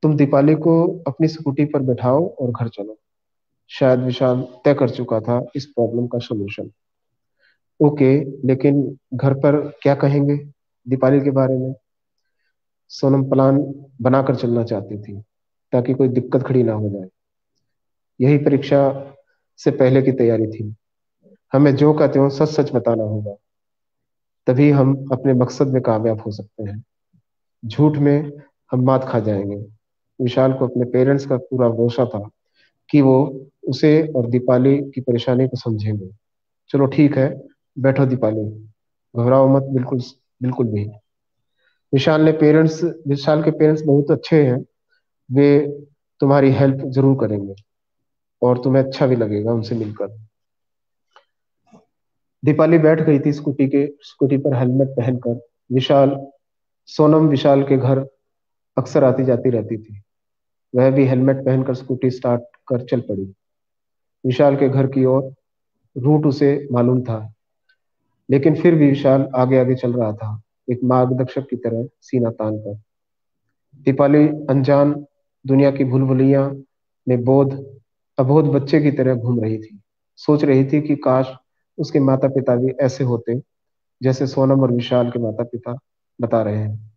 तुम दीपाली को अपनी स्कूटी पर बैठाओ और घर चलो। शायद विशाल तय कर चुका था इस प्रॉब्लम का सलूशन। ओके, लेकिन घर पर क्या कहेंगे दीपाली के बारे में? सोनम प्लान बनाकर चलना चाहती थी ताकि कोई दिक्कत खड़ी ना हो जाए। यही परीक्षा से पहले की तैयारी थी। हमें जो का त्यों सच सच बताना होगा, तभी हम अपने मकसद में कामयाब हो सकते हैं। झूठ में हम मात खा जाएंगे। विशाल को अपने पेरेंट्स का पूरा भरोसा था कि वो उसे और दीपाली की परेशानी को समझेंगे। चलो ठीक है, बैठो दीपाली, घबराओ मत, बिल्कुल बिल्कुल भी। विशाल के पेरेंट्स बहुत अच्छे हैं। वे तुम्हारी हेल्प जरूर करेंगे और तुम्हें अच्छा भी लगेगा उनसे मिलकर। दीपाली बैठ गई थी स्कूटी पर हेलमेट पहनकर। विशाल सोनम विशाल के घर अक्सर आती जाती रहती थी। वह भी हेलमेट पहनकर स्कूटी स्टार्ट कर चल पड़ी विशाल के घर की ओर। रूट उसे मालूम था, लेकिन फिर भी विशाल आगे आगे चल रहा था, एक मार्गदर्शक की तरह सीना तान कर। दीपाली अनजान दुनिया की भूलभुलैया में अबोध बच्चे की तरह घूम रही थी। सोच रही थी कि काश उसके माता पिता भी ऐसे होते जैसे सोनम और विशाल के माता पिता बता रहे हैं।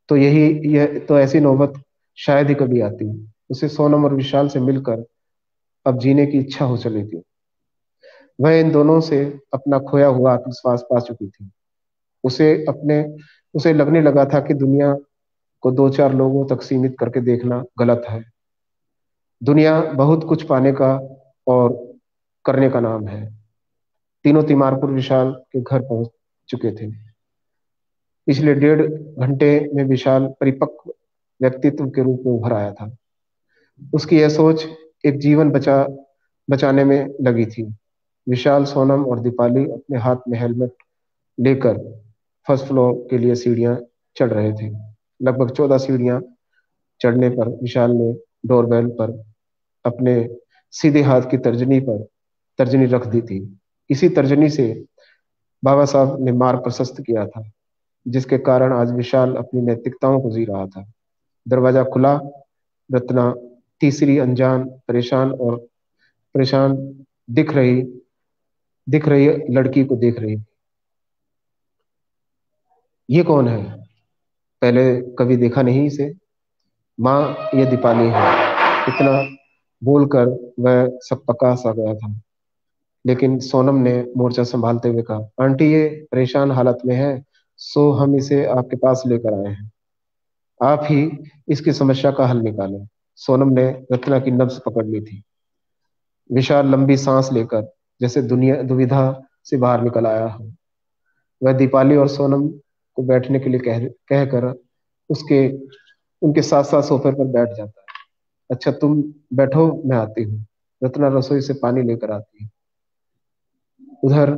तो यह तो ऐसी नौबत शायद ही कभी आती। उसे सोनम और विशाल से मिलकर अब जीने की इच्छा हो चली थी। वह इन दोनों से अपना खोया हुआ आत्मविश्वास पा चुकी थी। उसे अपने उसे लगने लगा था कि दुनिया को दो चार लोगों तक सीमित करके देखना गलत है। दुनिया बहुत कुछ पाने का और करने का नाम है। तीनों तिमारपुर विशाल के घर पहुंच चुके थे। पिछले 1.5 घंटे में विशाल परिपक्व व्यक्तित्व के रूप में उभर आया था। उसकी यह सोच एक जीवन बचाने में लगी थी। विशाल, सोनम और दीपाली अपने हाथ में हेलमेट लेकर फर्स्ट फ्लोर के लिए सीढ़ियां चढ़ रहे थे। लगभग 14 सीढ़ियां चढ़ने पर विशाल ने डोरबेल पर अपने सीधे हाथ की तर्जनी रख दी थी। इसी तर्जनी से बाबा साहब ने मार्ग प्रशस्त किया था, जिसके कारण आज विशाल अपनी नैतिकताओं को जी रहा था। दरवाजा खुला। रत्ना तीसरी अनजान परेशान दिख रही लड़की को देख रही। ये कौन है? पहले कभी देखा नहीं इसे। माँ, ये दीपाली है। इतना बोलकर वह सब पका सा गया था, लेकिन सोनम ने मोर्चा संभालते हुए कहा, आंटी ये परेशान हालत में है, सो हम इसे आपके पास लेकर आए हैं। आप ही इसकी समस्या का हल निकालें। सोनम ने रत्ना की नब्ज पकड़ ली थी। विशाल लंबी सांस लेकर जैसे दुविधा से बाहर निकल आया हो। वह दीपाली और सोनम को बैठने के लिए कहकर उसके उनके साथ साथ सोफे पर बैठ जाता है। अच्छा तुम बैठो, मैं आती हूँ। रत्ना रसोई से पानी लेकर आती है। उधर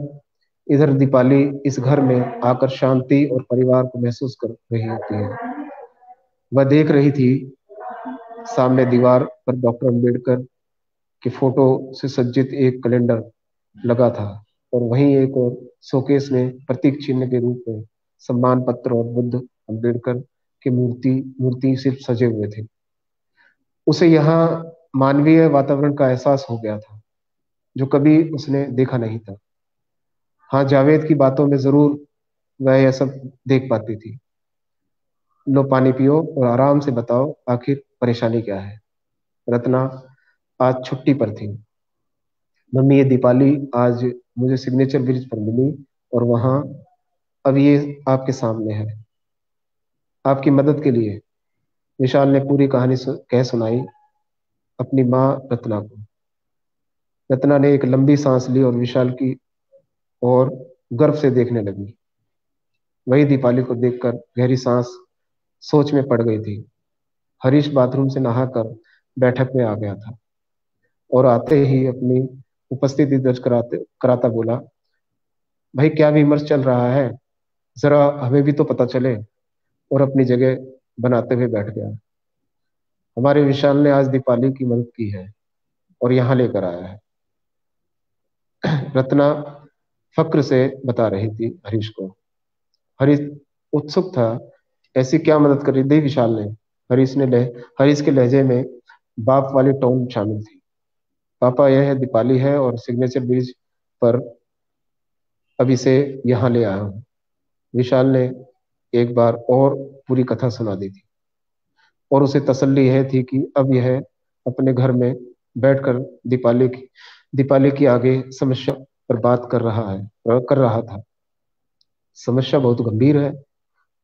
इधर दीपाली इस घर में आकर शांति और परिवार को महसूस कर रही होती है। वह देख रही थी सामने दीवार पर डॉक्टर अंबेडकर की फोटो से सज्जित एक कैलेंडर लगा था और वहीं एक और शोकेस में प्रतीक चिन्ह के रूप में सम्मान पत्र और बुद्ध अंबेडकर की मूर्ति सिर्फ सजे हुए थे। उसे यहाँ मानवीय वातावरण का एहसास हो गया था जो कभी उसने देखा नहीं था। हाँ, जावेद की बातों में जरूर वह यह सब देख पाती थी। लो पानी पियो और आराम से बताओ आखिर परेशानी क्या है। रत्ना आज छुट्टी पर थी। मम्मी, ये दीपाली आज मुझे सिग्नेचर ब्रिज पर मिली और वहां अब ये आपके सामने है आपकी मदद के लिए। विशाल ने पूरी कहानी कह सुनाई अपनी माँ रत्ना को। रत्ना ने एक लंबी सांस ली और विशाल की ओर गर्व से देखने लगी। वही दीपाली को देखकर गहरी सांस सोच में पड़ गई थी। हरीश बाथरूम से नहाकर बैठक में आ गया था और आते ही अपनी उपस्थिति दर्ज कराता बोला, भाई क्या विमर्श चल रहा है, जरा हमें भी तो पता चले। और अपनी जगह बनाते हुए बैठ गया। हमारे विशाल ने आज दीपाली की मदद की है और यहाँ लेकर आया है। रत्ना फक्र से बता रही थी हरीश को। हरीश उत्सुक था, ऐसी क्या मदद कर रही थी विशाल ने। हरीश के लहजे में बाप वाली टोन शामिल थी। पापा, यह है दीपाली है और सिग्नेचर ब्रिज पर अब इसे यहाँ ले आया हूँ। विशाल ने एक बार और पूरी कथा सुना दी थी और उसे तसल्ली यह थी कि अब यह अपने घर में बैठकर दीपाली की आगे समस्या पर बात कर रहा था। समस्या बहुत गंभीर है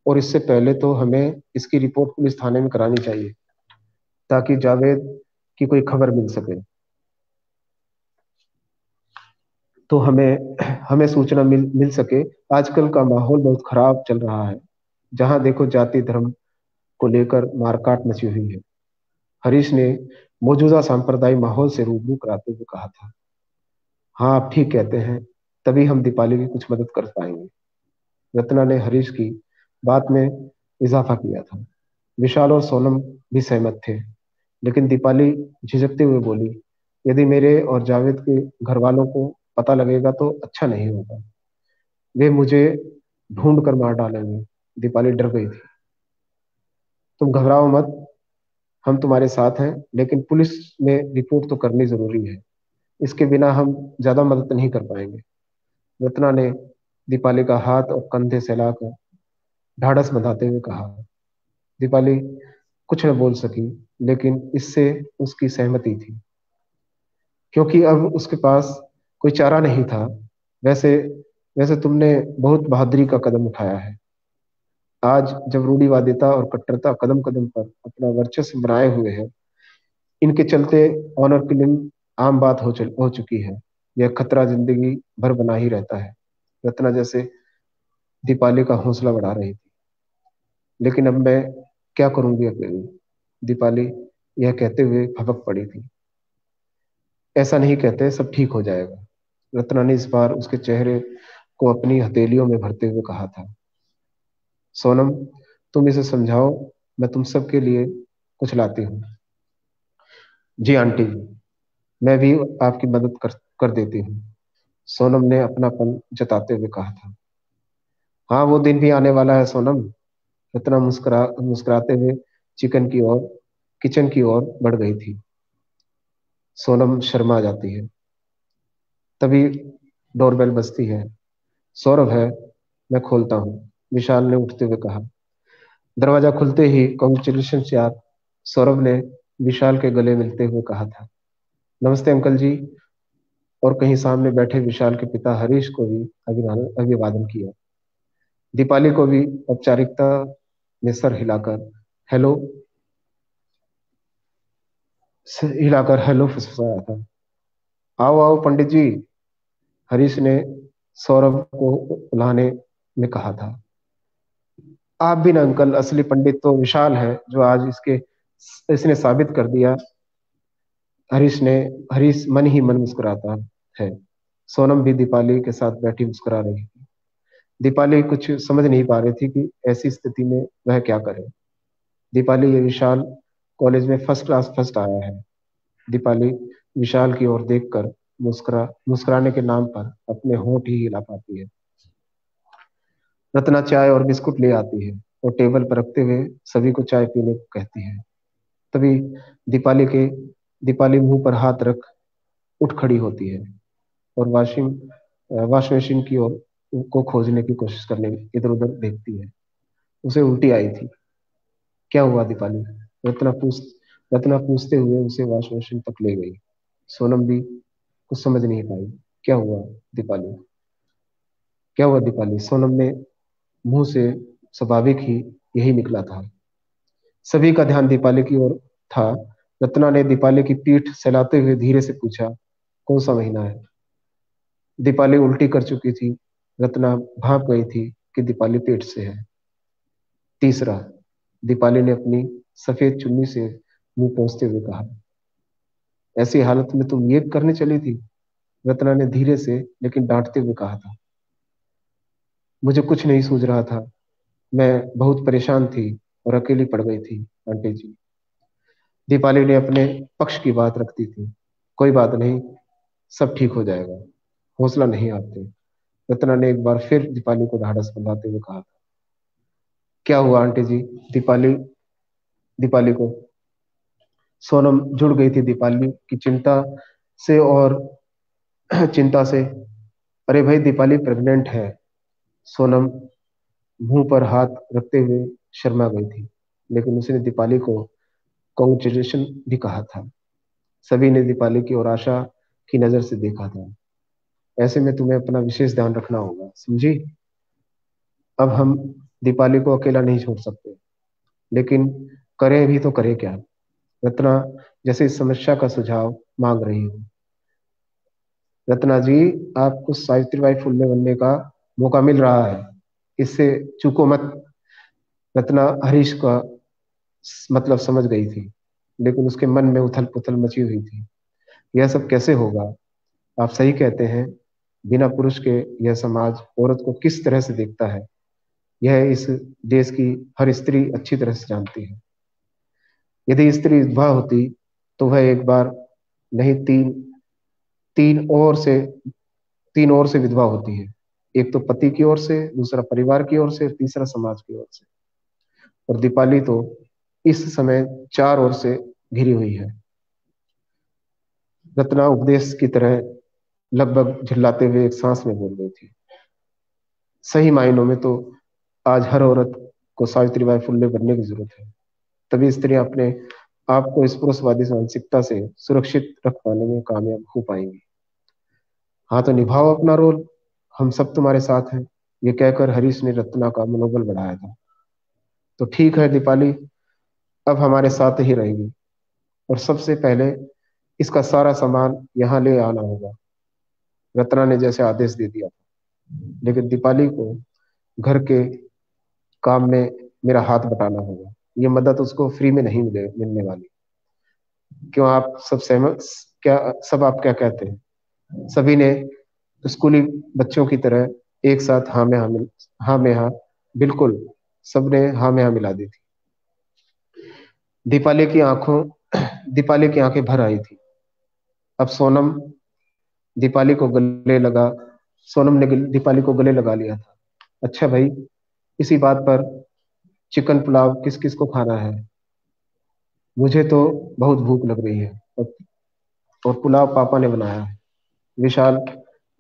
और इससे पहले तो हमें इसकी रिपोर्ट पुलिस थाने में करानी चाहिए ताकि जावेद की कोई खबर मिल सके, तो हमें सूचना मिल सके। आजकल का माहौल बहुत खराब चल रहा है, जहां देखो जाति धर्म को लेकर मारकाट मची हुई है। हरीश ने मौजूदा सांप्रदायिक माहौल से रूबरू कराते हुए कहा था। हाँ, आप ठीक कहते हैं, तभी हम दीपाली की कुछ मदद कर पाएंगे। रत्ना ने हरीश की बात में इजाफा किया था। विशाल और सोनम भी सहमत थे, लेकिन दीपाली झिझकते हुए बोली, यदि मेरे और जावेद के घर वालों को पता लगेगा तो अच्छा नहीं होगा। वे मुझे ढूंढ कर मार डालेंगे। दीपाली डर गई थी। तुम घबराओ मत, हम तुम्हारे साथ हैं, लेकिन पुलिस में रिपोर्ट तो करनी जरूरी है। इसके बिना हम ज्यादा मदद नहीं कर पाएंगे। रत्ना ने दीपाली का हाथ और कंधे सहलाकर ढाढ़स बंधाते हुए कहा। दीपाली कुछ न बोल सकी, लेकिन इससे उसकी सहमति थी, क्योंकि अब उसके पास कोई चारा नहीं था। वैसे वैसे तुमने बहुत बहादुरी का कदम उठाया है। आज जब रूढ़िवादिता और कट्टरता कदम कदम पर अपना वर्चस्व बनाए हुए है, इनके चलते ऑनर किलिंग आम बात हो चुकी है। यह खतरा जिंदगी भर बना ही रहता है। रत्ना जैसे दीपाली का हौसला बढ़ा रही थी। लेकिन अब मैं क्या करूंगी अकेली, दीपाली यह कहते हुए भपक पड़ी थी। ऐसा नहीं कहते, सब ठीक हो जाएगा। रत्ना ने इस बार उसके चेहरे को अपनी हथेलियों में भरते हुए कहा था। सोनम, तुम इसे समझाओ, मैं तुम सबके लिए कुछ लाती हूँ। जी आंटी, मैं भी आपकी मदद कर देती हूँ, सोनम ने अपनापन जताते हुए कहा था। हाँ, वो दिन भी आने वाला है सोनम। रत्ना मुस्कुराते हुए किचन की ओर बढ़ गई थी। सोनम शर्मा जाती है। तभी डोरबेल बजती है। सौरभ है, मैं खोलता हूँ, विशाल ने उठते हुए कहा। दरवाजा खुलते ही कॉन्ग्रेचुलेशन यार, सौरभ ने विशाल के गले मिलते हुए कहा था। नमस्ते अंकल जी। और कहीं सामने बैठे विशाल के पिता हरीश को भी अभिवादन किया। दीपाली को भी औपचारिकता में सर हेलो हिलाकर फुसफुसाया था। आओ आओ पंडित जी, हरीश ने सौरभ को बुलाने में कहा था। आप भी ना अंकल, असली पंडित तो विशाल है जो आज इसने साबित कर दिया। हरीश मन ही मन मुस्कुराता है। सोनम भी दीपाली के साथ बैठी मुस्कुरा रही थी। दीपाली कुछ समझ नहीं पा रही थी कि ऐसी स्थिति में वह क्या करे। दीपाली, ये विशाल कॉलेज में फर्स्ट क्लास फर्स्ट आया है। दीपाली विशाल की ओर देखकर मुस्कुराने के नाम पर अपने होंठ ही हिला पाती है। रत्ना चाय और बिस्कुट ले आती है और टेबल पर रखते हुए सभी को चाय पीने को कहती है। तभी दीपाली मुंह पर हाथ रख उठ खड़ी होती है और वॉश मशीन की ओर को खोजने की कोशिश करने इधर उधर देखती है। उसे उल्टी आई थी। क्या हुआ दीपाली? रत्ना पूछ रत्ना पूछते हुए उसे वॉश मशीन तक ले गई। सोनम भी कुछ समझ नहीं पाई। क्या हुआ दीपाली? क्या हुआ दीपाली? सोनम ने मुंह से स्वाभाविक ही यही निकला था। सभी का ध्यान दीपाली की ओर था। रत्ना ने दीपाली की पीठ सहलाते हुए धीरे से पूछा, कौन सा महीना है? दीपाली उल्टी कर चुकी थी। रत्ना भाप गई थी कि दीपाली पेट से है। तीसरा, दीपाली ने अपनी सफेद चुन्नी से मुंह पोंछते हुए कहा। ऐसी हालत में तुम ये करने चली थी? रत्ना ने धीरे से लेकिन डांटते हुए कहा था। मुझे कुछ नहीं सूझ रहा था। मैं बहुत परेशान थी और अकेली पड़ गई थी आंटी जी। दीपाली ने अपने पक्ष की बात रखती थी। कोई बात नहीं, सब ठीक हो जाएगा, हौसला नहीं हारते। रत्ना ने एक बार फिर दीपाली को ढाढ़स बंधाते हुए कहा। क्या हुआ आंटी जी? दीपाली दीपाली को सोनम जुड़ गई थी दीपाली की चिंता से। अरे भाई, दीपाली प्रेग्नेंट है। सोनम मुंह पर हाथ रखते हुए शर्मा गई थी, लेकिन उसने दीपाली को कॉन्ग्रेचुलेशन भी कहा था। सभी ने दीपाली की ओर आशा की नजर से देखा था। ऐसे में तुम्हें अपना विशेष ध्यान रखना होगा, समझी? अब हम दीपाली को अकेला नहीं छोड़ सकते, लेकिन करें भी तो करें क्या? रत्ना जैसे इस समस्या का सुझाव मांग रही हो। रत्ना जी, आपको सावित्रीबाई फुले बनने का मौका मिल रहा है, इससे चूको मत। रत्ना हरीश का मतलब समझ गई थी, लेकिन उसके मन में उथल पुथल मची हुई थी। यह सब कैसे होगा? आप सही कहते हैं। बिना पुरुष के यह समाज औरत को किस तरह से देखता है, यह इस देश की हर स्त्री अच्छी तरह से जानती है। यदि स्त्री विधवा होती तो वह एक बार नहीं, तीन और से तीन और से विधवा होती है। एक तो पति की ओर से, दूसरा परिवार की ओर से, तीसरा समाज की ओर से। और दीपाली तो इस समय चार ओर से घिरी हुई है। रत्ना उपदेश की तरह लगभग झिल्लाते हुए एक सांस में बोल रही थी। सही मायनों में तो आज हर औरत को सावित्रीबाई फुले बनने की जरूरत है। तभी स्त्रियां अपने आप को इस पुरुषवादी मानसिकता से सुरक्षित रख पाने में कामयाब हो पाएंगी। हाँ तो निभाओ अपना रोल, हम सब तुम्हारे साथ हैं। ये कहकर हरीश ने रत्ना का मनोबल बढ़ाया था। तो ठीक है दीपाली, अब हमारे साथ ही रहेगी, और सबसे पहले इसका सारा सामान यहाँ ले आना होगा। रत्ना ने जैसे आदेश दे दिया, लेकिन दीपाली को घर के काम में मेरा हाथ बटाना होगा। ये मदद उसको फ्री में नहीं मिलने वाली। क्यों आप सब सहमत? क्या सब आप क्या कहते हैं? सभी ने स्कूली बच्चों की तरह एक साथ हाँ में हाँ, बिल्कुल, सबने हाँ में हाँ मिला दी थी। दीपाली की आंखों दीपाली की आंखें भर आई थी। अब दीपाली को गले लगा सोनम ने दीपाली को गले लगा लिया था। अच्छा भाई, इसी बात पर चिकन पुलाव किस किस को खाना है? मुझे तो बहुत भूख लग रही है, और पुलाव पापा ने बनाया है। विशाल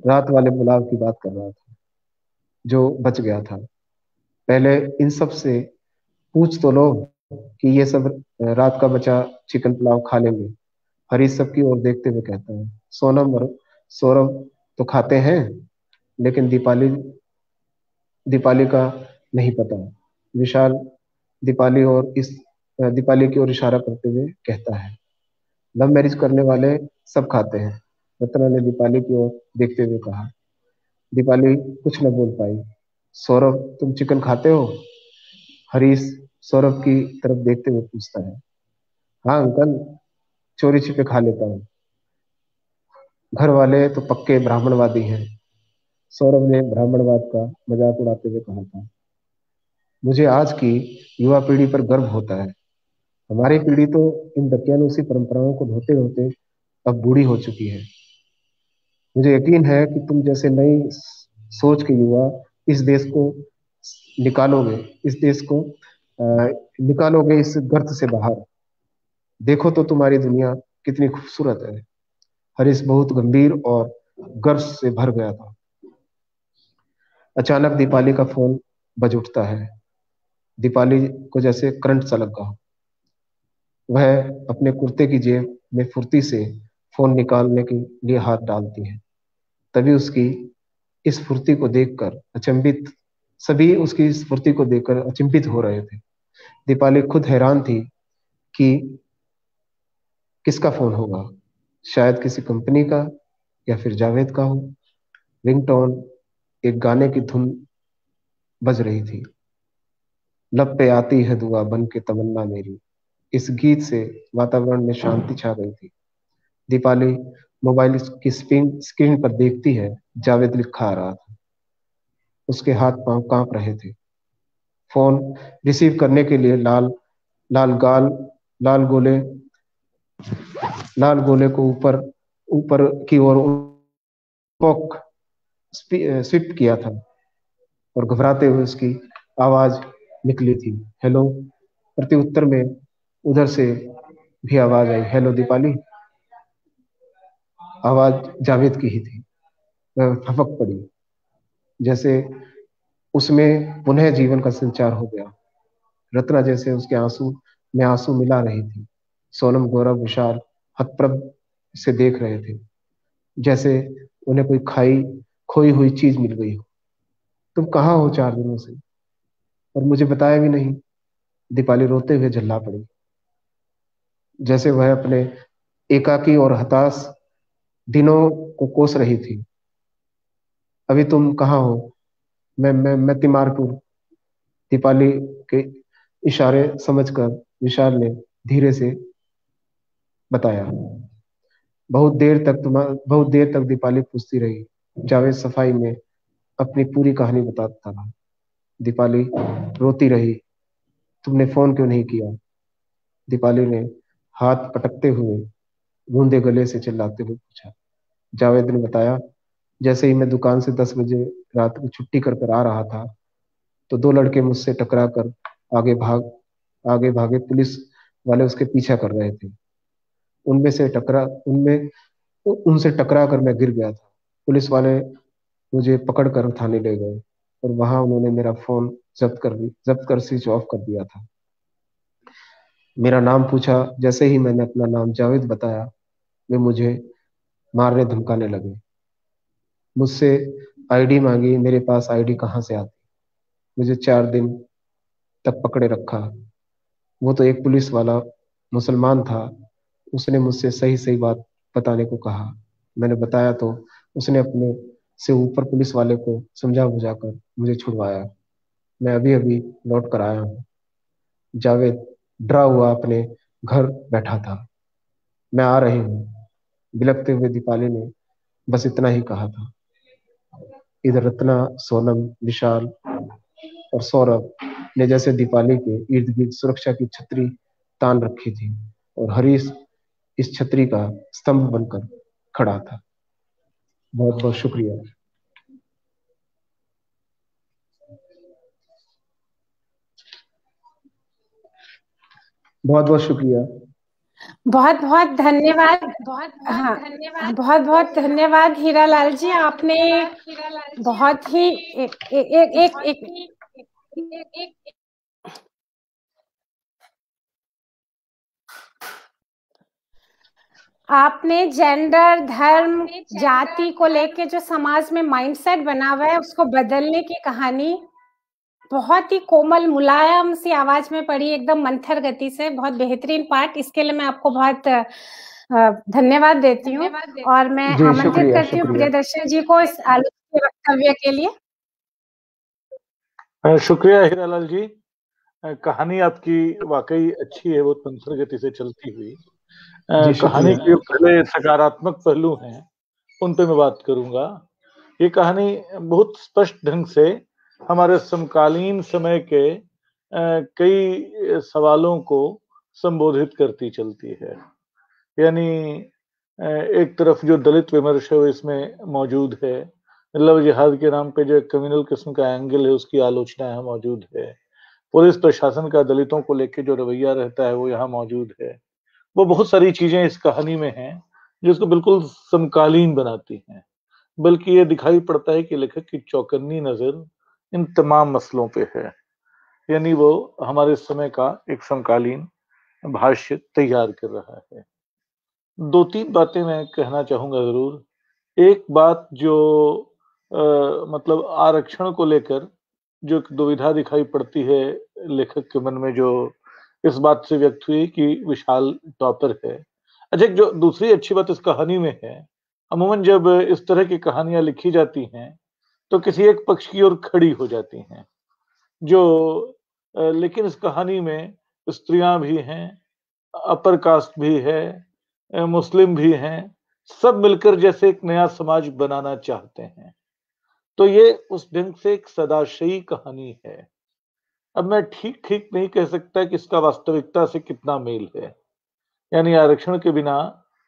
रात वाले पुलाव की बात कर रहा था जो बच गया था। पहले इन सब से पूछ तो लो कि ये सब रात का बचा चिकन पुलाव खा लेंगे। हरीश सबकी ओर देखते हुए कहता है। सोनम और सौरभ तो खाते हैं, लेकिन दीपाली का नहीं पता। विशाल दीपाली की ओर इशारा करते हुए कहता है। लव मैरिज करने वाले सब खाते हैं, रत्ना ने दीपाली की ओर देखते हुए कहा। दीपाली कुछ न बोल पाई। सौरभ, तुम चिकन खाते हो? हरीश सौरभ की तरफ देखते हुए पूछता है। हाँ अंकल, चोरी छिपे खा लेता हूँ। घर वाले तो पक्के ब्राह्मणवादी हैं। सौरभ ने ब्राह्मणवाद का मजाक उड़ाते हुए कहा था। मुझे आज की युवा पीढ़ी पर गर्व होता है। हमारी पीढ़ी तो इन दकियानूसी परंपराओं को ढोते ढोते अब बूढ़ी हो चुकी है। मुझे यकीन है कि तुम जैसे नई सोच के युवा इस देश को निकालोगे, इस देश को निकालोगे इस गर्त से बाहर। देखो तो तुम्हारी दुनिया कितनी खूबसूरत है। हरीश बहुत गंभीर और गर्व से भर गया था। अचानक दीपाली का फोन बज उठता है। दीपाली को जैसे करंट सा लगा हो। वह अपने कुर्ते की जेब में फुर्ती से फोन निकालने के लिए हाथ डालती है। तभी उसकी इस फुर्ती को देखकर अचंभित सभी उसकी इस फुर्ती को देखकर अचंभित हो रहे थे। दीपाली खुद हैरान थी कि किसका फोन होगा। शायद किसी कंपनी का या फिर जावेद का हो। रिंगटोन एक गाने की धुन बज रही थी। लब पे आती है दुआ बन के तमन्ना मेरी। इस गीत से वातावरण में शांति छा गई थी। दीपाली मोबाइल की स्क्रीन पर देखती है। जावेद लिखा आ रहा था। उसके हाथ पांव कांप रहे थे। फोन रिसीव करने के लिए लाल लाल गाल लाल गोले लाल गोले को ऊपर ऊपर की ओर पॉक स्विप किया था और घबराते हुए उसकी आवाज निकली थी, हेलो। प्रति उत्तर में उधर से भी आवाज आई, हेलो दीपाली। आवाज जावेद की ही थी। वह फपक पड़ी, जैसे उसमें पुनः जीवन का संचार हो गया। रत्ना जैसे उसके आंसू में आंसू मिला रही थी। सोनम, गौरव, विशाल हतप्रभ से देख रहे थे, जैसे उन्हें कोई खोई हुई चीज मिल गई हो। तुम कहाँ हो 4 दिनों से, और मुझे बताया भी नहीं। दीपाली रोते हुए झल्ला पड़ी, जैसे वह अपने एकाकी और हताश दिनों को कोस रही थी। अभी तुम कहाँ हो? मैं तिमारपुर। दीपाली के इशारे समझकर विशाल ने धीरे से बताया। बहुत देर तक दीपाली पूछती रही। जावेद सफाई में अपनी पूरी कहानी बताता रहा। दीपाली रोती रही, तुमने फोन क्यों नहीं किया? दीपाली ने हाथ पटकते हुए गूंदे गले से चिल्लाते हुए पूछा। जावेद ने बताया, जैसे ही मैं दुकान से 10 बजे रात को छुट्टी कर कर आ रहा था, तो 2 लड़के मुझसे टकरा कर आगे भाग आगे भागे। पुलिस वाले उसके पीछा कर रहे थे। उनमें से टकरा उनमें उनसे टकरा कर मैं गिर गया था। पुलिस वाले मुझे पकड़कर थाने ले गए और वहां उन्होंने मेरा फोन जब्त कर स्विच ऑफ कर दिया था। मेरा नाम पूछा। जैसे ही मैंने अपना नाम जावेद बताया, वे मुझे मारने धमकाने लगे। मुझसे आईडी मांगी। मेरे पास आईडी कहाँ से आती? मुझे 4 दिन तक पकड़े रखा। वो तो एक पुलिस वाला मुसलमान था। उसने मुझसे सही सही बात बताने को कहा। मैंने बताया तो उसने अपने से ऊपर पुलिस वाले को समझा बुझाकर मुझे छुड़वाया। मैं अभी अभी लौट कर आया हूँ। जावेद डरा हुआ अपने घर बैठा था। मैं आ रही हूँ, बिलखते हुए दीपाली ने बस इतना ही कहा था। इधर रत्ना, सोनम, विशाल और सौरभ ने जैसे दीपाली के इर्द गिर्द सुरक्षा की छतरी तान रखी थी, और हरीश इस छतरी का स्तंभ बनकर खड़ा था। बहुत बहुत शुक्रिया। बहुत बहुत शुक्रिया। बहुत बहुत धन्यवाद। हाँ, बहुत बहुत धन्यवाद हीरालाल जी। आपने बहुत ही आपने जेंडर, धर्म, जाति को लेके जो समाज में माइंडसेट बना हुआ है उसको बदलने की कहानी बहुत ही कोमल मुलायम सी आवाज में पढ़ी, एकदम मंथर गति से। बहुत बेहतरीन पाठ। इसके लिए मैं आपको बहुत धन्यवाद देती हूँ, और मैं आमंत्रित करती हूँ प्रियदर्शन जी को इस आलोचना वक्तव्य के लिए। शुक्रिया हीरालाल जी। कहानी आपकी वाकई अच्छी है, बहुत मंथर गति से चलती हुई। कहानी के पहले सकारात्मक पहलू हैं उन पे मैं बात करूंगा। ये कहानी बहुत स्पष्ट ढंग से हमारे समकालीन समय के कई सवालों को संबोधित करती चलती है। यानी एक तरफ जो दलित विमर्श है वो इसमें मौजूद है, लव जिहाद के नाम पे जो एक कम्युनल किस्म का एंगल है उसकी आलोचना यहाँ मौजूद है, पुलिस प्रशासन का दलितों को लेके जो रवैया रहता है वो यहाँ मौजूद है। वो बहुत सारी चीजें इस कहानी में हैं जो इसको बिल्कुल समकालीन बनाती हैं। बल्कि ये दिखाई पड़ता है कि लेखक की चौकन्नी नजर इन तमाम मसलों पे है, यानी वो हमारे समय का एक समकालीन भाष्य तैयार कर रहा है। दो तीन बातें मैं कहना चाहूंगा जरूर। एक बात जो मतलब आरक्षण को लेकर जो एक दुविधा दिखाई पड़ती है लेखक के मन में, जो इस बात से व्यक्त हुई कि विशाल टॉपर है। अच्छा, जो दूसरी अच्छी बात इस कहानी में है, अमूमन जब इस तरह की कहानियां लिखी जाती हैं तो किसी एक पक्ष की ओर खड़ी हो जाती हैं, जो लेकिन इस कहानी में स्त्रियां भी हैं, अपर कास्ट भी है, मुस्लिम भी हैं, सब मिलकर जैसे एक नया समाज बनाना चाहते हैं। तो ये उस ढंग से एक सदाशयी कहानी है। अब मैं ठीक ठीक नहीं कह सकता कि इसका वास्तविकता से कितना मेल है। यानी आरक्षण के बिना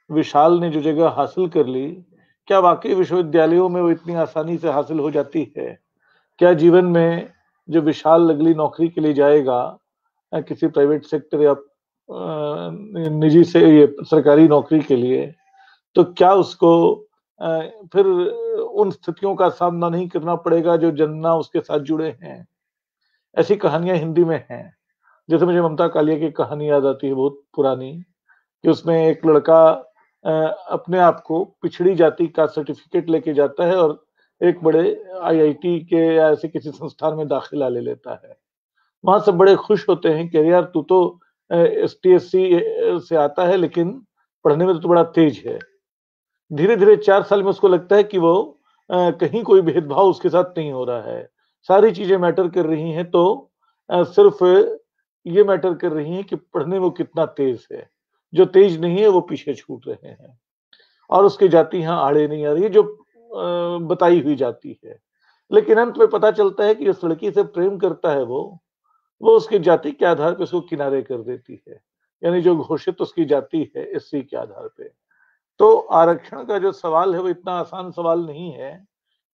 विशाल ने जो जगह हासिल कर ली, क्या वाकई विश्वविद्यालयों में वो इतनी आसानी से हासिल हो जाती है? क्या जीवन में जो विशाल अगली नौकरी के लिए जाएगा किसी प्राइवेट सेक्टर या निजी से ये सरकारी नौकरी के लिए, तो क्या उसको फिर उन स्थितियों का सामना नहीं करना पड़ेगा जो जनना उसके साथ जुड़े हैं? ऐसी कहानियां हिंदी में हैं। जैसे मुझे ममता कालिया की कहानी याद आती है, बहुत पुरानी, कि उसमें एक लड़का अपने आप को पिछड़ी जाति का सर्टिफिकेट लेके जाता है और एक बड़े आईआईटी के या ऐसे किसी संस्थान में दाखिला ले लेता है। वहां सब बड़े खुश होते हैं कि यार तू तो एसटीएससी से आता है लेकिन पढ़ने में तो तू बड़ा तेज है। धीरे धीरे 4 साल में उसको लगता है कि वो कहीं कोई भेदभाव उसके साथ नहीं हो रहा है, सारी चीजें मैटर कर रही हैं, तो सिर्फ ये मैटर कर रही हैं कि पढ़ने में वो कितना तेज है। जो तेज नहीं है वो पीछे छूट रहे हैं और उसकी जाति यहाँ आड़े नहीं आ रही है, जो बताई हुई जाती है। लेकिन अंत में पता चलता है कि उस लड़की से प्रेम करता है वो उसकी जाति के आधार पर उसको किनारे कर देती है, यानी जो घोषित उसकी जाति है एससी के आधार पे। तो आरक्षण का जो सवाल है वो इतना आसान सवाल नहीं है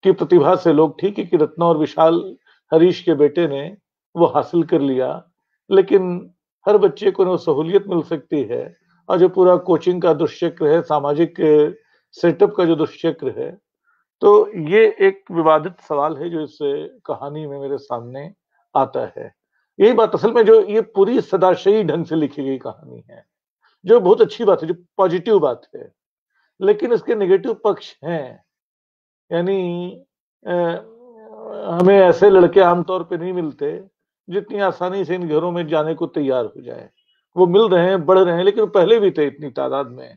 कि प्रतिभा से लोग, ठीक है कि रत्ना और विशाल हरीश के बेटे ने वो हासिल कर लिया, लेकिन हर बच्चे को ना सहूलियत मिल सकती है, और जो पूरा कोचिंग का दुष्चक्र है, सामाजिक सेटअप का जो दुष्चक्र है, तो ये एक विवादित सवाल है जो इस कहानी में मेरे सामने आता है। यही बात असल में जो ये पूरी सदाशयी ढंग से लिखी गई कहानी है, जो बहुत अच्छी बात है, जो पॉजिटिव बात है, लेकिन इसके नेगेटिव पक्ष हैं। यानी हमें ऐसे लड़के आमतौर पे नहीं मिलते जितनी आसानी से इन घरों में जाने को तैयार हो जाए। वो मिल रहे हैं, बढ़ रहे हैं, लेकिन पहले भी थे इतनी तादाद में।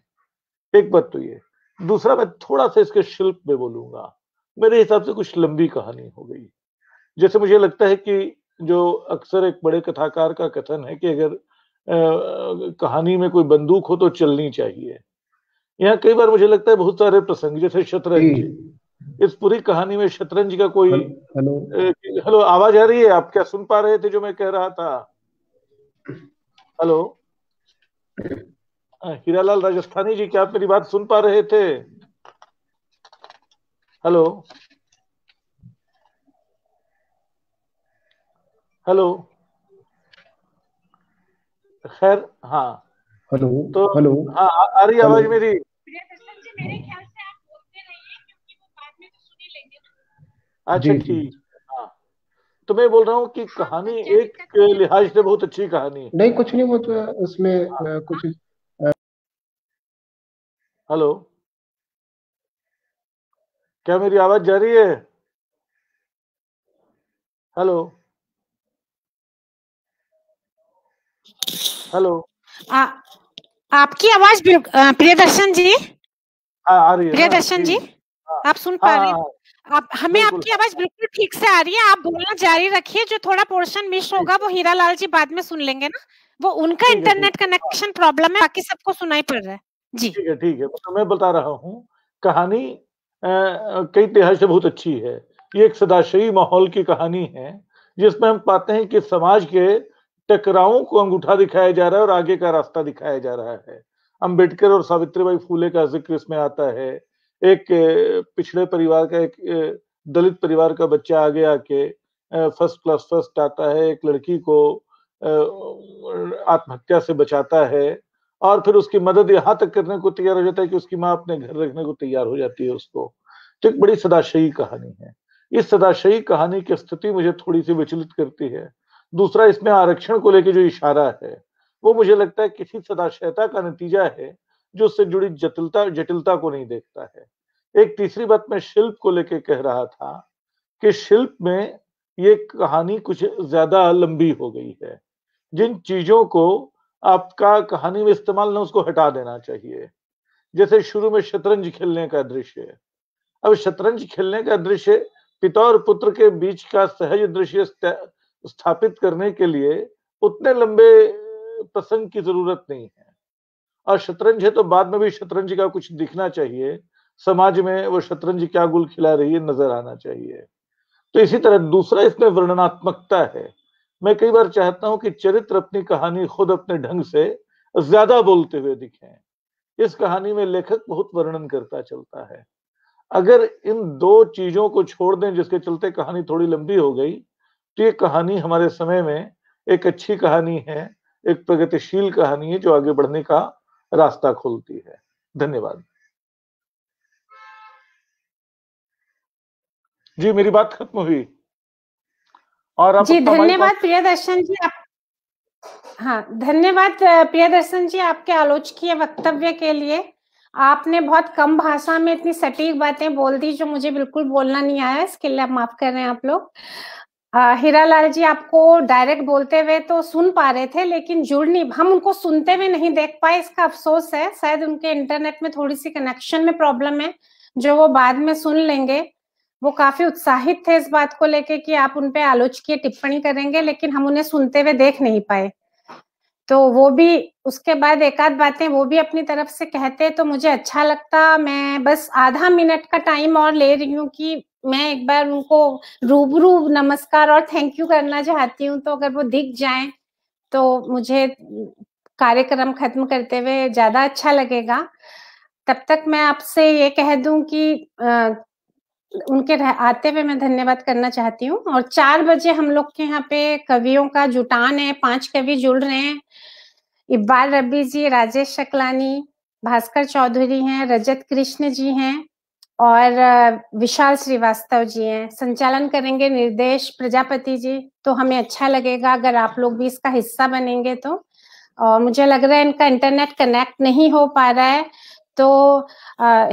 एक बात तो ये। दूसरा, मैं थोड़ा सा इसके शिल्प में बोलूंगा। मेरे हिसाब से कुछ लंबी कहानी हो गई। जैसे मुझे लगता है कि जो अक्सर एक बड़े कथाकार का कथन है कि अगर कहानी में कोई बंदूक हो तो चलनी चाहिए। यहाँ कई बार मुझे लगता है बहुत सारे प्रसंग, जैसे शतरंज, इस पूरी कहानी में शतरंज का कोई हेलो आवाज आ रही है? आप क्या सुन पा रहे थे जो मैं कह रहा था? हेलो हीरालाल राजस्थानी जी, क्या आप मेरी बात सुन पा रहे थे? हेलो हेलो खैर, हाँ हेलो तो हेलो हाँ आ रही आवाज मेरी? मेरे ख्याल से आप बोलते रहिए क्योंकि वो बाद में तो सुन ही लेंगे। अच्छा ठीक। हाँ, तो मैं बोल रहा हूँ कि कहानी एक लिहाज से बहुत अच्छी कहानी है। नहीं, कुछ नहीं, वो तो उसमें कुछ। हेलो, क्या मेरी आवाज जा रही है? हेलो हेलो आपकी आवाज प्रियदर्शन जी, आ रही है? प्रियदर्शन जी, आप सुन पा रहे हैं? आप हमें आपकी आवाज बिल्कुल ठीक से आ रही है। आप बोलना जारी रखिए। जो थोड़ा पोर्शन मिस होगा वो हीरालाल जी बाद में सुन लेंगे ना, वो उनका इंटरनेट कनेक्शन प्रॉब्लम है, बाकी सबको सुनाई पड़ रहा है जी। ठीक है। तो मैं बता रहा हूँ, कहानी कई लिहाज से बहुत अच्छी है। ये एक सदाशयी माहौल की कहानी है जिसमें हम पाते हैं कि समाज के टकरावों को अंगूठा दिखाया जा रहा है और आगे का रास्ता दिखाया जा रहा है। अंबेडकर और सावित्रीबाई फूले का जिक्र इसमें आता है। एक पिछड़े परिवार का, एक दलित परिवार का बच्चा आगे आके फर्स्ट क्लास फर्स्ट आता है, एक लड़की को आत्महत्या से बचाता है और फिर उसकी मदद यहाँ तक करने को तैयार हो जाता है कि उसकी माँ अपने घर रखने को तैयार हो जाती है उसको। तो एक बड़ी सदाशयी कहानी है। इस सदाशयी कहानी की स्थिति मुझे थोड़ी सी विचलित करती है। दूसरा, इसमें आरक्षण को लेकर जो इशारा है वो मुझे लगता है किसी सदाशयता का नतीजा है जो उससे जुड़ी जटिलता को नहीं देखता है। एक तीसरी बात मैं शिल्प को लेकर कह रहा था कि शिल्प में ये कहानी कुछ ज्यादा लंबी हो गई है। जिन चीजों को आपका कहानी में इस्तेमाल ना, उसको हटा देना चाहिए। जैसे शुरू में शतरंज खेलने का दृश्य, अब शतरंज खेलने का दृश्य पिता और पुत्र के बीच का सहज दृश्य स्थापित करने के लिए उतने लंबे प्रसंग की जरूरत नहीं है। और शतरंज है तो बाद में भी शतरंज का कुछ दिखना चाहिए, समाज में वो शतरंज क्या गुल खिला रही है नजर आना चाहिए। तो इसी तरह दूसरा, इसमें वर्णनात्मकता है। मैं कई बार चाहता हूं कि चरित्र अपनी कहानी खुद अपने ढंग से ज्यादा बोलते हुए दिखें। इस कहानी में लेखक बहुत वर्णन करता चलता है। अगर इन दो चीजों को छोड़ दें जिसके चलते कहानी थोड़ी लंबी हो गई, तो ये कहानी हमारे समय में एक अच्छी कहानी है, एक प्रगतिशील कहानी है जो आगे बढ़ने का रास्ता खोलती है। धन्यवाद जी, मेरी बात खत्म हुई और आप जी धन्यवाद प्रियदर्शन जी। आप हाँ, धन्यवाद प्रियदर्शन जी आपके आलोचकीय वक्तव्य के लिए। आपने बहुत कम भाषा में इतनी सटीक बातें बोल दी जो मुझे बिल्कुल बोलना नहीं आया, इसके लिए आप माफ कर रहे हैं आप लोग। हीरालाल जी आपको डायरेक्ट बोलते हुए तो सुन पा रहे थे, लेकिन जुड़ नहीं, हम उनको सुनते हुए नहीं देख पाए, इसका अफसोस है। शायद उनके इंटरनेट में थोड़ी सी कनेक्शन में प्रॉब्लम है, जो वो बाद में सुन लेंगे। वो काफी उत्साहित थे इस बात को लेके कि आप उन पे आलोचकीय टिप्पणी करेंगे, लेकिन हम उन्हें सुनते हुए देख नहीं पाए। तो वो भी उसके बाद एक आध बातें वो भी अपनी तरफ से कहते तो मुझे अच्छा लगता। मैं बस आधा मिनट का टाइम और ले रही हूँ कि मैं एक बार उनको रूबरू नमस्कार और थैंक यू करना चाहती हूँ। तो अगर वो दिख जाएं तो मुझे कार्यक्रम खत्म करते हुए ज्यादा अच्छा लगेगा। तब तक मैं आपसे ये कह दूं कि उनके आते हुए मैं धन्यवाद करना चाहती हूँ। और 4 बजे हम लोग के यहाँ पे कवियों का जुटान है, 5 कवि जुड़ रहे हैं। इकबाल रब्बी जी, राजेश शकलानी, भास्कर चौधरी हैं, रजत कृष्ण जी हैं और विशाल श्रीवास्तव जी हैं। संचालन करेंगे निर्देश प्रजापति जी। तो हमें अच्छा लगेगा अगर आप लोग भी इसका हिस्सा बनेंगे तो। और मुझे लग रहा है इनका इंटरनेट कनेक्ट नहीं हो पा रहा है, तो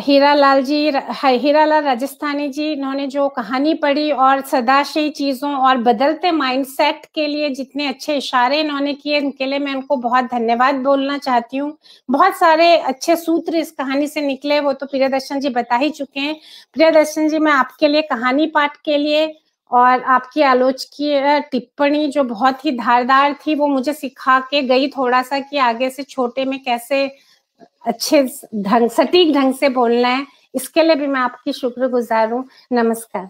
हीरालाल राजस्थानी जी, इन्होंने जो कहानी पढ़ी और सदाशयी चीजों और बदलते माइंडसेट के लिए जितने अच्छे इशारे इन्होंने किए, इनके लिए मैं उनको बहुत धन्यवाद बोलना चाहती हूँ। बहुत सारे अच्छे सूत्र इस कहानी से निकले, वो तो प्रियदर्शन जी बता ही चुके हैं। प्रियदर्शन जी, मैं आपके लिए कहानी पाठ के लिए और आपकी आलोचकीय टिप्पणी जो बहुत ही धारदार थी, वो मुझे सिखा के गई थोड़ा सा कि आगे से छोटे में कैसे अच्छे ढंग, सटीक ढंग से बोलना है। इसके लिए भी मैं आपकी शुक्रगुजार हूँ। नमस्कार।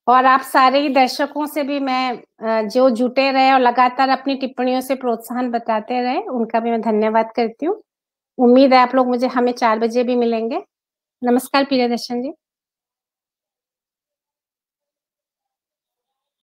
और आप सारे ही दर्शकों से भी मैं जो जुटे रहे और लगातार अपनी टिप्पणियों से प्रोत्साहन बताते रहे, उनका भी मैं धन्यवाद करती हूँ। उम्मीद है आप लोग हमें 4 बजे भी मिलेंगे। नमस्कार प्रियदर्शन जी।